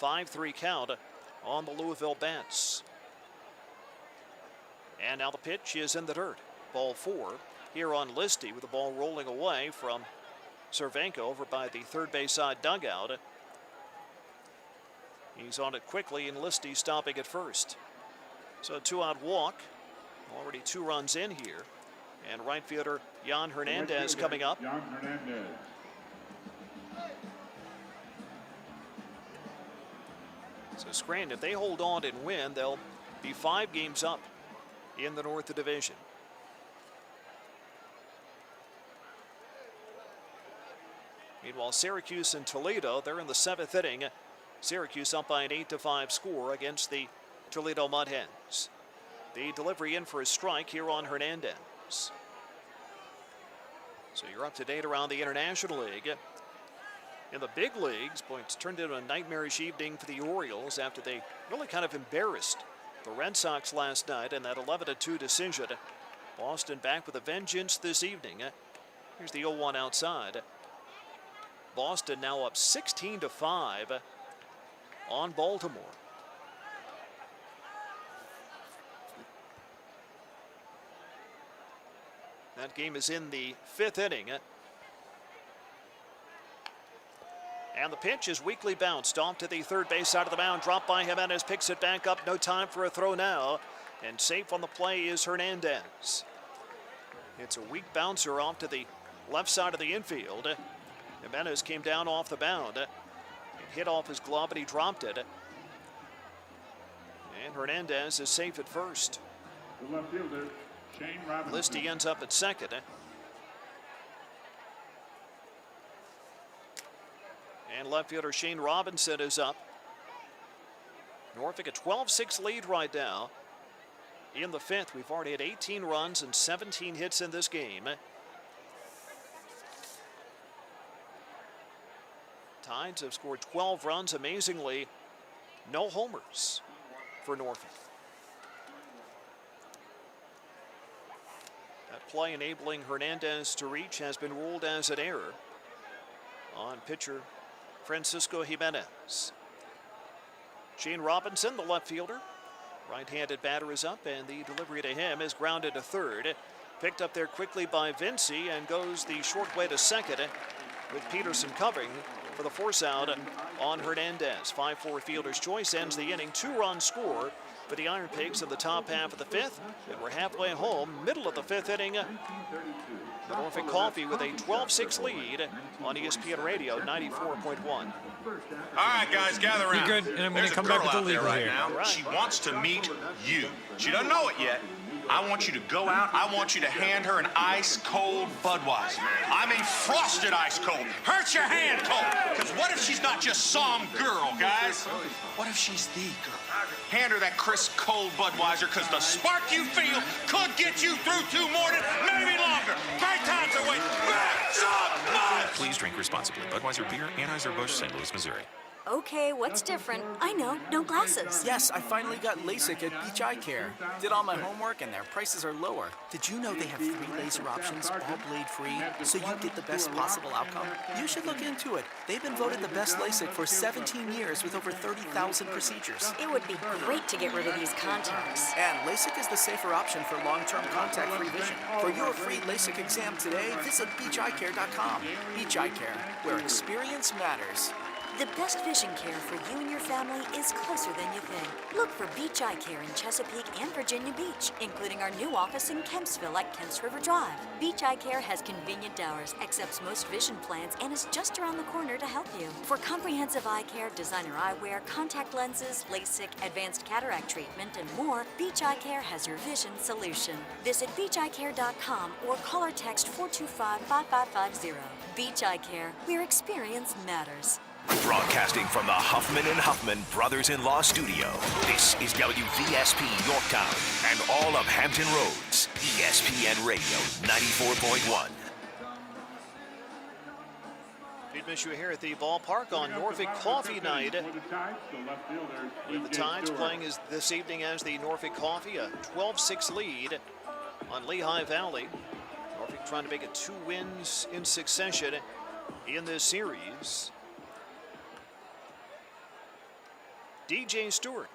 Speaker 1: 5-3 count on the Louisville Bats. And now the pitch is in the dirt. Ball 4 here on Listy with the ball rolling away from Červenka over by the third base side dugout. He's on it quickly and Listy stopping at first. So a 2-out walk. Already 2 runs in here. And right fielder Jan Hernandez coming up.
Speaker 13: Jan Hernandez.
Speaker 1: So Scranton, if they hold on and win, they'll be 5 games up in the North Division. Meanwhile, Syracuse and Toledo, they're in the 7th inning. Syracuse up by an 8-5 score against the Toledo Mud Hens. The delivery in for a strike here on Hernandez. So you're up to date around the International League. In the big leagues, boy, it's turned into a nightmarish evening for the Orioles after they really kind of embarrassed the Red Sox last night in that 11-2 decision. Boston back with a vengeance this evening. Here's the 0-1 outside. Boston now up 16-5 on Baltimore. That game is in the 5th inning. And the pitch is weakly bounced off to the third base side of the mound. Dropped by Jimenez, picks it back up. No time for a throw now. And safe on the play is Hernandez. It's a weak bouncer off to the left side of the infield. Jimenez came down off the mound. It hit off his glove, but he dropped it. And Hernandez is safe at first.
Speaker 13: The left fielder, Shane Robinson.
Speaker 1: Listy ends up at second. And left fielder Shane Robinson is up. Norfolk a 12-6 lead right now. In the 5th, we've already had 18 runs and 17 hits in this game. Tides have scored 12 runs. Amazingly, no homers for Norfolk. That play enabling Hernandez to reach has been ruled as an error on pitcher Francisco Jimenez. Shane Robinson, the left fielder. Right-handed batter is up, and the delivery to him is grounded to third. Picked up there quickly by Vinci and goes the short way to second with Peterson covering for the force out on Hernandez. 5-4 fielder's choice ends the inning. 2-run score for the IronPigs in the top half of the 5th. And we're halfway home, middle of the 5th inning. The Norfolk Coffee with a 12-6 lead on ESPN Radio 94.1.
Speaker 3: All right, guys, gather around.
Speaker 19: You're good, and I'm going to come back with the legal
Speaker 3: right
Speaker 19: here.
Speaker 3: now.
Speaker 1: Right.
Speaker 3: She wants to meet you. She doesn't know it yet. I want you to go out. I want you to hand her an ice-cold Budweiser. I mean frosted ice-cold. Hurts your hand cold. Because what if she's not just some girl, guys? What if she's the girl? Hand her that crisp, cold Budweiser, because the spark you feel could get you through 2 more days, maybe longer. Great times are waiting. Make some noise!
Speaker 16: Please drink responsibly. Budweiser Beer, Anheuser-Busch, St. Louis, Missouri.
Speaker 20: Okay, what's different? I know, no glasses.
Speaker 21: Yes, I finally got LASIK at Beach Eye Care. Did all my homework and their prices are lower. Did you know they have 3 laser options, all blade free, so you get the best possible outcome? You should look into it. They've been voted the best LASIK for 17 years with over 30,000 procedures.
Speaker 20: It would be great to get rid of these contacts.
Speaker 21: And LASIK is the safer option for long-term contact-free vision. For your free LASIK exam today, visit beacheyecare.com. Beach Eye Care, where experience matters.
Speaker 20: The best vision care for you and your family is closer than you think. Look for Beach Eye Care in Chesapeake and Virginia Beach, including our new office in Kempsville at Kemps River Drive. Beach Eye Care has convenient hours, accepts most vision plans, and is just around the corner to help you. For comprehensive eye care, designer eyewear, contact lenses, LASIK, advanced cataract treatment, and more, Beach Eye Care has your vision solution. Visit beacheyecare.com or call or text 425-5550. Beach Eye Care, where experience matters.
Speaker 8: Broadcasting from the Huffman & Huffman Brothers-in-Law Studio, this is WVSP Yorktown and all of Hampton Roads, ESPN Radio 94.1.
Speaker 1: We'd miss you here at the ballpark on Norfolk Coffee Night. With the Tides playing this evening as the Norfolk Coffee, a 12-6 lead on Lehigh Valley. Norfolk trying to make it 2 wins in succession in this series. DJ Stewart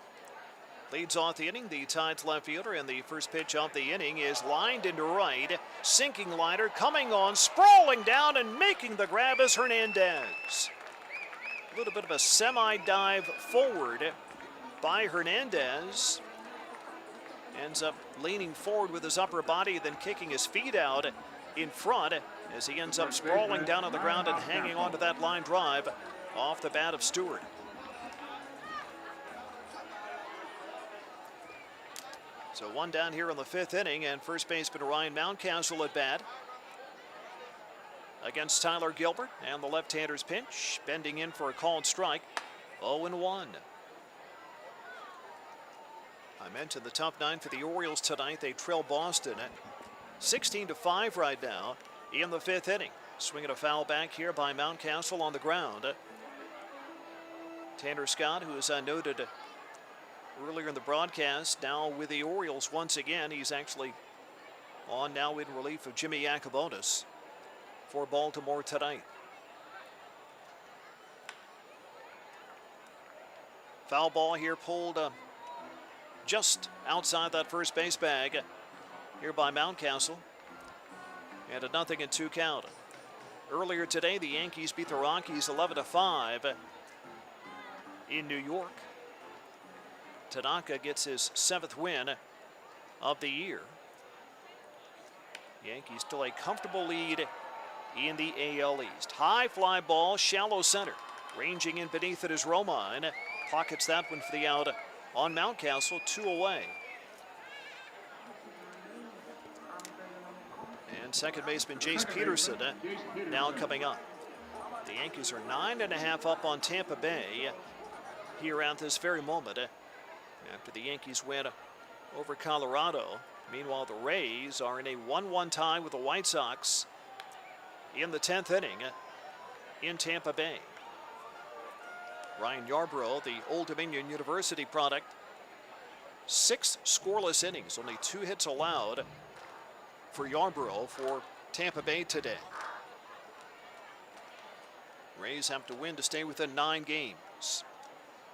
Speaker 1: leads off the inning. The Tides left fielder, and the first pitch of the inning is lined into right. Sinking liner coming on, sprawling down and making the grab is Hernandez. A little bit of a semi-dive forward by Hernandez. Ends up leaning forward with his upper body, then kicking his feet out in front as he ends up sprawling down on the ground and hanging on to that line drive off the bat of Stewart. So 1 down here in the 5th inning, and first baseman Ryan Mountcastle at bat against Tyler Gilbert, and the left-hander's pinch, bending in for a called strike. 0-1. I mentioned the top 9 for the Orioles tonight. They trail Boston at 16-5 right now in the 5th inning. Swinging a foul back here by Mountcastle on the ground. Tanner Scott, who is noted earlier in the broadcast, now with the Orioles once again. He's actually on now in relief of Jimmy Yacobonis for Baltimore tonight. Foul ball here pulled just outside that first base bag here by Mountcastle. And a 0-2 count. Earlier today, the Yankees beat the Rockies 11-5 in New York. Tanaka gets his 7th win of the year. Yankees still a comfortable lead in the AL East. High fly ball, shallow center. Ranging in beneath it is Romine. Pockets that one for the out on Mountcastle, 2 away. And second baseman Jace Peterson now coming up. The Yankees are 9.5 up on Tampa Bay here at this very moment. After the Yankees win over Colorado. Meanwhile, the Rays are in a 1-1 tie with the White Sox in the 10th inning in Tampa Bay. Ryan Yarbrough, the Old Dominion University product, 6 scoreless innings, only 2 hits allowed for Yarbrough for Tampa Bay today. Rays have to win to stay within 9 games.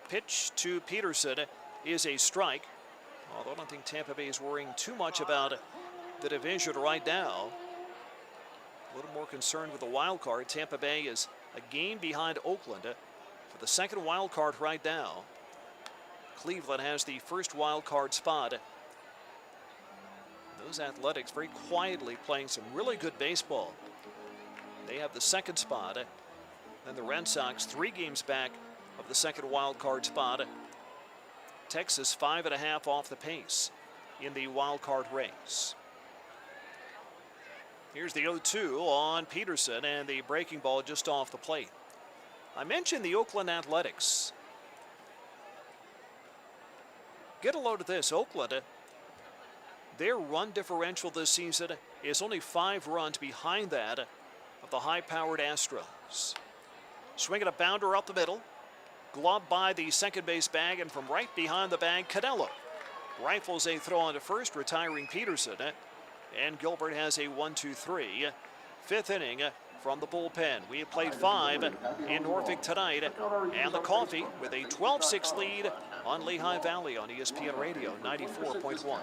Speaker 1: Pitch to Peterson is a strike, although I don't think Tampa Bay is worrying too much about the division right now. A little more concerned with the wild card. Tampa Bay is a game behind Oakland for the 2nd wild card right now. Cleveland has the 1st wild card spot. Those Athletics very quietly playing some really good baseball. They have the 2nd spot. Then the Red Sox 3 games back of the 2nd wild card spot. Texas 5.5 off the pace in the wild card race. Here's the 0-2 on Peterson, and the breaking ball just off the plate. I mentioned the Oakland Athletics. Get a load of this. Oakland, their run differential this season is only 5 runs behind that of the high-powered Astros. Swinging a bounder up the middle. Gloved by the second base bag, and from right behind the bag, Canelo rifles a throw onto first, retiring Peterson. And Gilbert has a 1-2-3. Fifth inning from the bullpen. We have played 5 in Norfolk tonight, and the Coffee with a 12-6 lead on Lehigh Valley on ESPN Radio 94.1.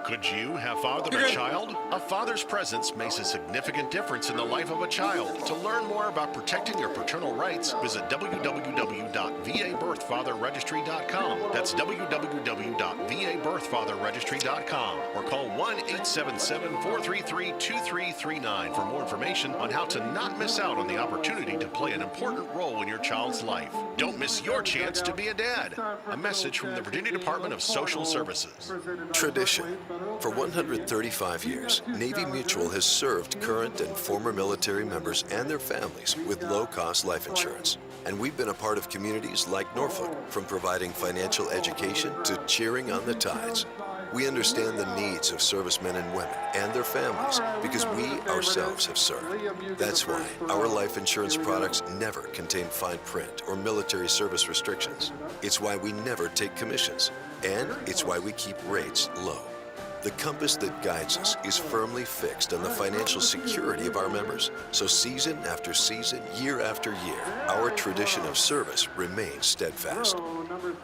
Speaker 11: Could you have fathered a child? A father's presence makes a significant difference in the life of a child. To learn more about protecting your paternal rights, visit www.vabirthfatherregistry.com. That's www.vabirthfatherregistry.com, or call 1-877-433-2339 for more information on how to not miss out on the opportunity to play an important role in your child's life. Don't miss your chance to be a dad. A message from the Virginia Department of Social Services.
Speaker 23: Tradition. For 135 years, Navy Mutual has served current and former military members and their families with low-cost life insurance. And we've been a part of communities like Norfolk, from providing financial education to cheering on the tides. We understand the needs of servicemen and women and their families because we ourselves have served. That's why our life insurance products never contain fine print or military service restrictions. It's why we never take commissions. And it's why we keep rates low. The compass that guides us is firmly fixed on the financial security of our members. So season after season, year after year, our tradition of service remains steadfast.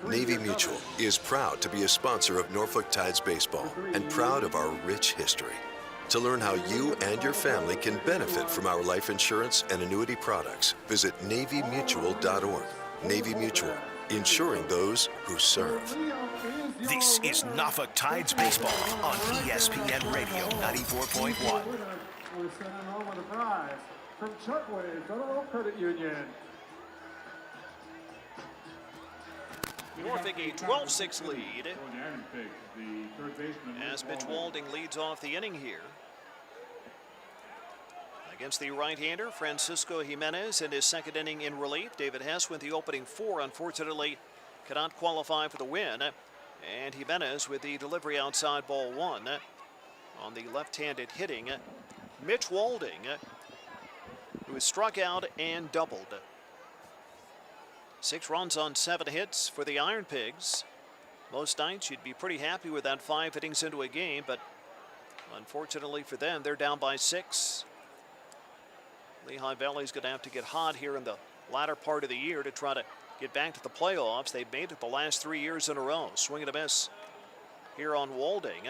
Speaker 23: Navy Mutual is proud to be a sponsor of Norfolk Tides baseball and proud of our rich history. To learn how you and your family can benefit from our life insurance and annuity products, visit NavyMutual.org. Navy Mutual, insuring those who serve.
Speaker 8: This is Norfolk Tides Baseball on ESPN Radio 94.1.
Speaker 13: From Chutway Federal Credit Union.
Speaker 1: Norfolk a 12-6 lead as Mitch Walding leads off the inning here. Against the right-hander, Francisco Jimenez in his second inning in relief. David Hess with the opening 4, unfortunately, cannot qualify for the win. And Jimenez with the delivery outside ball 1 on the left-handed hitting Mitch Walding, who is struck out and doubled. 6 runs on 7 hits for the IronPigs. Most nights you'd be pretty happy with that 5 innings into a game, but unfortunately for them, they're down by 6. Lehigh Valley's going to have to get hot here in the latter part of the year to try to get back to the playoffs. They've made it the last 3 years in a row. Swing and a miss here on Walding.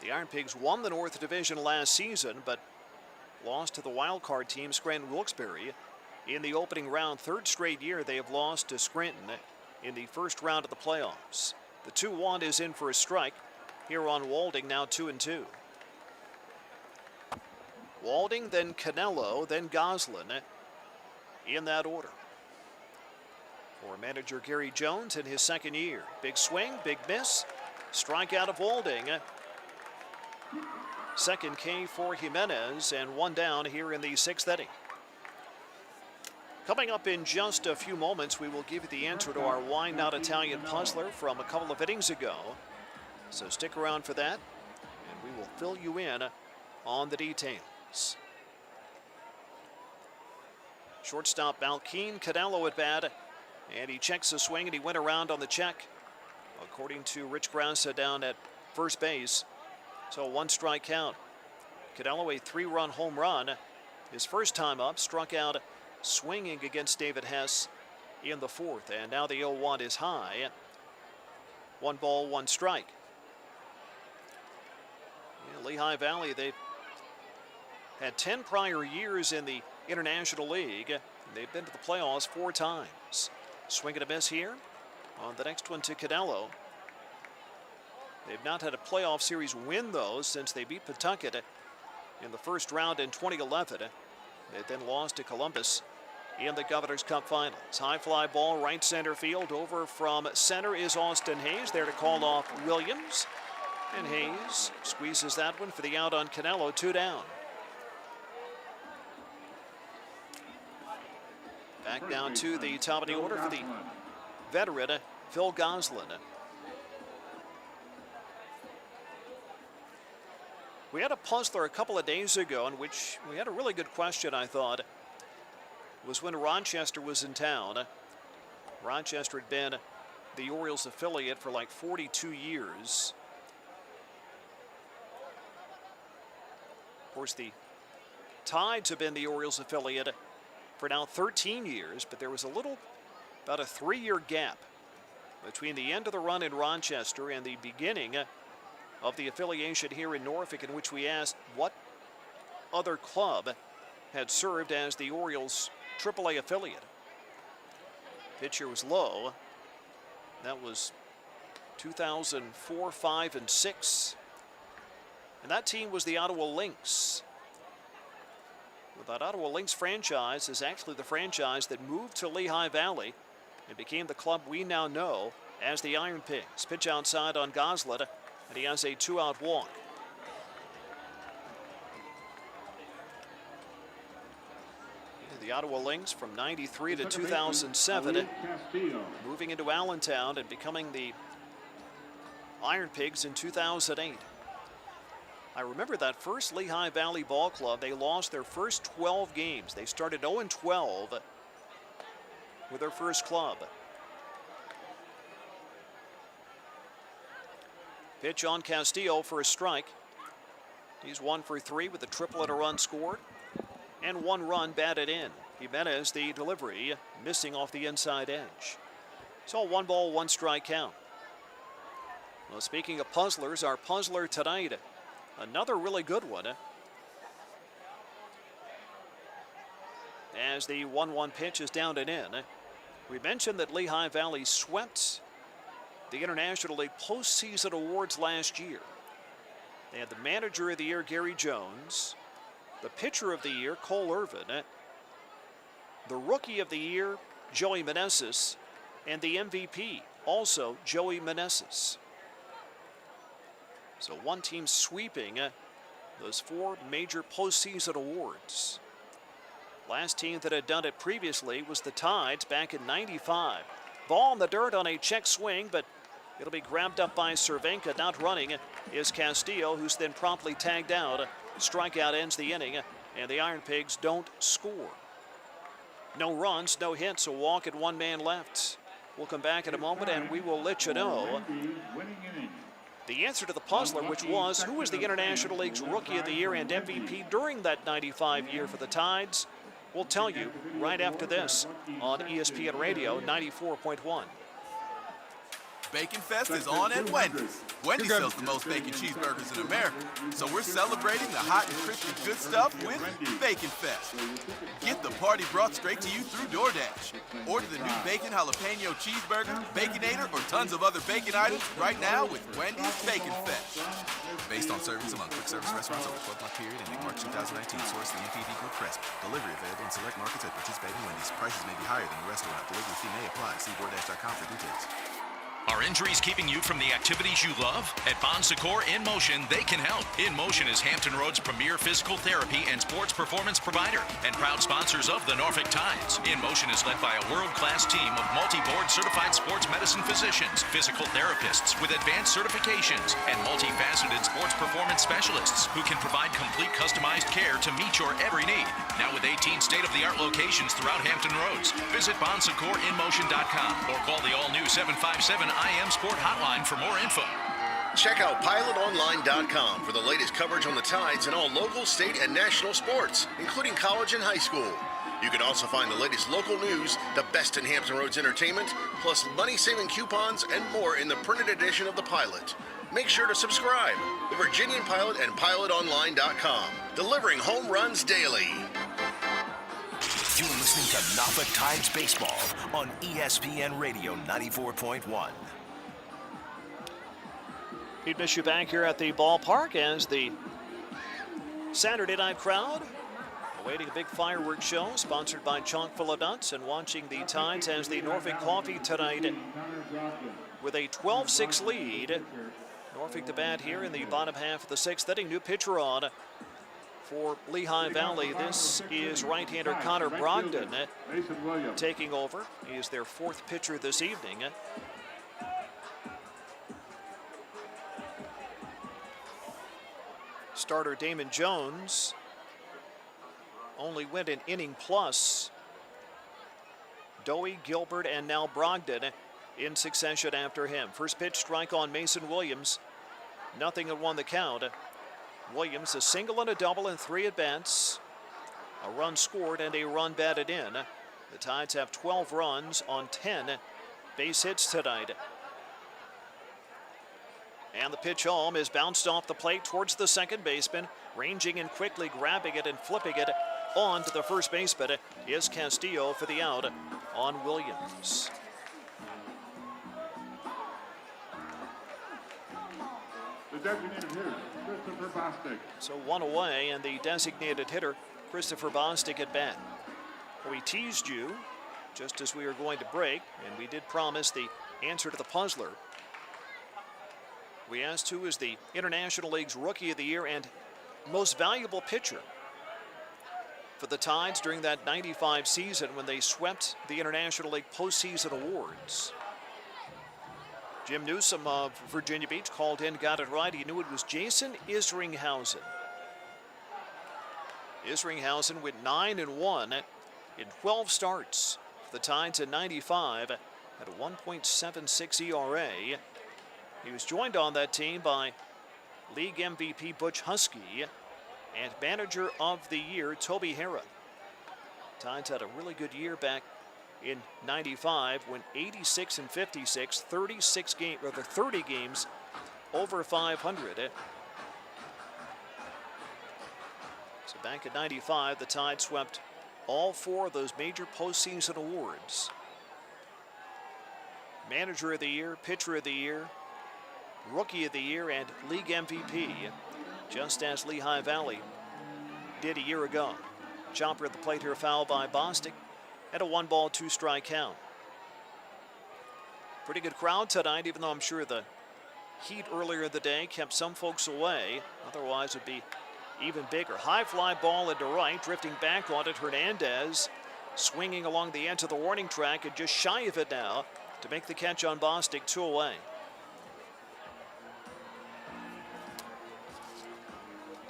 Speaker 1: The IronPigs won the North Division last season, but lost to the wild card team, Scranton Wilkes-Barre, in the opening round. 3rd straight year they have lost to Scranton in the first round of the playoffs. The 2-1 is in for a strike here on Walding, now 2-2. Walding, then Canelo, then Goslin, in that order. For manager Gary Jones in his second year. Big swing, big miss. Strikeout of Walding. Second K for Jimenez, and 1 down here in the 6th inning. Coming up in just a few moments, we will give you the answer to our Why Not Italian puzzler from a couple of innings ago. So stick around for that, and we will fill you in on the details. Shortstop Malkeen, Canelo at bat, and he checks the swing and he went around on the check, according to Rich Grassa down at first base. So 1 strike count. Canelo a 3-run home run. His first time up, struck out swinging against David Hess in the 4th, and now the 0-1 is high. 1 ball, 1 strike. Yeah, Lehigh Valley, they've had 10 prior years in the International League. They've been to the playoffs 4 times. Swing and a miss here on the next one to Canelo. They've not had a playoff series win, though, since they beat Pawtucket in the first round in 2011. They then lost to Columbus in the Governor's Cup Finals. High fly ball, right center field. Over from center is Austin Hayes, there to call off Williams. And Hayes squeezes that one for the out on Canelo, 2 down. Back down to the top of the order for the veteran, Phil Goslin. We had a puzzler a couple of days ago in which we had a really good question, I thought. was when Rochester was in town. Rochester had been the Orioles affiliate for like 42 years. Of course, the Tides have been the Orioles affiliate for now 13 years, but there was about a 3-year gap between the end of the run in Rochester and the beginning of the affiliation here in Norfolk, in which we asked what other club had served as the Orioles AAA affiliate. Pitcher was low. That was 2004, 5, and 6. And that team was the Ottawa Lynx. Well, that Ottawa Lynx franchise is actually the franchise that moved to Lehigh Valley and became the club we now know as the IronPigs. Pitch outside on Goslet, and he has a 2-out walk. The Ottawa Lynx from 93 to 2007, moving into Allentown and becoming the IronPigs in 2008. I remember that first Lehigh Valley Ball Club, they lost their first 12 games. They started 0-12 with their first club. Pitch on Castillo for a strike. He's 1 for 3 with a triple and a run scored, and 1 run batted in. Jimenez, the delivery, missing off the inside edge. So 1 ball, 1 strike count. Well, speaking of puzzlers, our puzzler tonight, another really good one. As the 1-1 pitch is down and in. We mentioned that Lehigh Valley swept the International League postseason awards last year. They had the Manager of the Year, Gary Jones, the Pitcher of the Year, Cole Irvin, the Rookie of the Year, Joey Meneses, and the MVP, also Joey Meneses. So one team sweeping those 4 major postseason awards. Last team that had done it previously was the Tides back in '95. Ball in the dirt on a check swing, but it'll be grabbed up by Červenka. Not running is Castillo, who's then promptly tagged out. Strikeout ends the inning, and the IronPigs don't score. No runs, no hits, a walk and 1 man left. We'll come back in a moment, and we will let you know the answer to the puzzler, which was who was the International League's Rookie of the Year and MVP during that '95 year for the Tides. We'll tell you right after this on ESPN Radio 94.1.
Speaker 16: Bacon Fest is on at Wendy's. Wendy's sells the most bacon cheeseburgers in America, so we're celebrating the hot and crispy good stuff with Bacon Fest. Get the party brought straight to you through DoorDash. Order the new bacon jalapeno cheeseburger, Baconator, or tons of other bacon items right now with Wendy's Bacon Fest. Based on servings among quick service restaurants over a 12-month period ending March 2019, source the MPD Group Crisp. Delivery available in select markets at participating Wendy's. Prices may be higher than the restaurant. Delivery fee may apply. See DoorDash.com for details.
Speaker 3: Are injuries keeping you from the activities you love? At Bon Secours In Motion, they can help. In Motion is Hampton Roads' premier physical therapy and sports performance provider and proud sponsors of the Norfolk Tides. In Motion is led by a world-class team of multi-board certified sports medicine physicians, physical therapists with advanced certifications, and multifaceted sports performance specialists who can provide complete customized care to meet your every need. Now with 18 state-of-the-art locations throughout Hampton Roads. Visit BonSecourInMotion.com or call the all-new 757 IM Sport hotline for more info.
Speaker 11: Check out PilotOnline.com for the latest coverage on the Tides in all local, state, and national sports, including college and high school. You can also find the latest local news, the best in Hampton Roads entertainment, plus money-saving coupons and more in the printed edition of the Pilot. Make sure to subscribe. The Virginian Pilot and PilotOnline.com, delivering home runs daily.
Speaker 8: You're listening to Norfolk Tides Baseball on ESPN Radio 94.1.
Speaker 1: He'd miss you back here at the ballpark as the Saturday night crowd awaiting a big fireworks show sponsored by Chock full of Nuts and watching the Tides as the Norfolk Coffee tonight with a 12-6 lead. Norfolk to bat here in the bottom half of the 6th inning. New pitcher on for Lehigh Valley. This is right-hander Connor Brogdon taking over. He is their 4th pitcher this evening. Starter Damon Jones only went an inning plus Dowie, Gilbert, and now Brogdon in succession after him. First pitch strike on Mason Williams. 0-1 the count. Williams a single and a double in 3 at-bats. A run scored and a run batted in. The Tides have 12 runs on 10 base hits tonight. And the pitch home is bounced off the plate towards the second baseman. Ranging and quickly grabbing it and flipping it on to the first baseman is Castillo for the out on Williams.
Speaker 13: The designated hitter, Christopher Bostic.
Speaker 1: So 1 away, and the designated hitter, Christopher Bostic, at bat. We teased you just as we were going to break, and we did promise the answer to the puzzler. We asked who is the International League's Rookie of the Year and most valuable pitcher for the Tides during that 95 season when they swept the International League postseason awards. Jim Newsom of Virginia Beach called in, got it right. He knew it was Jason Isringhausen. Isringhausen went 9-1 in 12 starts for the Tides in 95 at a 1.76 ERA. He was joined on that team by league MVP Butch Huskey and manager of the year Toby Harrah. Tides had a really good year back in 95, went 86-56, 30 games over 500. So back in 95, the Tide swept all 4 of those major postseason awards. Manager of the Year, Pitcher of the Year, Rookie of the Year, and League MVP, just as Lehigh Valley did a year ago. Chopper at the plate here, foul by Bostic, and a 1-ball, 2-strike count. Pretty good crowd tonight, even though I'm sure the heat earlier in the day kept some folks away. Otherwise, it would be even bigger. High fly ball into right, drifting back on it, Hernandez swinging along the edge of the warning track and just shy of it now to make the catch on Bostic, 2 away.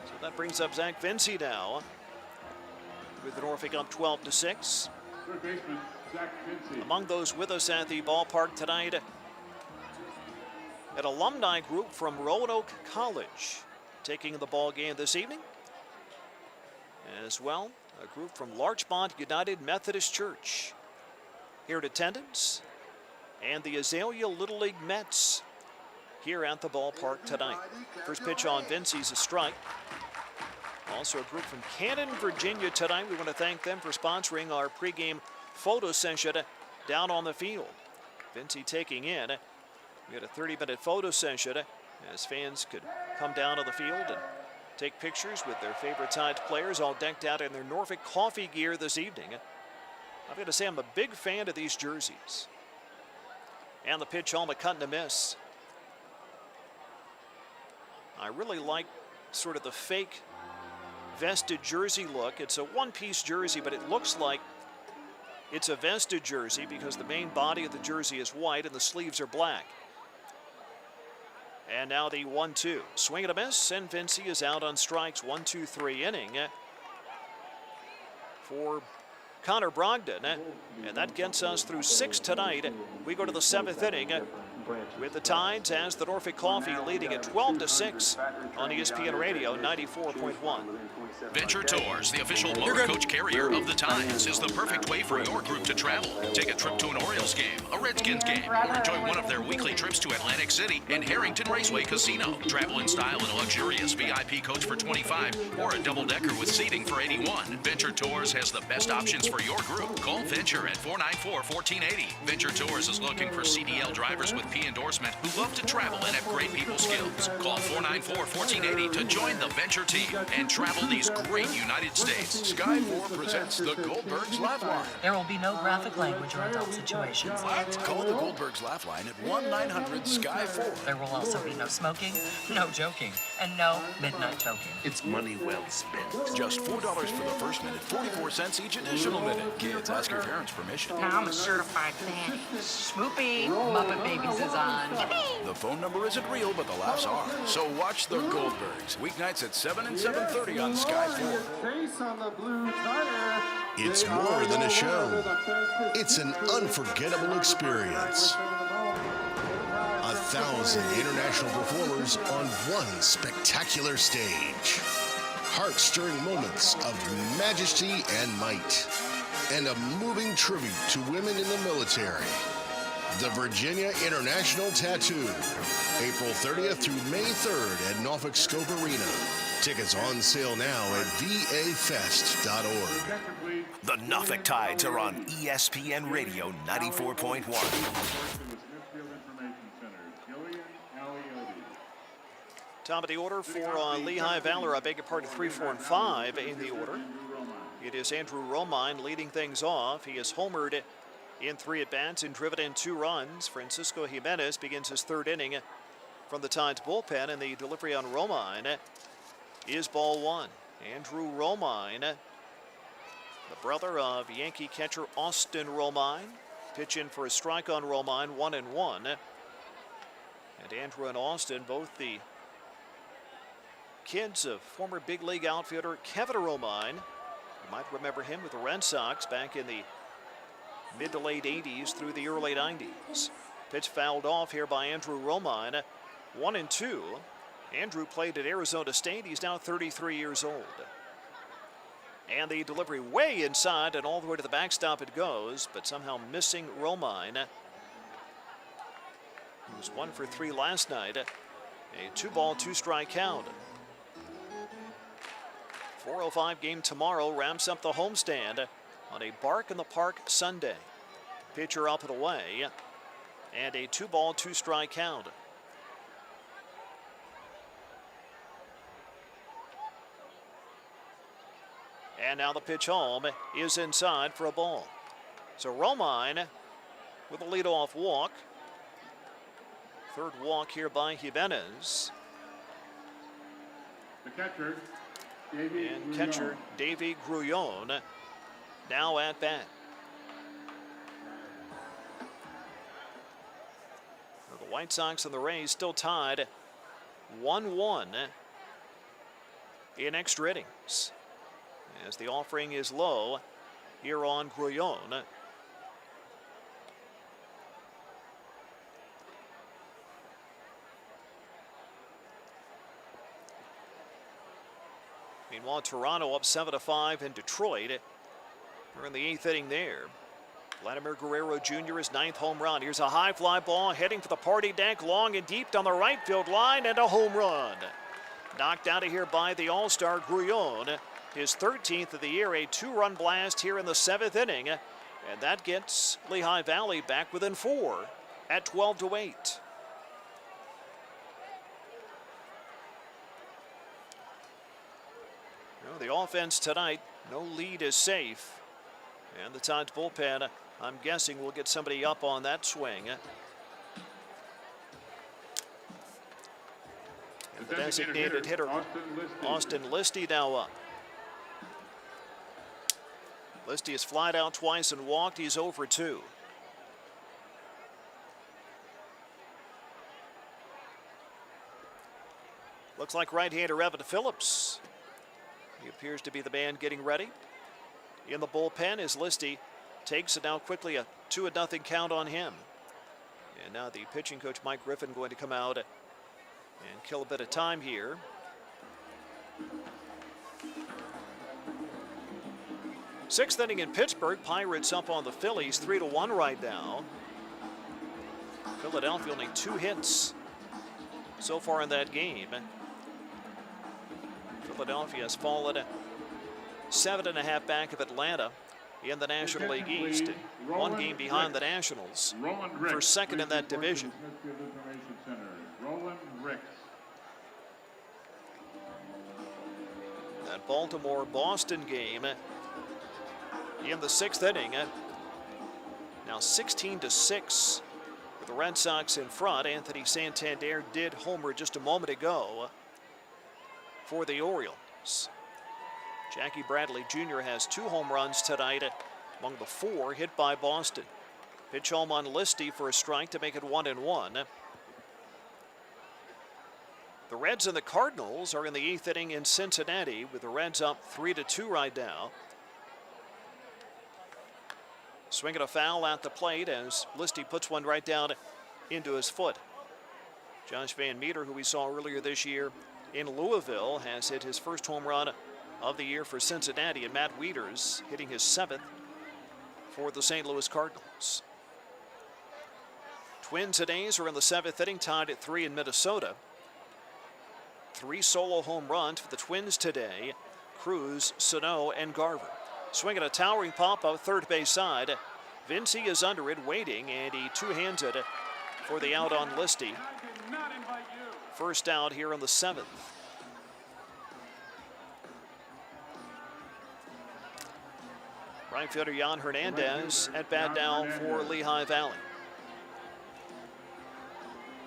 Speaker 1: So that brings up Zach Vinci now, with the Norfolk up 12-6.
Speaker 13: Third baseman, Zach Vinci.
Speaker 1: Among those with us at the ballpark tonight, an alumni group from Roanoke College taking the ball game this evening. As well, a group from Larchmont United Methodist Church here in attendance, and the Azalea Little League Mets here at the ballpark tonight. First pitch on Vinci's a strike. Also a group from Canton, Virginia tonight. We want to thank them for sponsoring our pregame photo session down on the field. Vinci taking in. We had a 30-minute photo session as fans could come down on the field and take pictures with their favorite Tides players, all decked out in their Norfolk coffee gear this evening. I've got to say I'm a big fan of these jerseys. And the pitch home, a cut and a miss. I really like sort of the fake vested jersey look. It's a one-piece jersey, but it looks like it's a vested jersey because the main body of the jersey is white and the sleeves are black. And now the 1-2. Swing and a miss, and Vinci is out on strikes. 1-2-3 inning for Connor Brogdon. And that gets us through 6 tonight. We go to the 7th inning with the Tides as the Norfolk Coffee leading at 12-6 on ESPN Radio 94.1.
Speaker 3: Venture Tours, the official motor coach carrier of the Tides, is the perfect way for your group to travel. Take a trip to an Orioles game, a Redskins game, or enjoy one of their weekly trips to Atlantic City and Harrington Raceway Casino. Travel in style in a luxurious VIP coach for $25 or a double-decker with seating for $81. Venture Tours has the best options for your group. Call Venture at 494-1480. Venture Tours is looking for CDL drivers with P endorsement who love to travel and have great people skills. Call 494-1480 to join the Venture team and travel these great United States.
Speaker 11: Sky 4 presents the Goldbergs Laugh Line.
Speaker 6: There will be no graphic language or adult situations.
Speaker 11: What? Call the Goldbergs Laugh Line at 1-900-SKY-4.
Speaker 6: There will also be no smoking, no joking, and no midnight toking.
Speaker 11: It's money well spent. Just $4 for the first minute, 44 cents each additional minute. Kids, ask your parents' permission.
Speaker 6: Now I'm a certified fanny. Swoopy, Muppet Babies is on. Yippee!
Speaker 11: The phone number isn't real, but the laughs are. So watch the Goldbergs. Weeknights at 7 and 7:30 on Sky 4.
Speaker 13: Chase on the blue tire.
Speaker 11: It's more than a show. It's an unforgettable experience. 1,000 international performers on one spectacular stage. Heart-stirring moments of majesty and might. And a moving tribute to women in the military. The Virginia International Tattoo. April 30th through May 3rd at Norfolk Scope Arena. Tickets on sale now at vafest.org.
Speaker 8: The Norfolk Tides are on ESPN Radio 94.1.
Speaker 1: Top of the order for Lehigh Valor, I beg your pardon, 3, 4, and 5 in the order. It is Andrew Romine leading things off. He has homered in 3 at-bats and driven in 2 runs. Francisco Jimenez begins his 3rd inning from the Tides bullpen, and the delivery on Romine is ball 1. Andrew Romine, the brother of Yankee catcher Austin Romine, pitch in for a strike on Romine, 1-1. And Andrew and Austin, both the kids of former big league outfielder Kevin Romine. You might remember him with the Red Sox back in the mid to late 80s through the early 90s. Pitch fouled off here by Andrew Romine, 1-2. Andrew played at Arizona State. He's now 33 years old. And the delivery way inside and all the way to the backstop it goes, but somehow missing Romine. He was 1 for 3 last night. A 2-ball, 2-strike count. 4:05 game tomorrow wraps up the homestand on a Bark in the Park Sunday. Pitcher up and away, and a 2-ball, 2-strike count. And now the pitch home is inside for a ball. So Romine with a leadoff walk. 3rd walk here by Jimenez.
Speaker 13: The catcher,
Speaker 1: Davy Grullon now at bat. The White Sox and the Rays still tied 1-1 in extra innings, as the offering is low here on Grullon. Meanwhile, Toronto up 7-5 in Detroit. We're in the 8th inning there. Vladimir Guerrero Jr. his 9th home run. Here's a high fly ball heading for the party deck, long and deep down the right field line, and a home run. Knocked out of here by the All-Star Grullon. His 13th of the year, a 2-run blast here in the 7th inning. And that gets Lehigh Valley back within 4 at 12-8. The offense tonight, no lead is safe. And the Tides bullpen, I'm guessing, will get somebody up on that swing. And the designated hitter, Austin Listy, now up. Listy has flied out twice and walked. He's 0 for 2. Looks like right-hander Evan Phillips. He appears to be the man getting ready. In the bullpen is Listy. Takes it now quickly, a 2-0 count on him. And now the pitching coach Mike Griffin going to come out and kill a bit of time here. Sixth inning in Pittsburgh. Pirates up on the Phillies 3-1 right now. Philadelphia only 2 hits so far in that game. Philadelphia has fallen 7.5 back of Atlanta in the National League East. 1 game behind the Nationals for second in that division. That Baltimore-Boston game in the 6th inning. Now 16-6 with the Red Sox in front. Anthony Santander did homer just a moment ago for the Orioles. Jackie Bradley Jr. has 2 home runs tonight among the 4 hit by Boston. Pitch home on Listy for a strike to make it 1-1. The Reds and the Cardinals are in the 8th inning in Cincinnati, with the Reds up 3-2 right now. Swinging a foul at the plate as Listy puts one right down into his foot. Josh Van Meter, who we saw earlier this year in Louisville, has hit his first home run of the year for Cincinnati, and Matt Wieters hitting his 7th for the St. Louis Cardinals. Twins and A's are in the 7th inning, tied at 3 in Minnesota. 3 solo home runs for the Twins today: Cruz, Sano, and Garver. Swinging a towering pop up third base side. Vinci is under it, waiting, and he two-hands it for the out on Listy. First out here in the 7th. Right fielder Jan Hernandez at bat now for Lehigh Valley.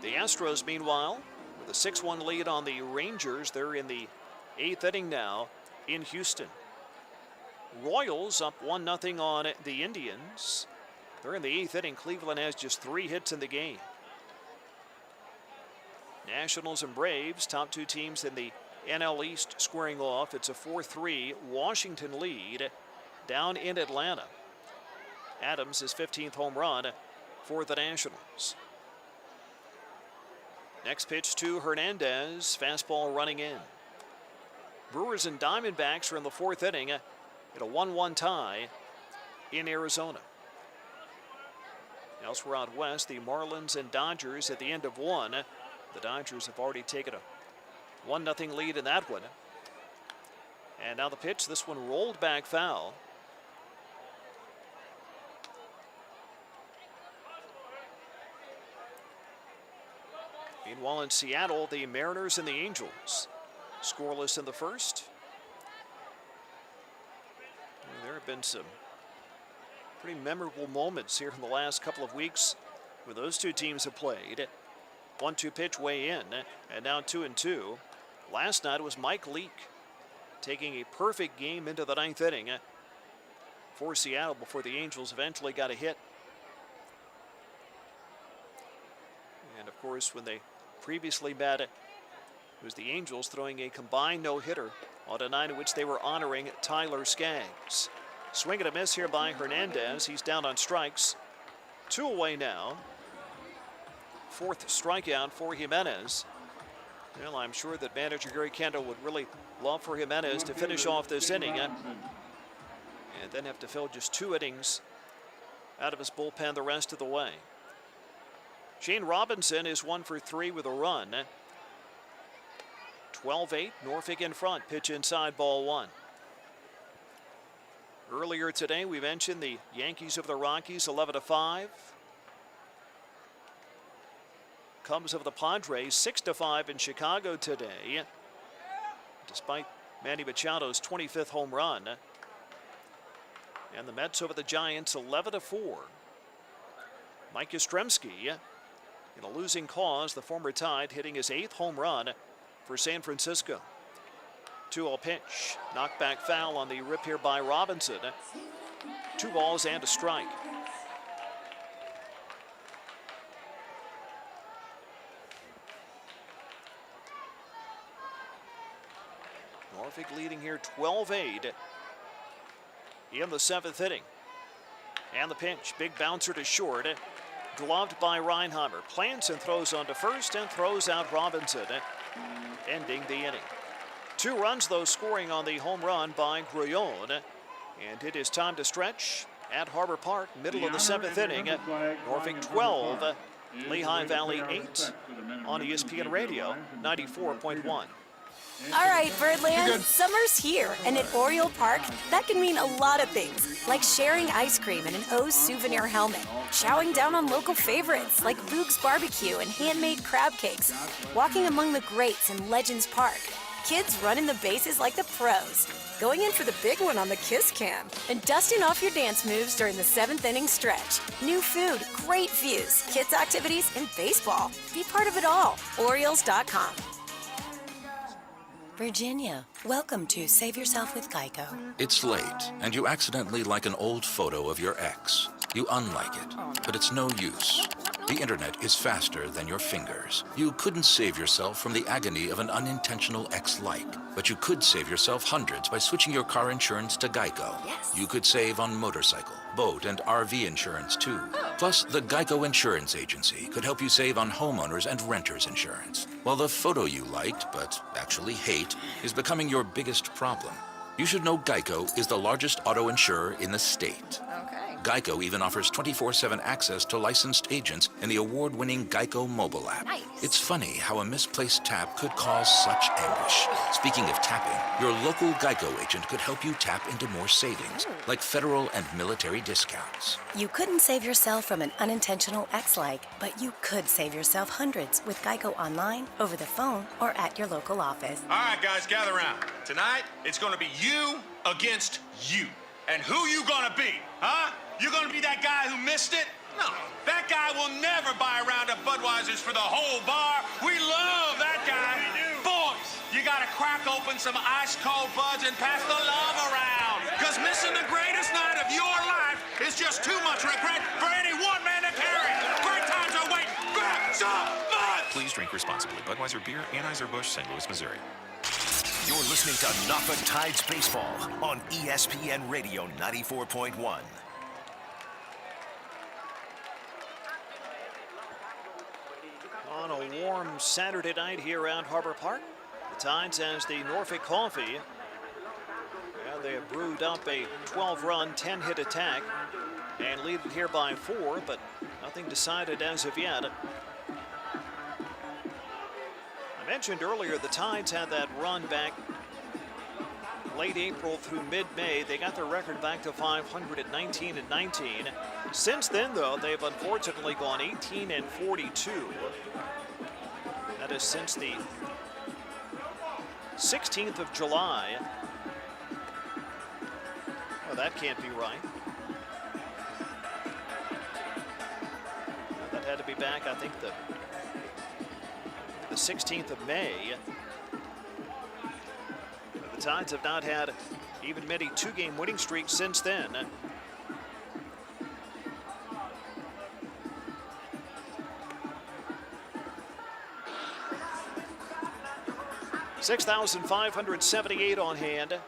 Speaker 1: The Astros, meanwhile, with a 6-1 lead on the Rangers. They're in the 8th inning now in Houston. Royals up 1-0 on the Indians. They're in the 8th inning. Cleveland has just 3 hits in the game. Nationals and Braves, top 2 teams in the NL East, squaring off. It's a 4-3 Washington lead down in Atlanta. Adams, his 15th home run for the Nationals. Next pitch to Hernandez, fastball running in. Brewers and Diamondbacks are in the 4th inning at a 1-1 tie in Arizona. Elsewhere out west, the Marlins and Dodgers at the end of 1. The Dodgers have already taken a 1-0 lead in that one. And now the pitch, this one rolled back foul. Meanwhile in Seattle, the Mariners and the Angels scoreless in the first. And there have been some pretty memorable moments here in the last couple of weeks where those two teams have played. 1-2 pitch way in, and now 2-2. Last night it was Mike Leake taking a perfect game into the 9th inning for Seattle before the Angels eventually got a hit. And of course, when they previously met, it was the Angels throwing a combined no-hitter on a night in which they were honoring Tyler Skaggs. Swing and a miss here by Hernandez. He's down on strikes. 2 away now. 4th strikeout for Jimenez. Well, I'm sure that manager Gary Kendall would really love for Jimenez to finish off this inning and then have to fill just 2 innings out of his bullpen the rest of the way. Shane Robinson is 1 for 3 with a run. 12-8, Norfolk in front, pitch inside, ball 1. Earlier today, we mentioned the Yankees of the Rockies, 11-5. Cubs of the Padres, 6-5 in Chicago today, despite Manny Machado's 25th home run. And the Mets over the Giants, 11-4. Mike Yastrzemski, in a losing cause, the former Tide, hitting his 8th home run for San Francisco. 2-0 pitch, knockback foul on the rip here by Robinson. 2 balls and a strike. Norfolk leading here 12-8 in the 7th inning. And the pitch, big bouncer to short, gloved by Reinheimer. Plants and throws on to first and throws out Robinson, ending the inning. 2 runs, though, scoring on the home run by Grullon. And it is time to stretch at Harbor Park, middle of the 7th inning. Norfolk 12, Lehigh Valley 8 on ESPN Radio 94.1.
Speaker 5: All right, Birdland, summer's here, and at Oriole Park, that can mean a lot of things, like sharing ice cream and an O's souvenir helmet, chowing down on local favorites like Boog's Barbecue and handmade crab cakes, walking among the greats in Legends Park, kids running the bases like the pros, going in for the big one on the Kiss Cam, and dusting off your dance moves during the 7th inning stretch. New food, great views, kids' activities, and baseball. Be part of it all. Orioles.com.
Speaker 2: Virginia, welcome to Save Yourself with Geico.
Speaker 4: It's late, and you accidentally like an old photo of your ex. You unlike it, but it's no use. The internet is faster than your fingers. You couldn't save yourself from the agony of an unintentional ex-like, but you could save yourself hundreds by switching your car insurance to Geico.
Speaker 20: Yes.
Speaker 4: You could save on motorcycle, boat, and RV insurance too. Plus, the Geico Insurance Agency could help you save on homeowners and renters insurance. While the photo you liked, but actually hate, is becoming your biggest problem. You should know Geico is the largest auto insurer in the state.
Speaker 6: Okay.
Speaker 4: Geico even offers 24/7 access to licensed agents in the award-winning Geico mobile app.
Speaker 6: Nice.
Speaker 4: It's funny how a misplaced tap could cause such anguish. Speaking of tapping, your local Geico agent could help you tap into more savings, like federal and military discounts.
Speaker 17: You couldn't save yourself from an unintentional ex-like, but you could save yourself hundreds with Geico online, over the phone, or at your local office.
Speaker 18: All right, guys, gather around. Tonight, it's gonna be you against you. And who you gonna be, huh? You gonna be that guy who missed it? No, that guy will never buy a round of Budweisers for the whole bar. We love that guy. Boys, you gotta crack open some ice-cold buds and pass the love around. Because missing the greatest night of your life is just too much regret for any one man to carry. Great times are waiting. Grab some buds!
Speaker 3: Please drink responsibly. Budweiser Beer, Anheuser-Busch, St. Louis, Missouri.
Speaker 8: You're listening to Norfolk Tides Baseball on ESPN Radio 94.1.
Speaker 1: On a warm Saturday night here around Harbor Park, the Tides has the Norfolk Coffee. And they have brewed up a 12-run, 10-hit attack and lead it here by 4, but nothing decided as of yet. I mentioned earlier the Tides had that run back late April through mid-May. They got their record back to 500 at 19-19. Since then, though, they've unfortunately gone 18-42. That is since the 16th of July. Well, that can't be right. That had to be back, I think, the 16th of May. The Tides have not had even many two-game winning streaks since then. 6,578 on hand.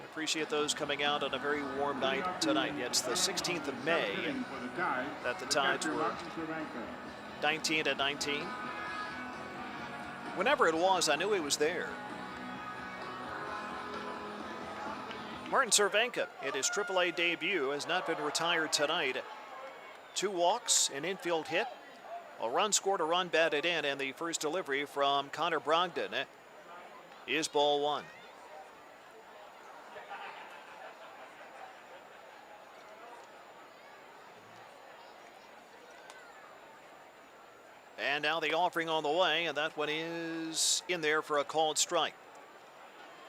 Speaker 1: Appreciate those coming out on a very warm night tonight. It's the 16th of May that the Tides were 19-19. Whenever it was, I knew he was there. Martin Červenka, in his AAA debut, has not been retired tonight. 2 walks, an infield hit, a run scored, a run batted in, and the first delivery from Connor Brogdon is ball 1. And now the offering on the way, and that one is in there for a called strike.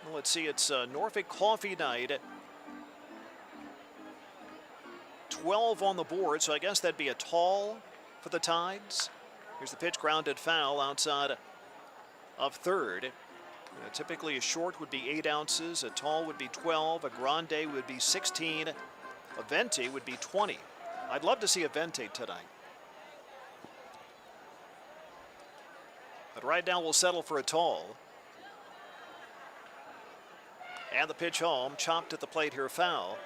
Speaker 1: Well, let's see, it's Norfolk Coffee night. 12 on the board, so I guess that'd be a tall for the Tides. Here's the pitch, grounded foul outside of third. Typically a short would be 8 ounces, a tall would be 12, a grande would be 16, a venti would be 20. I'd love to see a venti tonight. But right now we'll settle for a tall. And the pitch home, chopped at the plate here, foul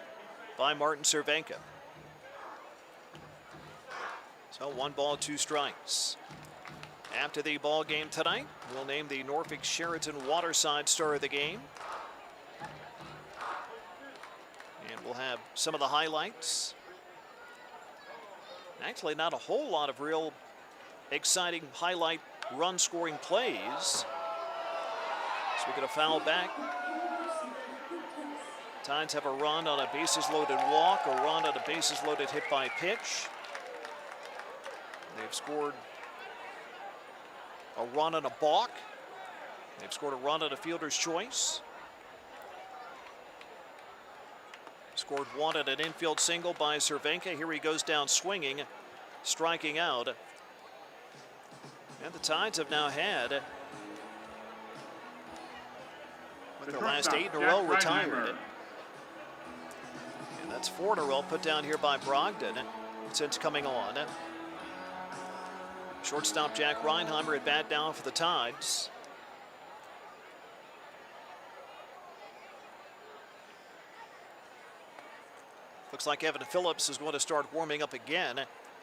Speaker 1: by Martin Červenka. So 1 ball, 2 strikes. After the ball game tonight, we'll name the Norfolk Sheraton Waterside star of the game. And we'll have some of the highlights. Actually, not a whole lot of real exciting highlight run scoring plays. So we get a foul back. Tides have a run on a bases loaded walk, a run on a bases loaded hit by pitch. They've scored a run on a balk. They've scored a run on a fielder's choice. Scored 1 at an infield single by Červenka. Here he goes down swinging, striking out. And the Tides have now had, with their last 8 in a row, retired. And that's 4 in a row put down here by Brogdon. since coming on. Shortstop Jack Reinheimer at bat down for the Tides. Looks like Evan Phillips is going to start warming up again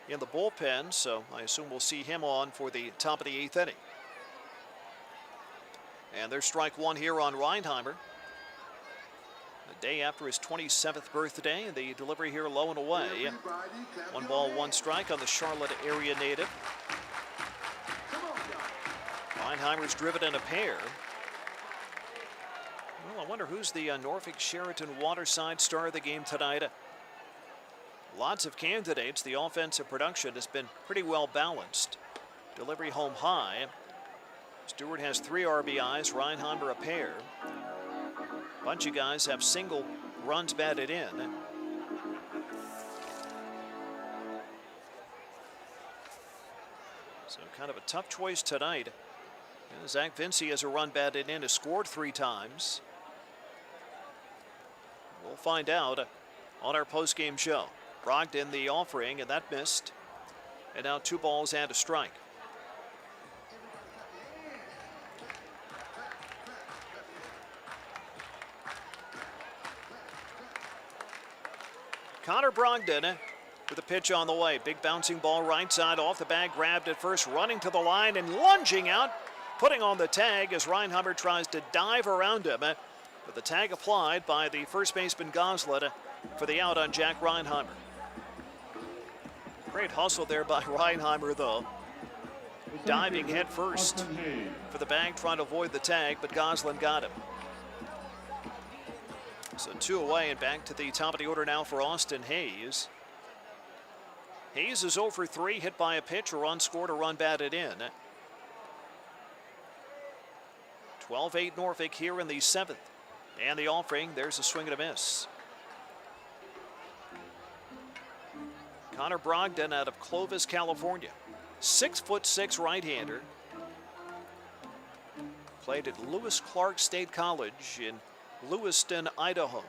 Speaker 1: in the bullpen, so I assume we'll see him on for the top of the 8th inning. And there's strike one here on Reinheimer. The day after his 27th birthday, and the delivery here low and away. 1 ball, 1 strike on the Charlotte area native. Reinheimer's driven in a pair. Well, I wonder who's the Norfolk Sheraton Waterside star of the game tonight. Lots of candidates. The offensive production has been pretty well balanced. Delivery home high. Stewart has 3 RBIs, Reinheimer a pair. Bunch of guys have single runs batted in. So kind of a tough choice tonight. Zach Vinci has a run batted in, has scored 3 times. We'll find out on our post-game show. Brogdon the offering, and that missed. And now 2 balls and a strike. Connor Brogdon with a pitch on the way. Big bouncing ball right side off the bag, grabbed at first, running to the line and lunging out, putting on the tag as Reinheimer tries to dive around him. But the tag applied by the first baseman Goslett for the out on Jack Reinheimer. Great hustle there by Reinheimer, though. Diving head first for the bag, trying to avoid the tag, but Goslin got him. So 2 away and back to the top of the order now for Austin Hayes. Hayes is 0 for 3, hit by a pitch, a run scored, a run batted in. 12-8 Norfolk here in the 7th. And the offering, there's a swing and a miss. Connor Brogdon out of Clovis, California. 6'6" right-hander. Played at Lewis Clark State College in Lewiston, Idaho.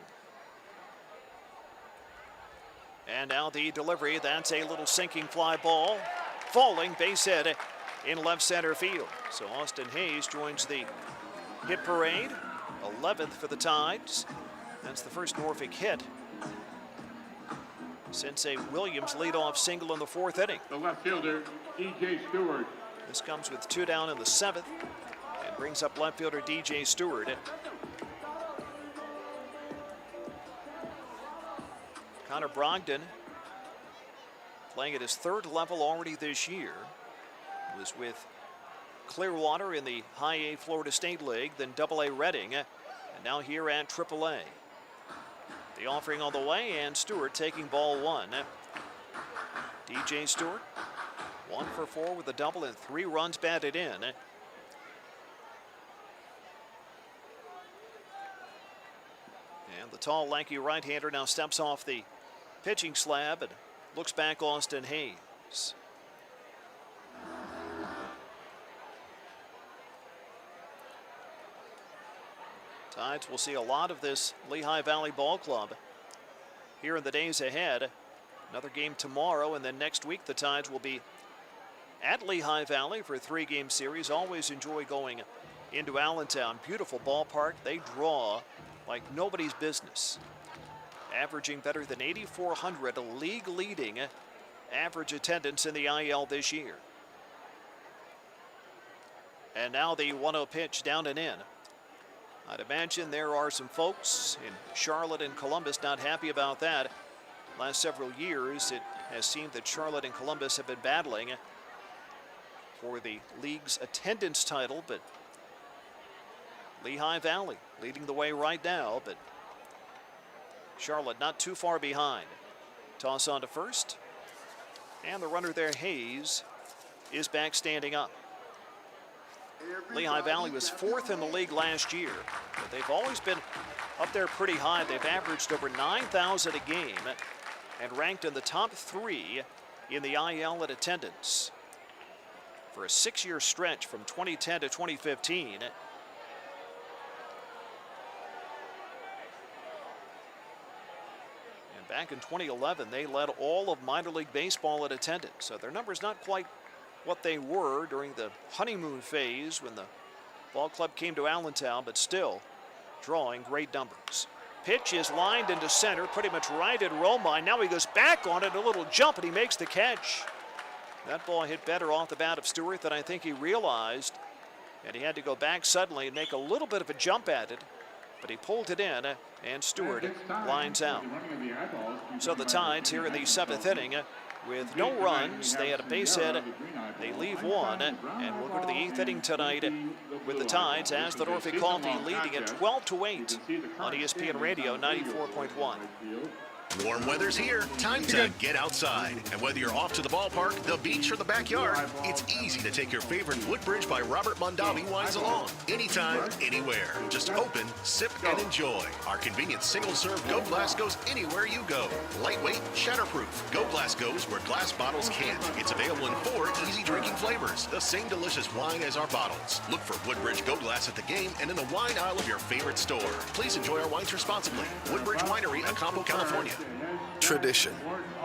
Speaker 1: And now the delivery, that's a little sinking fly ball. Falling base hit in left center field. So Austin Hayes joins the hit parade. 11th for the Tides. That's the first Norfolk hit since a Williams leadoff single in the 4th inning.
Speaker 13: The left fielder, DJ Stewart.
Speaker 1: This comes with 2 down in the 7th and brings up left fielder DJ Stewart. Connor Brogdon playing at his 3rd level already this year. Was with Clearwater in the High A Florida State League, then Double A Reading, and now here at Triple A. The offering on the way, and Stewart taking ball 1. DJ Stewart, 1 for 4 with a double and 3 runs batted in. And the tall, lanky right-hander now steps off the pitching slab and looks back Austin Hayes. Tides will see a lot of this Lehigh Valley Ball Club here in the days ahead. Another game tomorrow, and then next week the Tides will be at Lehigh Valley for a 3-game series. Always enjoy going into Allentown. Beautiful ballpark. They draw like nobody's business. Averaging better than 8,400, a league-leading average attendance in the IL this year. And now the 1-0 pitch down and in. I'd imagine there are some folks in Charlotte and Columbus not happy about that. Last several years, it has seemed that Charlotte and Columbus have been battling for the league's attendance title, but Lehigh Valley leading the way right now, but Charlotte not too far behind. Toss on to first, and the runner there, Hayes, is back standing up. Lehigh Valley was 4th in the league last year, but they've always been up there pretty high. They've averaged over 9,000 a game and ranked in the top 3 in the IL at attendance for a 6-year stretch from 2010 to 2015. And Back in 2011, they led all of minor league baseball in attendance. So their numbers not quite what they were during the honeymoon phase when the ball club came to Allentown, but still drawing great numbers. Pitch is lined into center, pretty much right at Romine. Now he goes back on it, a little jump, and he makes the catch. That ball hit better off the bat of Stewart than I think he realized. And he had to go back suddenly and make a little bit of a jump at it. But he pulled it in, and Stewart lines out. So the Tides here in the 7th inning with no runs. They had a base hit. They leave one, and we'll go to the 8th inning tonight with the Tides as the Norfolk Coffee leading at 12-8 on ESPN Radio 94.1.
Speaker 11: Warm weather's here. Time to get outside. And whether you're off to the ballpark, the beach, or the backyard, it's easy to take your favorite Woodbridge by Robert Mondavi wines along. Anytime, anywhere. Just open, sip, and enjoy. Our convenient single-serve Go Glass goes anywhere you go. Lightweight, shatterproof. Go Glass goes where glass bottles can't. It's available in 4 easy drinking flavors. The same delicious wine as our bottles. Look for Woodbridge Go Glass at the game and in the wine aisle of your favorite store. Please enjoy our wines responsibly. Woodbridge Winery, Acampo, California.
Speaker 23: Tradition.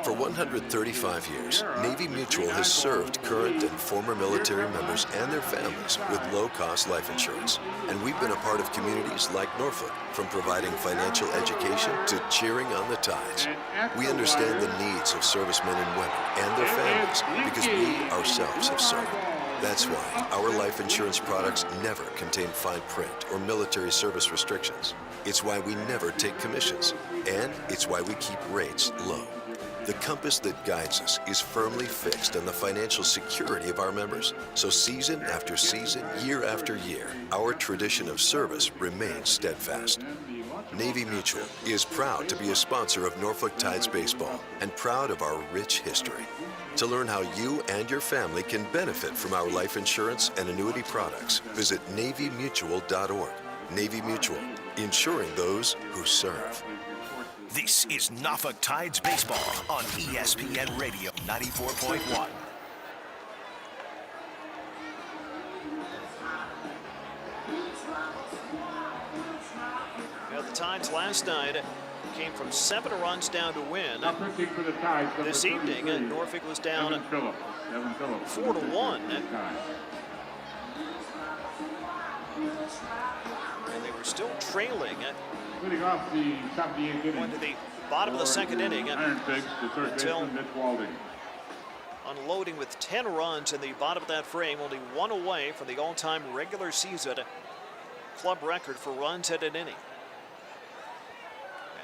Speaker 23: For 135 years, Navy Mutual has served current and former military members and their families with low-cost life insurance. And we've been a part of communities like Norfolk, from providing financial education to cheering on the Tides. We understand the needs of servicemen and women and their families because we ourselves have served. That's why our life insurance products never contain fine print or military service restrictions. It's why we never take commissions, and it's why we keep rates low. The compass that guides us is firmly fixed on the financial security of our members. So season after season, year after year, our tradition of service remains steadfast. Navy Mutual is proud to be a sponsor of Norfolk Tides baseball and proud of our rich history. To learn how you and your family can benefit from our life insurance and annuity products, visit NavyMutual.org. Navy Mutual, insuring those who serve.
Speaker 8: This is Norfolk Tides baseball on ESPN Radio 94.1.
Speaker 1: The Tides last night came from 7 runs down to win. This evening, Norfolk was down 4-1. And they were still trailing. Going to the bottom of the 2nd inning until unloading with 10 runs in the bottom of that frame, only 1 away from the all-time regular season club record for runs at an inning.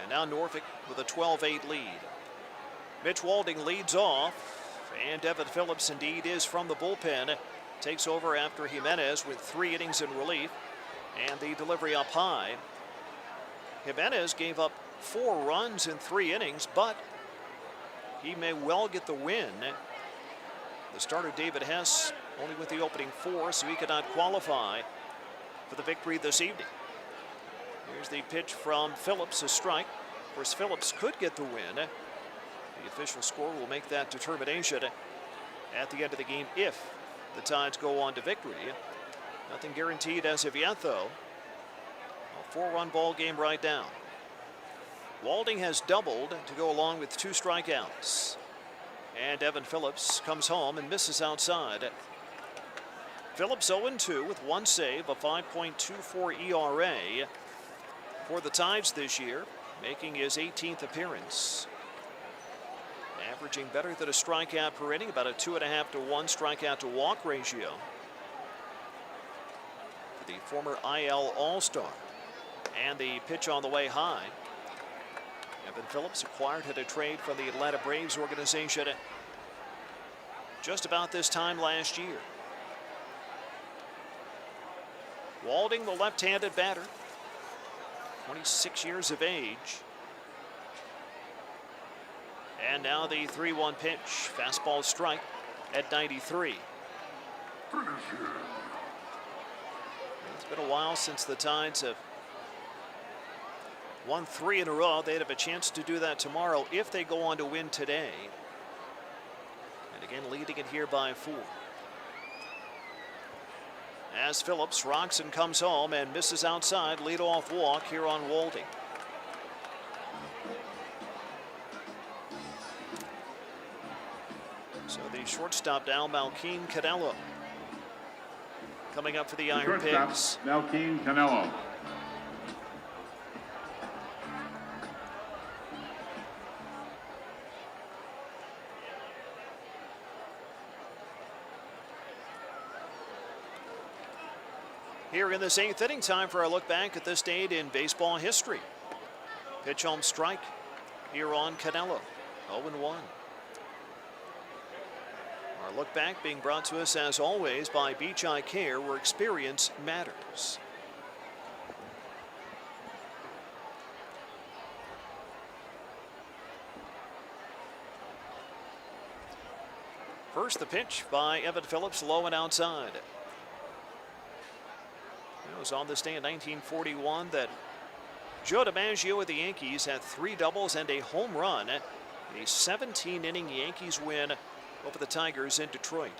Speaker 1: And now Norfolk with a 12-8 lead. Mitch Walding leads off, and Devin Phillips indeed is from the bullpen. Takes over after Jimenez with 3 innings in relief, and the delivery up high. Jimenez gave up 4 runs in 3 innings, but he may well get the win. The starter David Hess only with the opening 4, so he could not qualify for the victory this evening. Here's the pitch from Phillips, a strike. Of course, Phillips could get the win. The official score will make that determination at the end of the game if the Tides go on to victory. Nothing guaranteed as of yet, though. A 4-run ball game right now. Walding has doubled to go along with 2 strikeouts. And Evan Phillips comes home and misses outside. Phillips 0-2 with 1 save, a 5.24 ERA for the Tides this year, making his 18th appearance. Averaging better than a strikeout per inning, about a 2.5 to 1 strikeout to walk ratio. For the former IL All-Star. And the pitch on the way high. Evan Phillips acquired at a trade from the Atlanta Braves organization just about this time last year. Walding, the left-handed batter, 26 years of age. And now the 3-1 pitch, fastball strike at 93. It's been a while since the Tides have won 3 in a row. They'd have a chance to do that tomorrow if they go on to win today. And again, leading it here by 4. As Phillips rocks and comes home and misses outside, leadoff walk here on Walding. So the shortstop now, Malkeem Canelo. Coming up for the Iron
Speaker 13: Shortstop,
Speaker 1: Pigs.
Speaker 13: Malkeem Canelo.
Speaker 1: Here in this 8th inning, time for a look back at this date in baseball history. Pitch home strike here on Canelo, 0-1. Our look back being brought to us as always by Beach Eye Care, where experience matters. First, the pitch by Evan Phillips, low and outside. It was on this day in 1941 that Joe DiMaggio of the Yankees had 3 doubles and a home run. A 17-inning Yankees win over the Tigers in Detroit.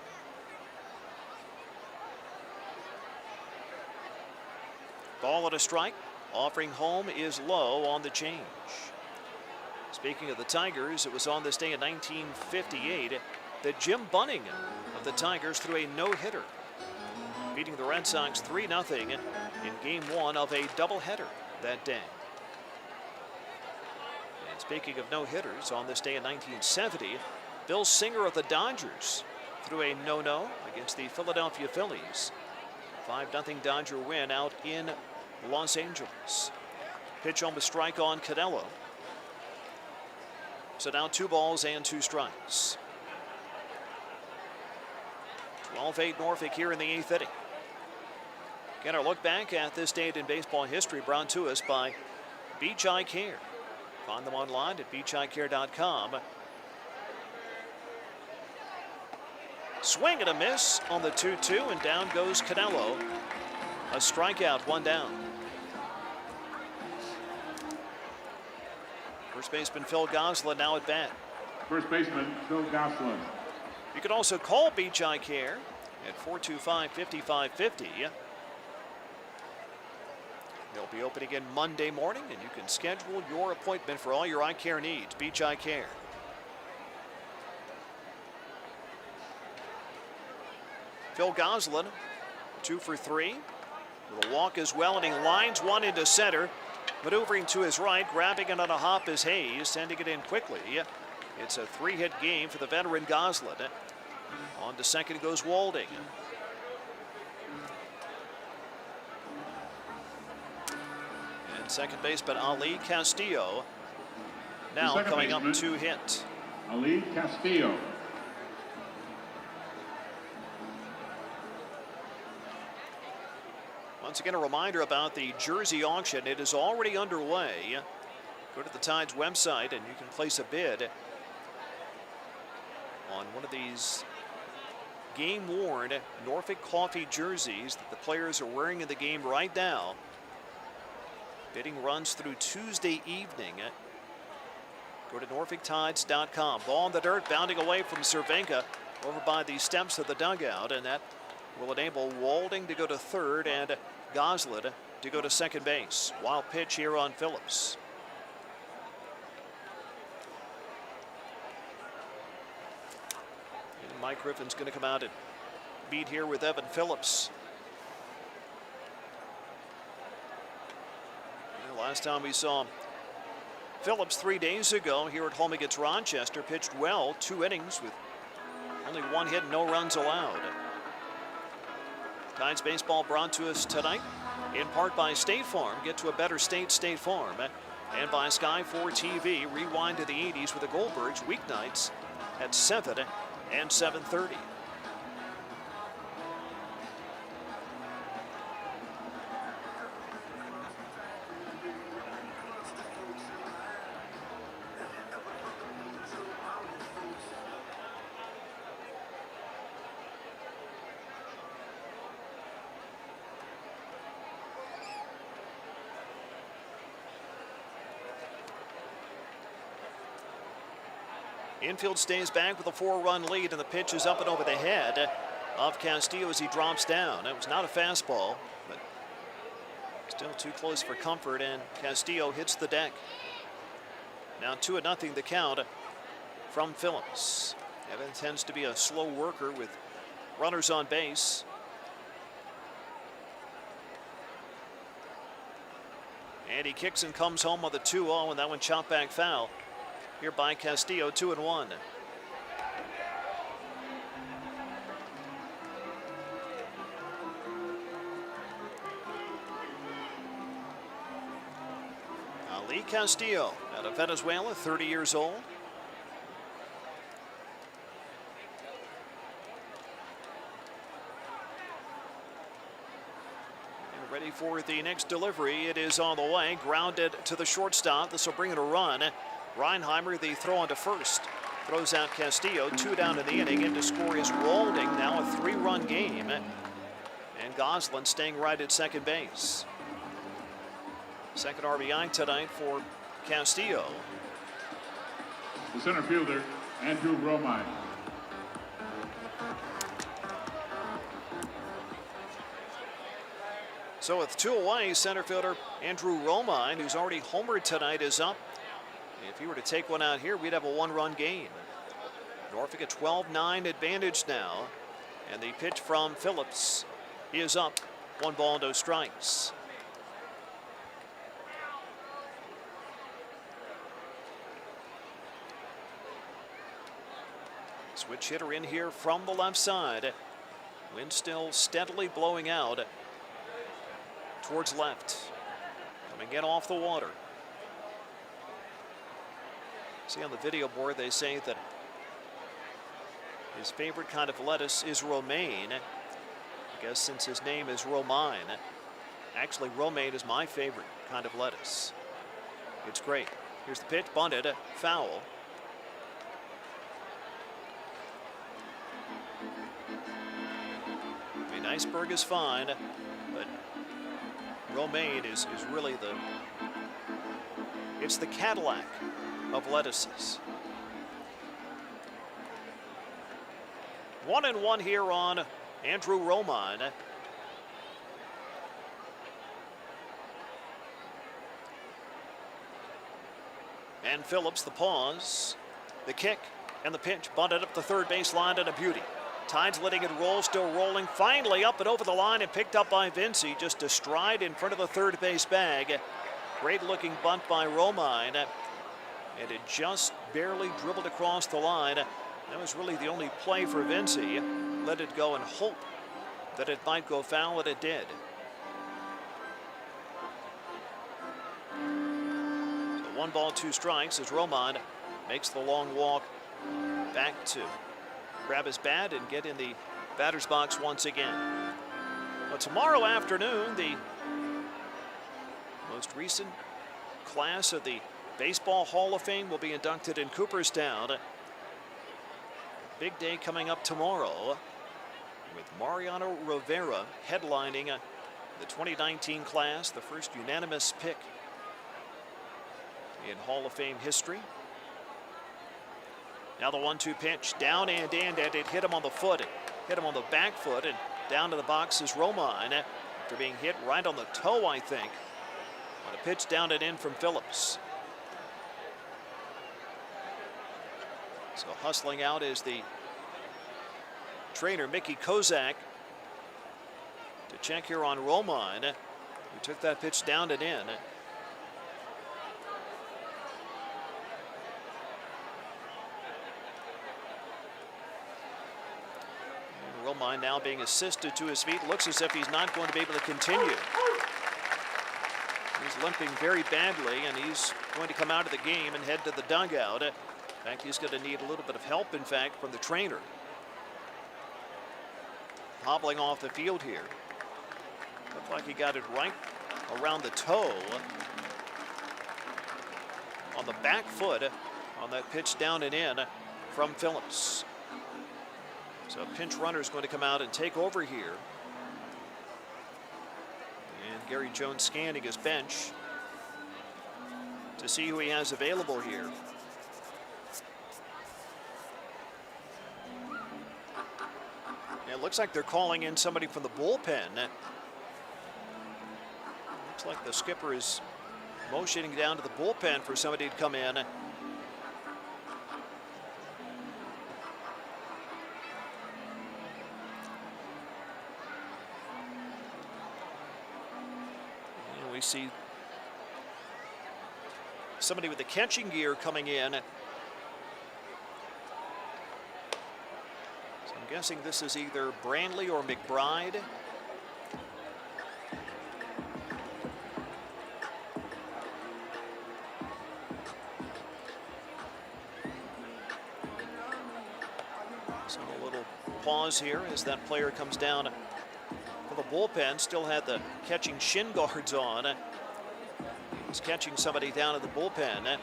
Speaker 1: Ball at a strike. Offering home is low on the change. Speaking of the Tigers, it was on this day in 1958 that Jim Bunning of the Tigers threw a no-hitter, beating the Red Sox 3-0 in Game 1 of a doubleheader that day. And speaking of no-hitters, on this day in 1970, Bill Singer of the Dodgers threw a no-no against the Philadelphia Phillies. 5-0 Dodger win out in Los Angeles. Pitch on the strike on Canelo. So now 2 balls and 2 strikes. 12-8 Norfolk here in the 8th inning. Get our look back at this date in baseball history, brought to us by Beach Eye Care. Find them online at beacheyecare.com. Swing and a miss on the 2-2, and down goes Canelo. A strikeout, 1 down. First baseman Phil Goslin now at bat.
Speaker 13: First baseman Phil Goslin.
Speaker 1: You can also call Beach Eye Care at 425-5550. They'll be open again Monday morning, and you can schedule your appointment for all your eye care needs. Beach Eye Care. Phil Goslin, 2 for 3, with a walk as well, and he lines one into center. Maneuvering to his right, grabbing it on a hop is Hayes, sending it in quickly. It's a 3-hit game for the veteran Goslin. On to second goes Walding. And second baseman Ali Castillo now coming up to hit.
Speaker 13: Ali Castillo.
Speaker 1: Once again, a reminder about the jersey auction. It is already underway. Go to the Tide's website and you can place a bid on one of these game-worn Norfolk Coffee jerseys that the players are wearing in the game right now. Bidding runs through Tuesday evening. Go to NorfolkTides.com. Ball in the dirt, bounding away from Červenka over by the steps of the dugout, and that will enable Walding to go to third and Goslin to go to second base. Wild pitch here on Phillips. And Mike Griffin's going to come out and meet here with Evan Phillips. And last time we saw Phillips 3 days ago here at home against Rochester, pitched well, 2 innings with only 1 hit, no runs allowed. Tides baseball brought to us tonight in part by State Farm. Get to a better state, State Farm. And by Sky 4 TV. Rewind to the 80s with the Goldbergs weeknights at 7 and 7:30. Infield stays back with a 4-run lead, and the pitch is up and over the head of Castillo as he drops down. It was not a fastball, but still too close for comfort, and Castillo hits the deck. Now 2-0 the count from Phillips. Evan tends to be a slow worker with runners on base. And he kicks and comes home on the 2-0, and that one chopped back foul. Here by Castillo, 2-1. Ali Castillo out of Venezuela, 30 years old. And ready for the next delivery. It is on the way, grounded to the shortstop. This will bring it a run. Reinheimer, the throw on to first. Throws out Castillo, 2 down in the inning, and to score is Walding, now a 3-run game. And Goslin staying right at second base. Second RBI tonight for Castillo.
Speaker 13: The center fielder, Andrew Romine.
Speaker 1: So with 2 away, center fielder Andrew Romine, who's already homered tonight, is up. If he were to take one out here, we'd have a 1-run game. Norfolk a 12-9 advantage now. And the pitch from Phillips. He is up. 1 ball, no strikes. Switch hitter in here from the left side. Wind still steadily blowing out towards left. Coming in off the water. See on the video board, they say that his favorite kind of lettuce is romaine. I guess since his name is Romine. Actually, romaine is my favorite kind of lettuce. It's great. Here's the pitch, bunted, foul. I mean, iceberg is fine, but romaine is really it's the Cadillac of lettuces. 1-1 here on Andrew Romine. And Phillips, the pause, the kick, and the pitch, bunted up the third base line, and a beauty. Tides letting it roll, still rolling, finally up and over the line and picked up by Vinci, just a stride in front of the third base bag. Great looking bunt by Romine, and it just barely dribbled across the line. That was really the only play for Vinci. Let it go and hope that it might go foul, and it did. So 1 ball, 2 strikes as Romine makes the long walk back to grab his bat and get in the batter's box once again. Well, tomorrow afternoon, the most recent class of the Baseball Hall of Fame will be inducted in Cooperstown. Big day coming up tomorrow with Mariano Rivera headlining the 2019 class, the first unanimous pick in Hall of Fame history. Now the 1-2 pitch, down and in, and it hit him on the foot. It hit him on the back foot, and down to the box is Romine after being hit right on the toe, I think. On a pitch down and in from Phillips. So hustling out is the trainer, Mickey Kozak, to check here on Romine, who took that pitch down and in. Romine now being assisted to his feet. Looks as if he's not going to be able to continue. He's limping very badly, and he's going to come out of the game and head to the dugout. In fact, he's going to need a little bit of help, in fact, from the trainer. Hobbling off the field here. Looked like he got it right around the toe. On the back foot on that pitch down and in from Phillips. So a pinch runner is going to come out and take over here. And Gary Jones scanning his bench to see who he has available here. It looks like they're calling in somebody from the bullpen. Looks like the skipper is motioning down to the bullpen for somebody to come in. we see somebody with the catching gear coming in. So I'm guessing this is either Brandley or McBride. So a little pause here as that player comes down for the bullpen. Still had the catching shin guards on. He's catching somebody down at the bullpen.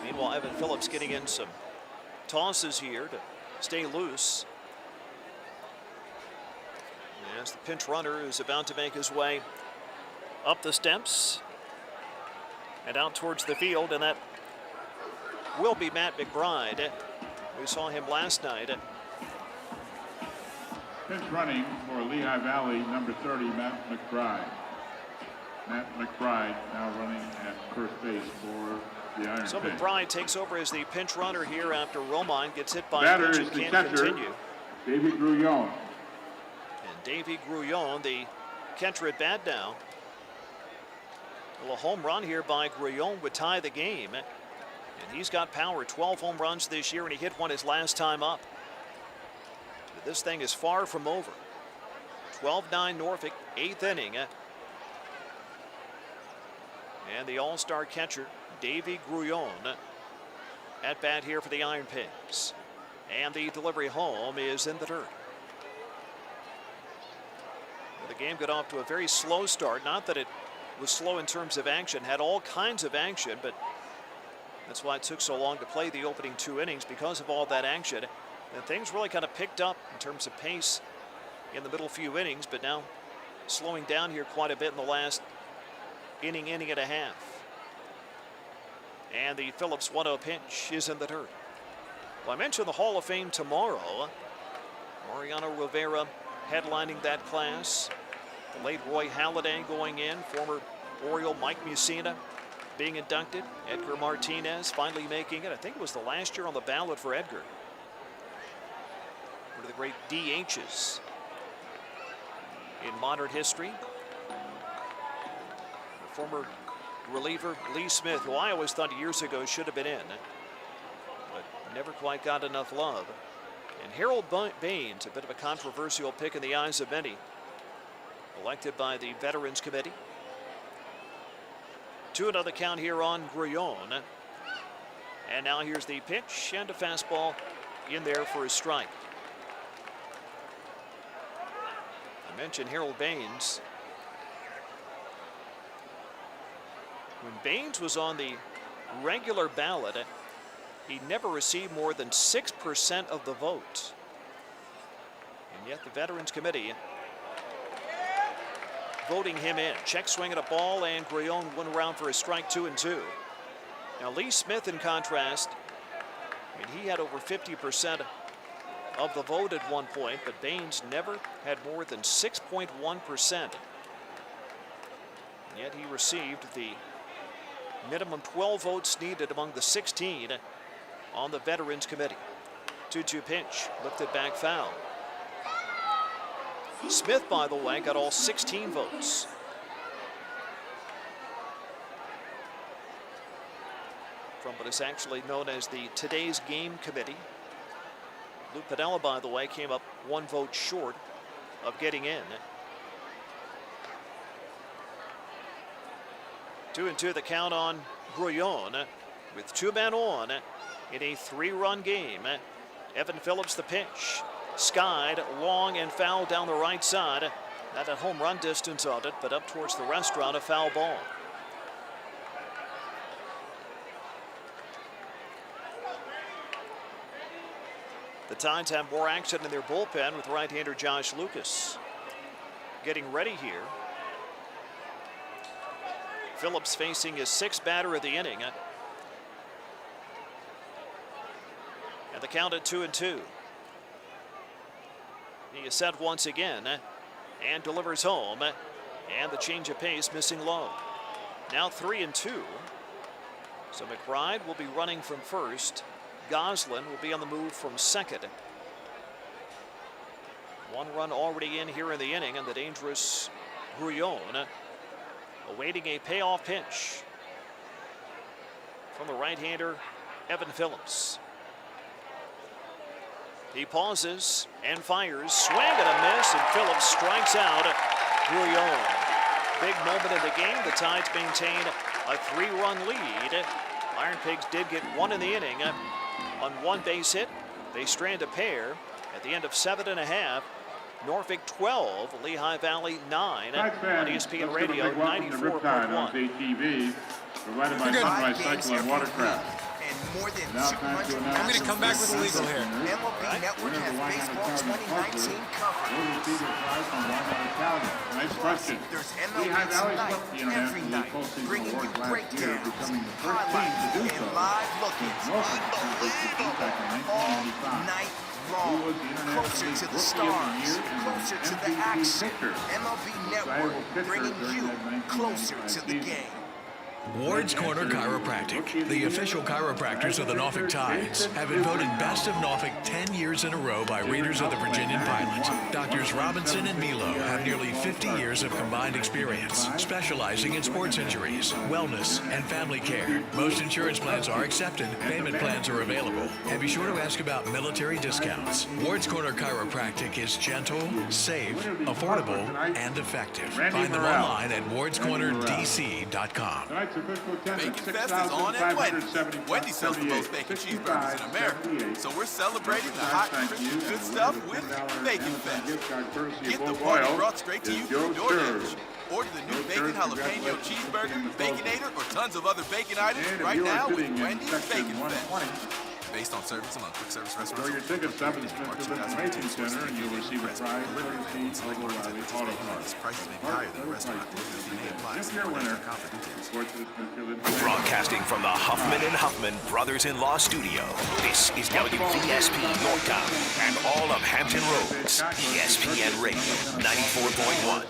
Speaker 1: Meanwhile, Evan Phillips getting in some tosses here to stay loose. As the pinch runner is about to make his way up the steps and out towards the field, and that will be Matt McBride. We saw him last night.
Speaker 13: Pinch running for Lehigh Valley, number 30, Matt McBride. Matt McBride now running at first base for the Iron
Speaker 1: So
Speaker 13: Pigs.
Speaker 1: McBride takes over as the pinch runner here after Romine gets hit by
Speaker 13: Batter
Speaker 1: a pitch
Speaker 13: is
Speaker 1: and
Speaker 13: the
Speaker 1: can't
Speaker 13: catcher,
Speaker 1: continue.
Speaker 13: David Grouillon.
Speaker 1: And Davy Grouillon, the catcher at bat now. A little home run here by Grouillon would tie the game. And he's got power, 12 home runs this year, and he hit one his last time up. But this thing is far from over. 12-9 Norfolk, 8th inning. And the all-star catcher, Davy Grouillon, at bat here for the Iron Pigs. And the delivery home is in the dirt. The game got off to a very slow start. Not that it was slow in terms of action, had all kinds of action, but that's why it took so long to play the opening 2 innings, because of all that action. And things really kind of picked up in terms of pace in the middle few innings, but now slowing down here quite a bit in the last inning and a half. And the Phillips 1-0 pitch is in the dirt. Well, I mentioned the Hall of Fame tomorrow. Mariano Rivera headlining that class. The late Roy Halladay going in. Former Oriole Mike Mussina being inducted. Edgar Martinez finally making it. I think it was the last year on the ballot for Edgar. One of the great DHs in modern history. The former reliever Lee Smith, who I always thought years ago should have been in, but never quite got enough love. And Harold Baines, a bit of a controversial pick in the eyes of many, elected by the Veterans Committee. 2-0 the count here on Grouillon. And now here's the pitch and a fastball in there for a strike. I mentioned Harold Baines. When Baines was on the regular ballot, he never received more than 6% of the vote. And yet the Veterans Committee voting him in. Check swing at a ball, and Grouillon went around for a strike, 2-2. Now Lee Smith, in contrast, I mean, he had over 50% of the vote at one point, but Baines never had more than 6.1%. And yet he received the minimum 12 votes needed among the 16 on the Veterans Committee. 2-2 pitch, lifted back foul. Smith, by the way, got all 16 votes. From what is actually known as the Today's Game Committee. Lou Piniella, by the way, came up 1 vote short of getting in. 2-2 the count on Grouillon with 2 men on in a 3-run game. Evan Phillips the pitch. Skied long and foul down the right side. Not at home run distance of it, but up towards the restaurant, a foul ball. The Tides have more action in their bullpen with right-hander Josh Lucas getting ready here. Phillips facing his 6th batter of the inning. And the count at 2-2. He is set once again and delivers home. And the change of pace missing low. Now 3-2. So McBride will be running from first. Goslin will be on the move from second. 1 run already in here in the inning, and the dangerous Brouillon awaiting a payoff pitch from the right-hander Evan Phillips. He pauses and fires, swing and a miss, and Phillips strikes out Brouillon. Big moment in the game. The Tides maintain a 3-run lead. IronPigs did get 1 in the inning on 1 base hit. They strand a pair at the end of 7.5. Norfolk 12, Lehigh Valley 9 on ESPN Radio 94.1.
Speaker 13: TV, provided by Sunrise Cycle and Watercraft.
Speaker 12: More than
Speaker 13: Now
Speaker 12: 200
Speaker 19: I'm going to come back with illegal here.
Speaker 12: MLB Network has baseball 2019 covered.
Speaker 13: Nice question.
Speaker 12: There's MLB tonight every night, bringing you breakdowns, highlights, and live look-ins. Unbelievable! All night long, closer to the stars, closer to the action. MLB Network bringing you closer to the game.
Speaker 7: Ward's Corner Chiropractic, the official chiropractors of the Norfolk Tides, have been voted Best of Norfolk 10 years in a row by readers of the Virginian Pilot. Doctors Robinson and MiLB have nearly 50 years of combined experience, specializing in sports injuries, wellness, and family care. Most insurance plans are accepted, payment plans are available, and be sure to ask about military discounts. Ward's Corner Chiropractic is gentle, safe, affordable, and effective. Find them online at wardscornerdc.com.
Speaker 16: Bacon Fest is on at Wendy's. Wendy's sells the most bacon cheeseburgers in America, so we're celebrating the hot and crispy good stuff with Bacon Fest. Get the party brought straight to you through DoorDash. Order the new bacon jalapeno cheeseburger, Baconator, or tons of other bacon items right now with Wendy's Bacon Fest. Based on service among quick service restaurants.
Speaker 13: Throw your tickets up at the Smithfield Information Center and you'll receive a prize courtesy of O'Reilly Auto Parts.
Speaker 16: Prices may be higher than the restaurant.
Speaker 13: If you're a winner,
Speaker 8: Broadcasting from the Huffman and Huffman Brothers-in-Law Studio, this is WVSP Yorktown and all of Hampton Roads, ESPN Radio 94.1.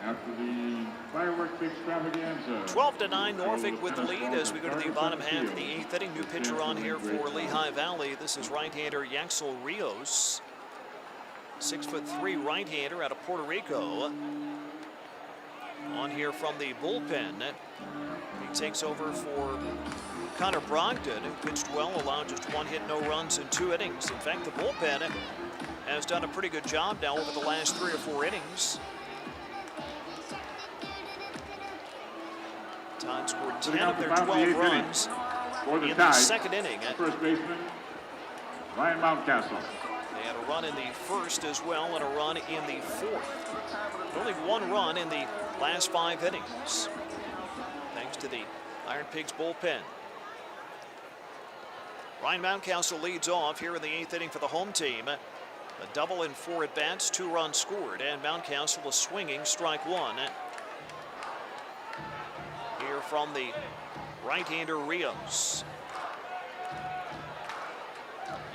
Speaker 13: After the fireworks extravaganza.
Speaker 1: 12-9, Norfolk with the lead as we go to the bottom half of the 8th inning. New pitcher on here for Lehigh Valley. This is right-hander Yaxel Rios. 6'3" right-hander out of Puerto Rico. On here from the bullpen. He takes over for Connor Brogdon, who pitched well, allowed just 1 hit, no runs in 2 innings. In fact, the bullpen has done a pretty good job now over the last 3 or 4 innings. Tides scored 10 of their 12 runs in the second inning.
Speaker 13: First baseman, Ryan Mountcastle.
Speaker 1: They had a run in the first as well and a run in the fourth. Only 1 run in the last 5 innings, thanks to the IronPigs bullpen. Ryan Mountcastle leads off here in the 8th inning for the home team. A double in 4 at-bats, 2 runs scored, and Mountcastle a swinging strike 1. Here from the right-hander Rios.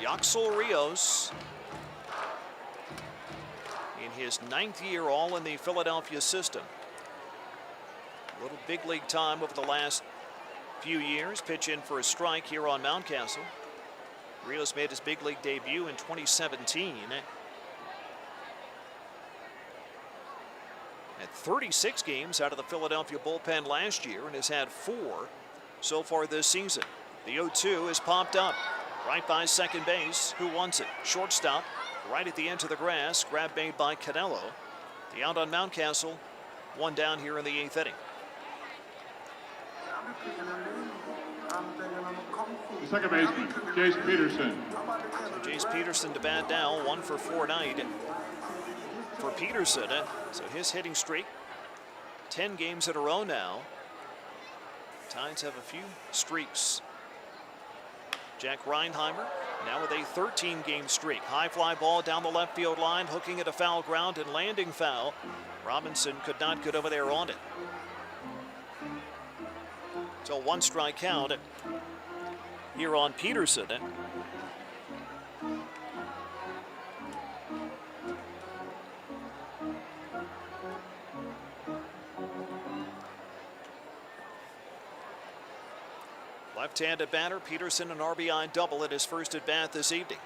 Speaker 1: Yaxel Rios in his 9th year all in the Philadelphia system. A little big league time over the last few years. Pitch in for a strike here on Mountcastle. Rios made his big league debut in 2017. Had 36 games out of the Philadelphia bullpen last year and has had 4 so far this season. The 0-2 is popped up right by second base. Who wants it? Shortstop right at the edge of the grass. Grab made by Canelo. The out on Mountcastle. 1 down here in the 8th inning.
Speaker 13: Second baseman, Jace Peterson.
Speaker 1: So Jace Peterson to bat now. 1 for 4 night for Peterson. So his hitting streak, 10 games in a row now. Tides have a few streaks. Jack Reinheimer now with a 13-game streak. High fly ball down the left field line, hooking it a foul ground and landing foul. Robinson could not get over there on it. So 1 strike count here on Peterson. Left-handed batter, Peterson an RBI double at his first at bat this evening.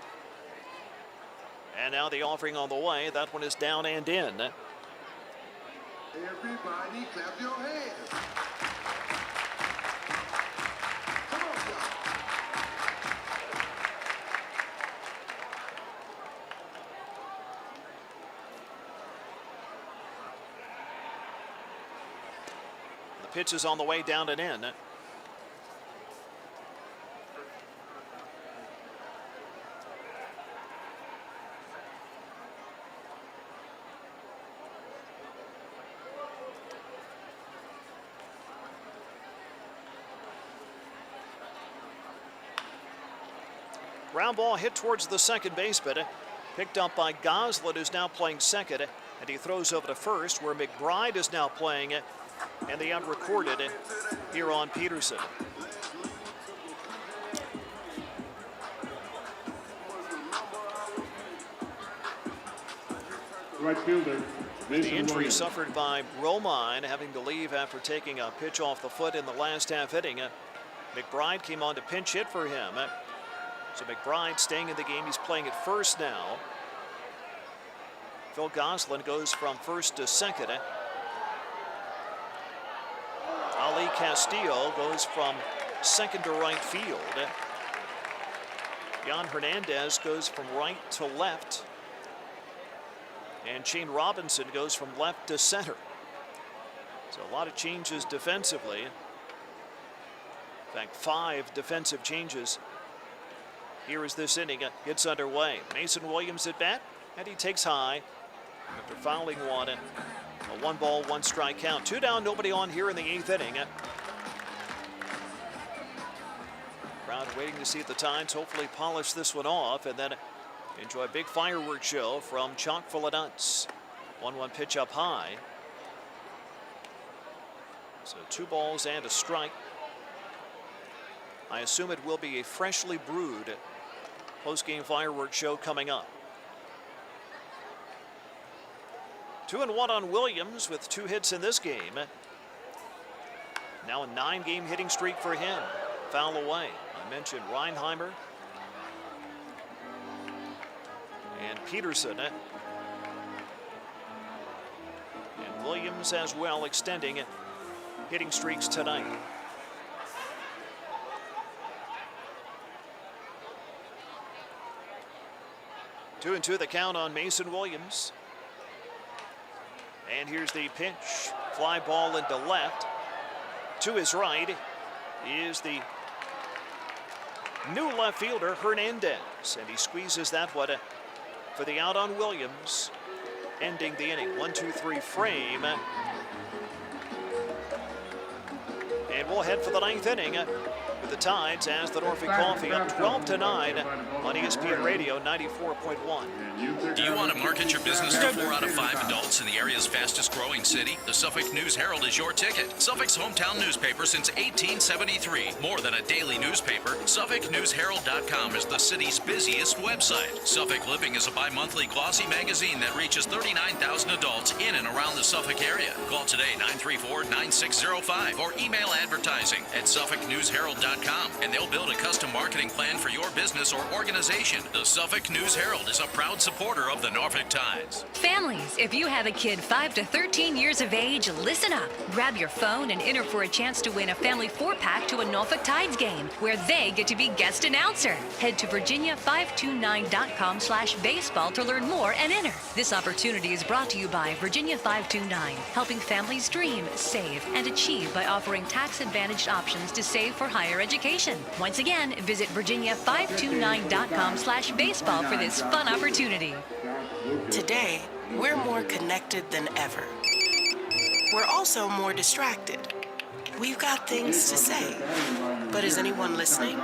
Speaker 1: And now the offering on the way. That one is down and in.
Speaker 9: Everybody clap your hands. Come on, y'all.
Speaker 1: The pitch is on the way, down and in. Ground ball hit towards the second baseman, picked up by Goslin, who's now playing second, and he throws over to first, where McBride is now playing, and the out recorded here on Peterson.
Speaker 13: Right fielder.
Speaker 1: The injury suffered by Romine, having to leave after taking a pitch off the foot in the last half inning. McBride came on to pinch hit for him. So McBride staying in the game. He's playing at first now. Phil Goslin goes from first to second. Ali Castillo goes from second to right field. Jan Hernandez goes from right to left. And Shane Robinson goes from left to center. So a lot of changes defensively. In fact, 5 defensive changes. Here as this inning gets underway. Mason Williams at bat, and he takes high after fouling one. A 1-ball, 1-strike count. 2 down, nobody on here in the 8th inning. Crowd waiting to see the Tides hopefully polish this one off and then enjoy a big fireworks show from chock full of nuts. 1-1 pitch up high. So 2 balls and a strike. I assume it will be a freshly brewed post-game fireworks show coming up. 2-1 on Williams with 2 hits in this game. Now a 9-game hitting streak for him. Foul away. I mentioned Reinheimer and Peterson. And Williams as well, extending hitting streaks tonight. 2-2 the count on Mason Williams. And here's the pitch. Fly ball into left. To his right is the new left fielder, Hernandez. And he squeezes that one for the out on Williams, ending the inning. 1-2-3 frame. And we'll head for the 9th inning with the Tides as the Norfolk Coffee up 12-9 on ESPN Radio 94.1.
Speaker 3: Do you want to market your business to 4 out of 5 adults in the area's fastest growing city? The Suffolk News Herald is your ticket. Suffolk's hometown newspaper since 1873. More than a daily newspaper, SuffolkNewsHerald.com is the city's busiest website. Suffolk Living is a bi-monthly glossy magazine that reaches 39,000 adults in and around the Suffolk area. Call today 934-9605 or email advertising at SuffolkNewsHerald.com and they'll build a custom marketing plan for your business or organization. The Suffolk News Herald is a proud supporter of the Norfolk Tides.
Speaker 10: Families, if you have a kid 5 to 13 years of age, listen up. Grab your phone and enter for a chance to win a family 4-pack to a Norfolk Tides game, where they get to be guest announcer. Head to Virginia529.com/baseball to learn more and enter. This opportunity is brought to you by Virginia 529, helping families dream, save, and achieve by offering tax-advantaged options to save for higher education. Once again, visit Virginia529.com/baseball for this fun opportunity.
Speaker 15: Today, we're more connected than ever. We're also more distracted. We've got things to say, but is anyone listening?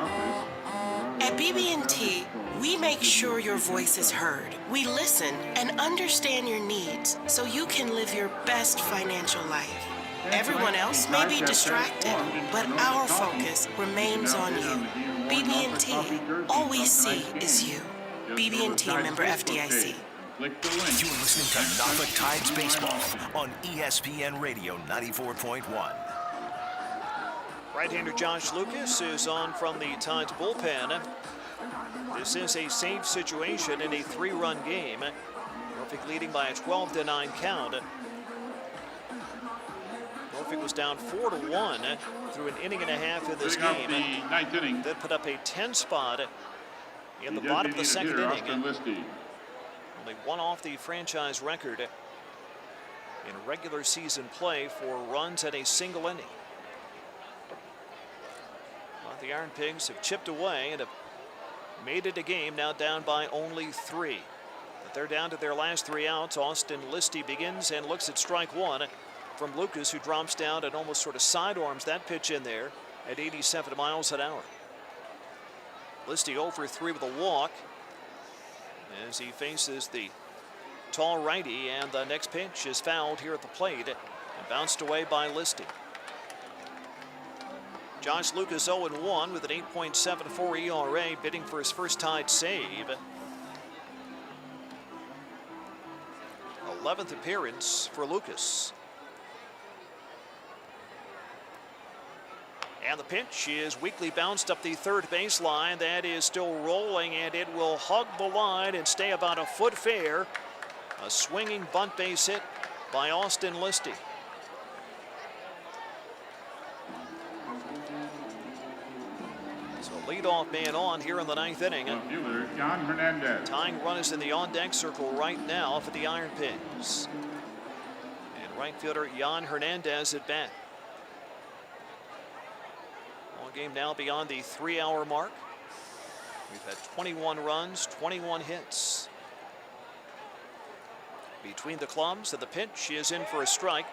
Speaker 15: At BB&T, we make sure your voice is heard. We listen and understand your needs so you can live your best financial life. Everyone else may be distracted, but our focus remains on you. BB&T, all we see is you. BB&T member FDIC.
Speaker 8: You're listening to Norfolk Tides Baseball on ESPN Radio 94.1.
Speaker 1: Right-hander Josh Lucas is on from the Tides bullpen. This is a safe situation in a 3-run game. Norfolk leading by a 12-9 count. Norfolk was down 4-1 through an inning and a half in this game.
Speaker 13: The ninth inning.
Speaker 1: That put up a 10 spot in the bottom of the second inning. Only one off the franchise record in regular season play for runs at a single inning. Well, the IronPigs have chipped away and have made it a game, now down by only 3. But they're down to their last 3 outs. Austin Listy begins and looks at strike 1 from Lucas, who drops down and almost sort of sidearms that pitch in there at 87 miles an hour. Listy 0 for 3 with a walk as he faces the tall righty, and the next pitch is fouled here at the plate and bounced away by Listy. Josh Lucas 0-1 with an 8.74 ERA, bidding for his first tied save. 11th appearance for Lucas. And the pitch is weakly bounced up the third baseline. That is still rolling, and it will hug the line and stay about a foot fair. A swinging bunt base hit by Austin Listy. So leadoff man on here in the 9th inning.
Speaker 13: Jan Hernandez.
Speaker 1: Tying run is in the on-deck circle right now for the IronPigs. And right fielder Jan Hernandez at bat. Ball game now beyond the 3-hour mark. We've had 21 runs, 21 hits. Between the clubs, and the pitch is in for a strike.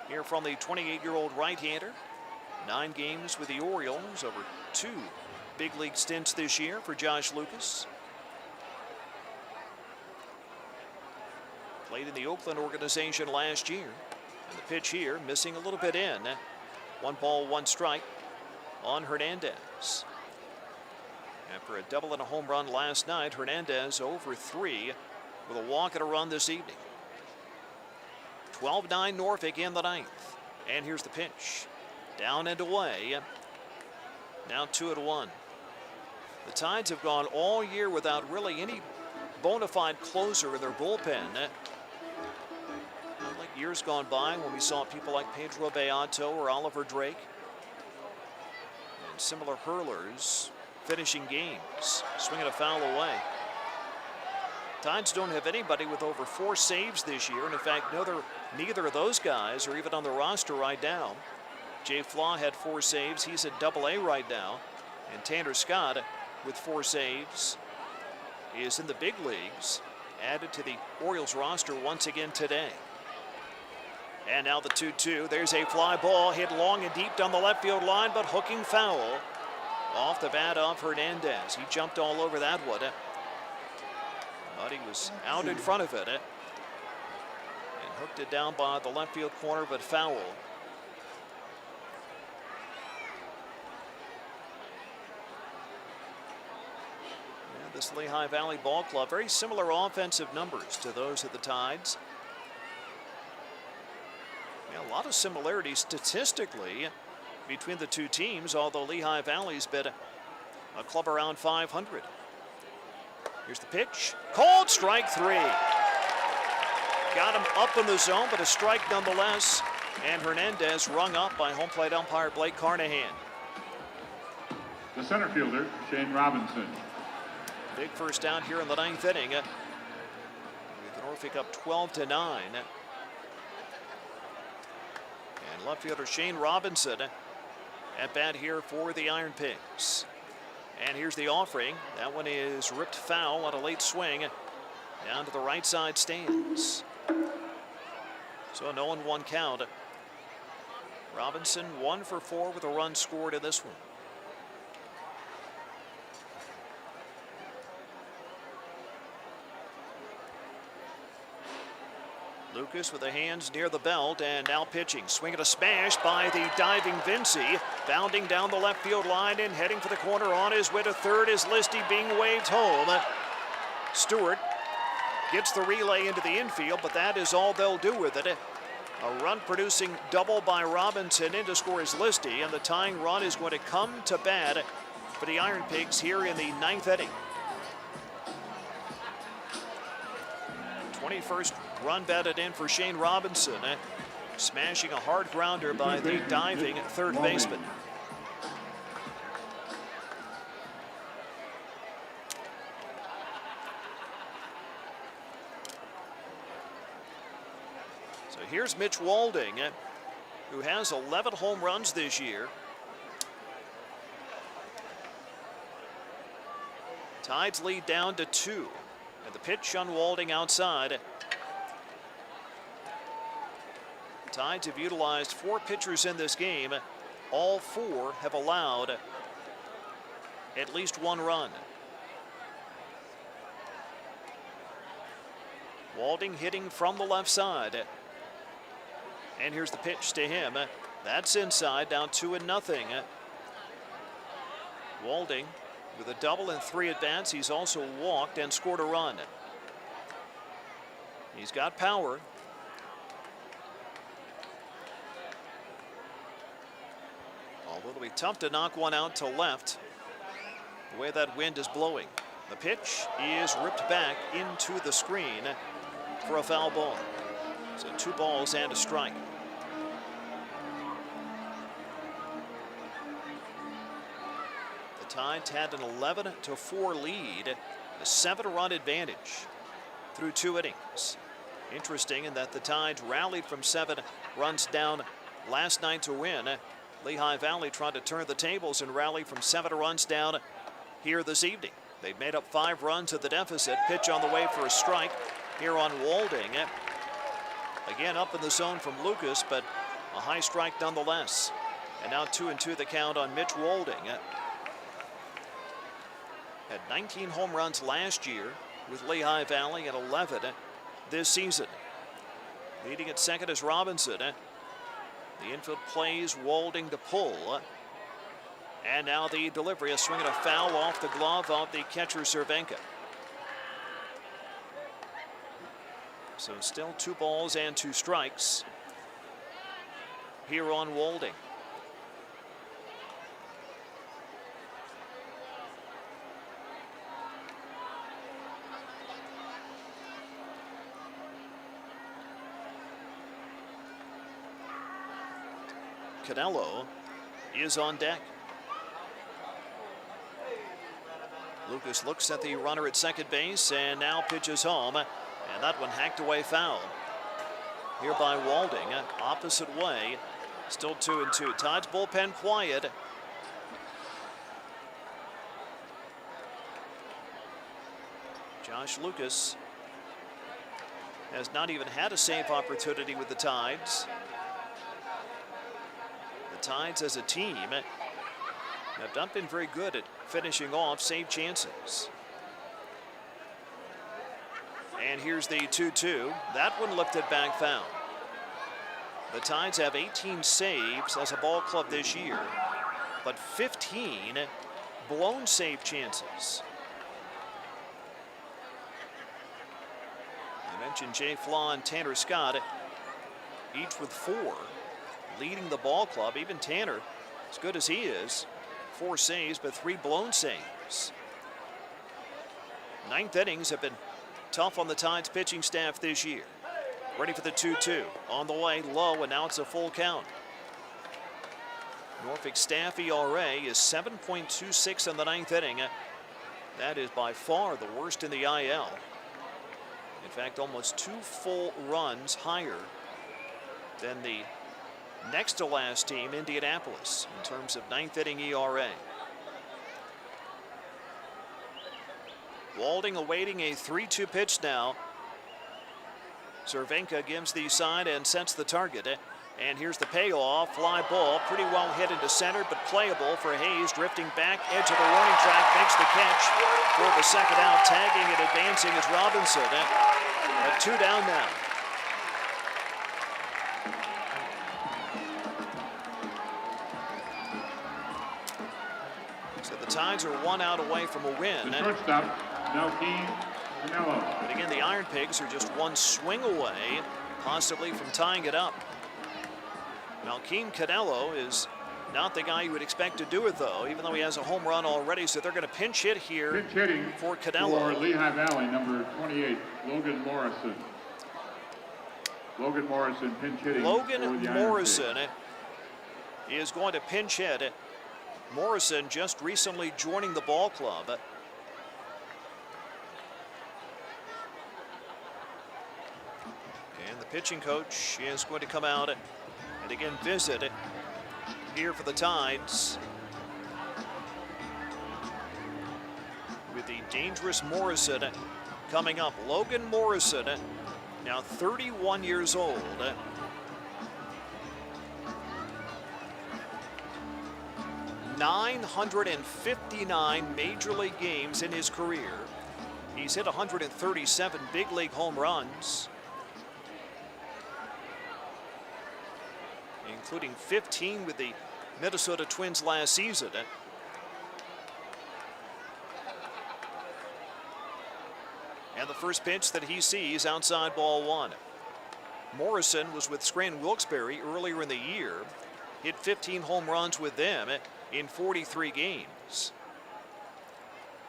Speaker 1: Here from the 28-year-old right-hander. 9 games with the Orioles, over 2 big league stints this year for Josh Lucas. Played in the Oakland organization last year. And the pitch here missing a little bit in. 1 ball, 1 strike on Hernandez. After a double and a home run last night, Hernandez 0 for 3 with a walk and a run this evening. 12-9 Norfolk in the 9th. And here's the pitch. Down and away. Now 2-1. The Tides have gone all year without really any bona fide closer in their bullpen. Not like years gone by when we saw people like Pedro Beato or Oliver Drake. And similar hurlers finishing games, swinging a foul away. Tides don't have anybody with over 4 saves this year, and in fact, neither of those guys are even on the roster right now. Jay Flaw had 4 saves. He's at Double-A right now. And Tanner Scott, with 4 saves, is in the big leagues, added to the Orioles roster once again today. And now the 2-2. There's a fly ball hit long and deep down the left field line, but hooking foul off the bat of Hernandez. He jumped all over that one. But he was out in front of it and hooked it down by the left field corner, but foul. And this Lehigh Valley Ball Club, very similar offensive numbers to those of the Tides. Yeah, a lot of similarities statistically between the two teams, although Lehigh Valley's been a club around 500. Here's the pitch. Called strike 3. Got him up in the zone, but a strike nonetheless. And Hernandez rung up by home plate umpire Blake Carnahan.
Speaker 13: The center fielder, Shane Robinson.
Speaker 1: Big first out here in the 9th inning. With Norfolk up 12-9. And left fielder Shane Robinson at bat here for the IronPigs. And here's the offering. That one is ripped foul on a late swing down to the right side stands. So a 0-1 count. Robinson 1 for 4 with a run scored in this one. Lucas with the hands near the belt and now pitching. Swing and a smash by the diving Vinci. Bounding down the left field line and heading for the corner on his way to third is Listy being waved home. Stewart gets the relay into the infield, but that is all they'll do with it. A run producing double by Robinson in to score is Listy, and the tying run is going to come to bat for the IronPigs here in the 9th inning. 21st run batted in for Shane Robinson, smashing a hard grounder by the diving third baseman. So here's Mitch Walding, who has 11 home runs this year. Tides lead down to 2. And the pitch on Walding outside. Tides have utilized 4 pitchers in this game. All 4 have allowed at least 1 run. Walding hitting from the left side. And here's the pitch to him. That's inside, down 2-0. Walding with a double and 3 at-bats. He's also walked and scored a run. He's got power. Although it'll be tough to knock one out to left, the way that wind is blowing. The pitch is ripped back into the screen for a foul ball. So 2 balls and a strike. Tides had an 11-4 lead, a 7-run advantage through 2 innings. Interesting in that the Tides rallied from 7 runs down last night to win. Lehigh Valley tried to turn the tables and rally from 7 runs down here this evening. They've made up 5 runs at the deficit. Pitch on the way for a strike here on Walding. Again up in the zone from Lucas, but a high strike nonetheless. And now 2-2 the count on Mitch Walding. Had 19 home runs last year with Lehigh Valley and 11 this season. Leading at second is Robinson. The infield plays Walding to pull. And now the delivery, a swing and a foul off the glove of the catcher Červenka. So still 2 balls and 2 strikes here on Walding. Canelo is on deck. Lucas looks at the runner at second base and now pitches home. And that one hacked away foul. Here by Walding, opposite way. Still 2-2. Tides bullpen quiet. Josh Lucas has not even had a save opportunity with the Tides. Tides as a team have not been very good at finishing off save chances. And here's the 2-2. That one lifted back foul. The Tides have 18 saves as a ball club this year, but 15 blown save chances. I mentioned Jay Flaw and Tanner Scott, each with 4. Leading the ball club. Even Tanner, as good as he is, 4 saves, but 3 blown saves. 9th innings have been tough on the Tides pitching staff this year. Ready for the 2-2. On the way, low, and now it's a full count. Norfolk staff ERA is 7.26 in the 9th inning. That is by far the worst in the IL. In fact, almost 2 full runs higher than the next to last team, Indianapolis, in terms of 9th inning ERA. Walding awaiting a 3-2 pitch now. Červenka gives the sign and sets the target. And here's the payoff. Fly ball, pretty well hit into center, but playable for Hayes. Drifting back, edge of the warning track, makes the catch for the second out. Tagging and advancing is Robinson. At 2 down now. So the Tides are 1 out away from a win.
Speaker 13: Shortstop, Martin Červenka.
Speaker 1: But again, the IronPigs are just 1 swing away, possibly from tying it up. Martin Červenka is Not the guy you would expect to do it, though, even though he has a home run already. So they're going to pinch hit here
Speaker 13: Pinch hitting
Speaker 1: for Canelo.
Speaker 13: For Lehigh Valley, number 28, Logan Morrison. Logan Morrison pinch hitting.
Speaker 1: Logan Morrison is going to pinch hit. Morrison just recently joining the ball club. And the pitching coach is going to come out and again visit here for the Tides with the dangerous Morrison coming up. Logan Morrison, now 31 years old. .959 major league games in his career. He's hit 137 big league home runs, including 15 with the Minnesota Twins last season. And the first pitch that he sees, outside ball one. Morrison was with Scranton Wilkes-Barre earlier in the year, hit 15 home runs with them in 43 games.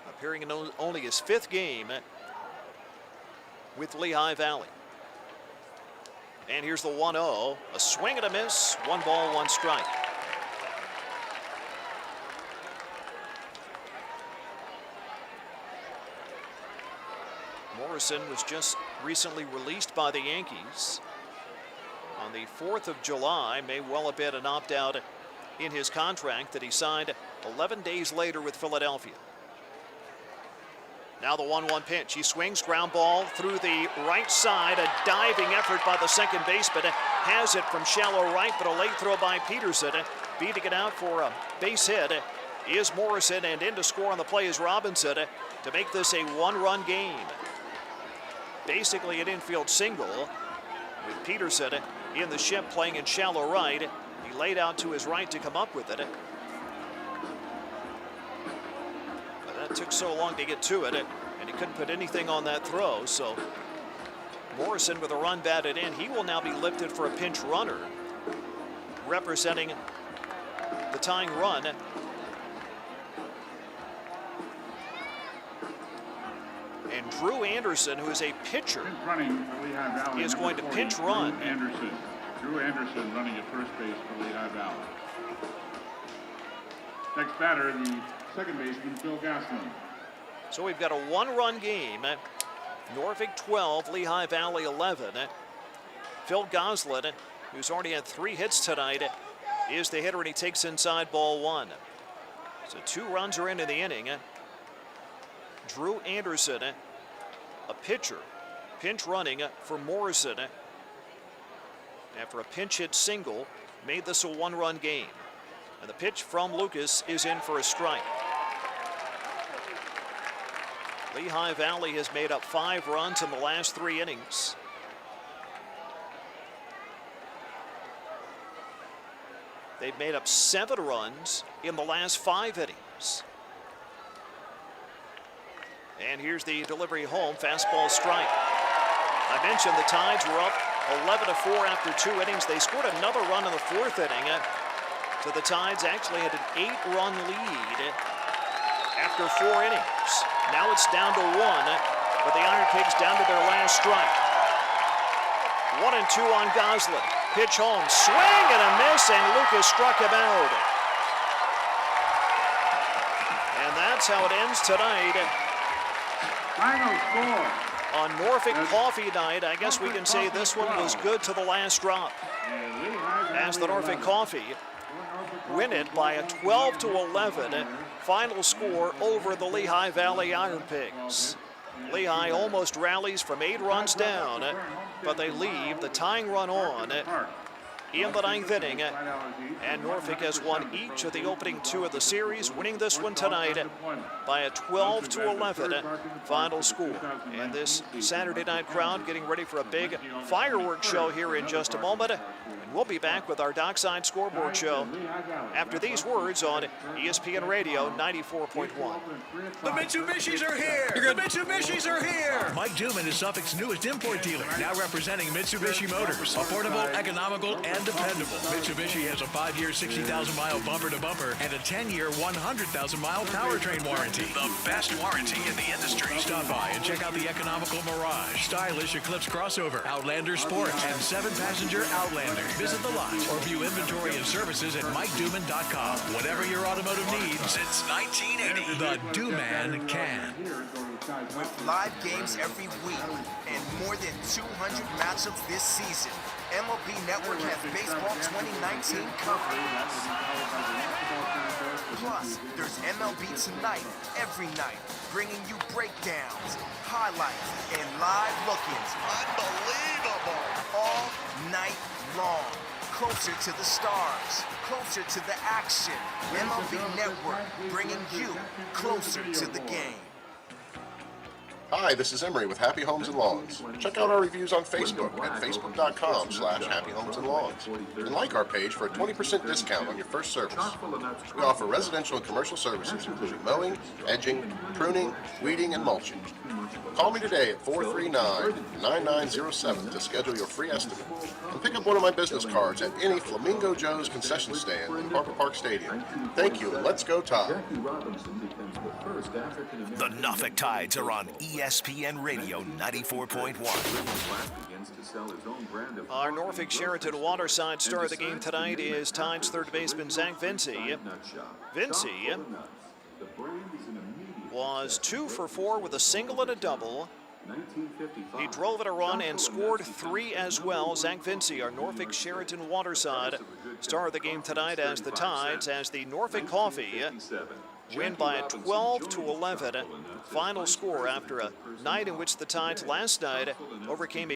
Speaker 1: Appearing in only his 5th game with Lehigh Valley. And here's the 1-0, a swing and a miss, 1 ball, 1 strike. Morrison was just recently released by the Yankees on the 4th of July, may well have been an opt-out in his contract that he signed 11 days later with Philadelphia. Now the 1-1 pitch. He swings, ground ball through the right side. A diving effort by the second baseman. Has it from shallow right, but a late throw by Peterson. Beating it out for a base hit is Morrison, and in to score on the play is Robinson to make this a 1-run game. Basically an infield single with Peterson in the ship playing in shallow right. He laid out to his right to come up with it. That took so long to get to it, and he couldn't put anything on that throw. So Morrison with a run batted in. He will now be lifted for a pinch runner, representing the tying run. And Drew Anderson, who is a pitcher, is going to pinch run.
Speaker 13: Drew Anderson running at first base for Lehigh Valley. Next batter, the second baseman, Phil Goslin.
Speaker 1: So we've got a 1-run game. Norfolk 12, Lehigh Valley 11. Phil Goslin, who's already had 3 hits tonight, is the hitter, and he takes inside ball 1. So 2 runs are into the inning. Drew Anderson, a pitcher, pinch running for Morrison after a pinch hit single, made this a 1-run game. And the pitch from Lucas is in for a strike. Lehigh Valley has made up 5 runs in the last 3 innings. They've made up 7 runs in the last 5 innings. And here's the delivery home, fastball strike. I mentioned the Tides were up 11-4 after 2 innings. They scored another run in the 4th inning. So the Tides actually had an 8-run lead after 4 innings. Now it's down to 1, but the IronPigs down to their last strike. 1-2 on Goslin. Pitch home, swing and a miss, and Lucas struck him out. And that's how it ends tonight.
Speaker 13: Final score.
Speaker 1: On Norfolk Coffee Night, I guess we can say this one was good to the last drop, as the Norfolk Coffee win it by a 12-11 final score over the Lehigh Valley IronPigs. Lehigh almost rallies from 8 runs down, but they leave the tying run on in the 9th inning, and Norfolk has won each of the opening 2 of the series, winning this one tonight by a 12-11 final score. And this Saturday night crowd getting ready for a big fireworks show here in just a moment. We'll be back with our Dockside Scoreboard Show after these words on ESPN Radio 94.1.
Speaker 7: The Mitsubishis are here! The Mitsubishis are here! Mike Duman is Suffolk's newest import dealer, now representing Mitsubishi Motors. Affordable, economical, and dependable. Mitsubishi has a 5-year, 60,000-mile bumper-to-bumper and a 10-year, 100,000-mile powertrain warranty. The best warranty in the industry. Stop by and check out the economical Mirage, stylish Eclipse crossover, Outlander Sport, and 7-passenger Outlander. Visit the lot or view inventory and services at MikeDuman.com. Whatever your automotive needs, since 1980, the Duman can.
Speaker 12: With live games every week and more than 200 matchups this season, MLB Network has Baseball 2019 covered. Plus, there's MLB Tonight every night, bringing you breakdowns, highlights, and live look-ins. Unbelievable! All night long. Closer to the stars, closer to the action. MLB Network, bringing you closer to the game.
Speaker 14: Hi, this is Emery with Happy Homes and Lawns. Check out our reviews on Facebook at facebook.com/happyhomesandlawns. And like our page for a 20% discount on your first service. We offer residential and commercial services including mowing, edging, pruning, weeding, and mulching. Call me today at 439-9907 to schedule your free estimate. And pick up one of my business cards at any Flamingo Joe's concession stand in Harper Park Stadium. Thank you, and let's go Tide.
Speaker 8: The Norfolk Tides are on ESPN Radio 94.1.
Speaker 1: Our Norfolk Sheraton Waterside star of the game tonight is Tides third baseman Zach Vinci. Vinci was 2 for 4 with a single and a double. He drove in a run and scored 3 as well. Zach Vinci, our Norfolk Sheraton Waterside star of the game tonight as the Tides, as the Norfolk Coffee win by a 12-11 final score after a night in which the Tides last night overcame a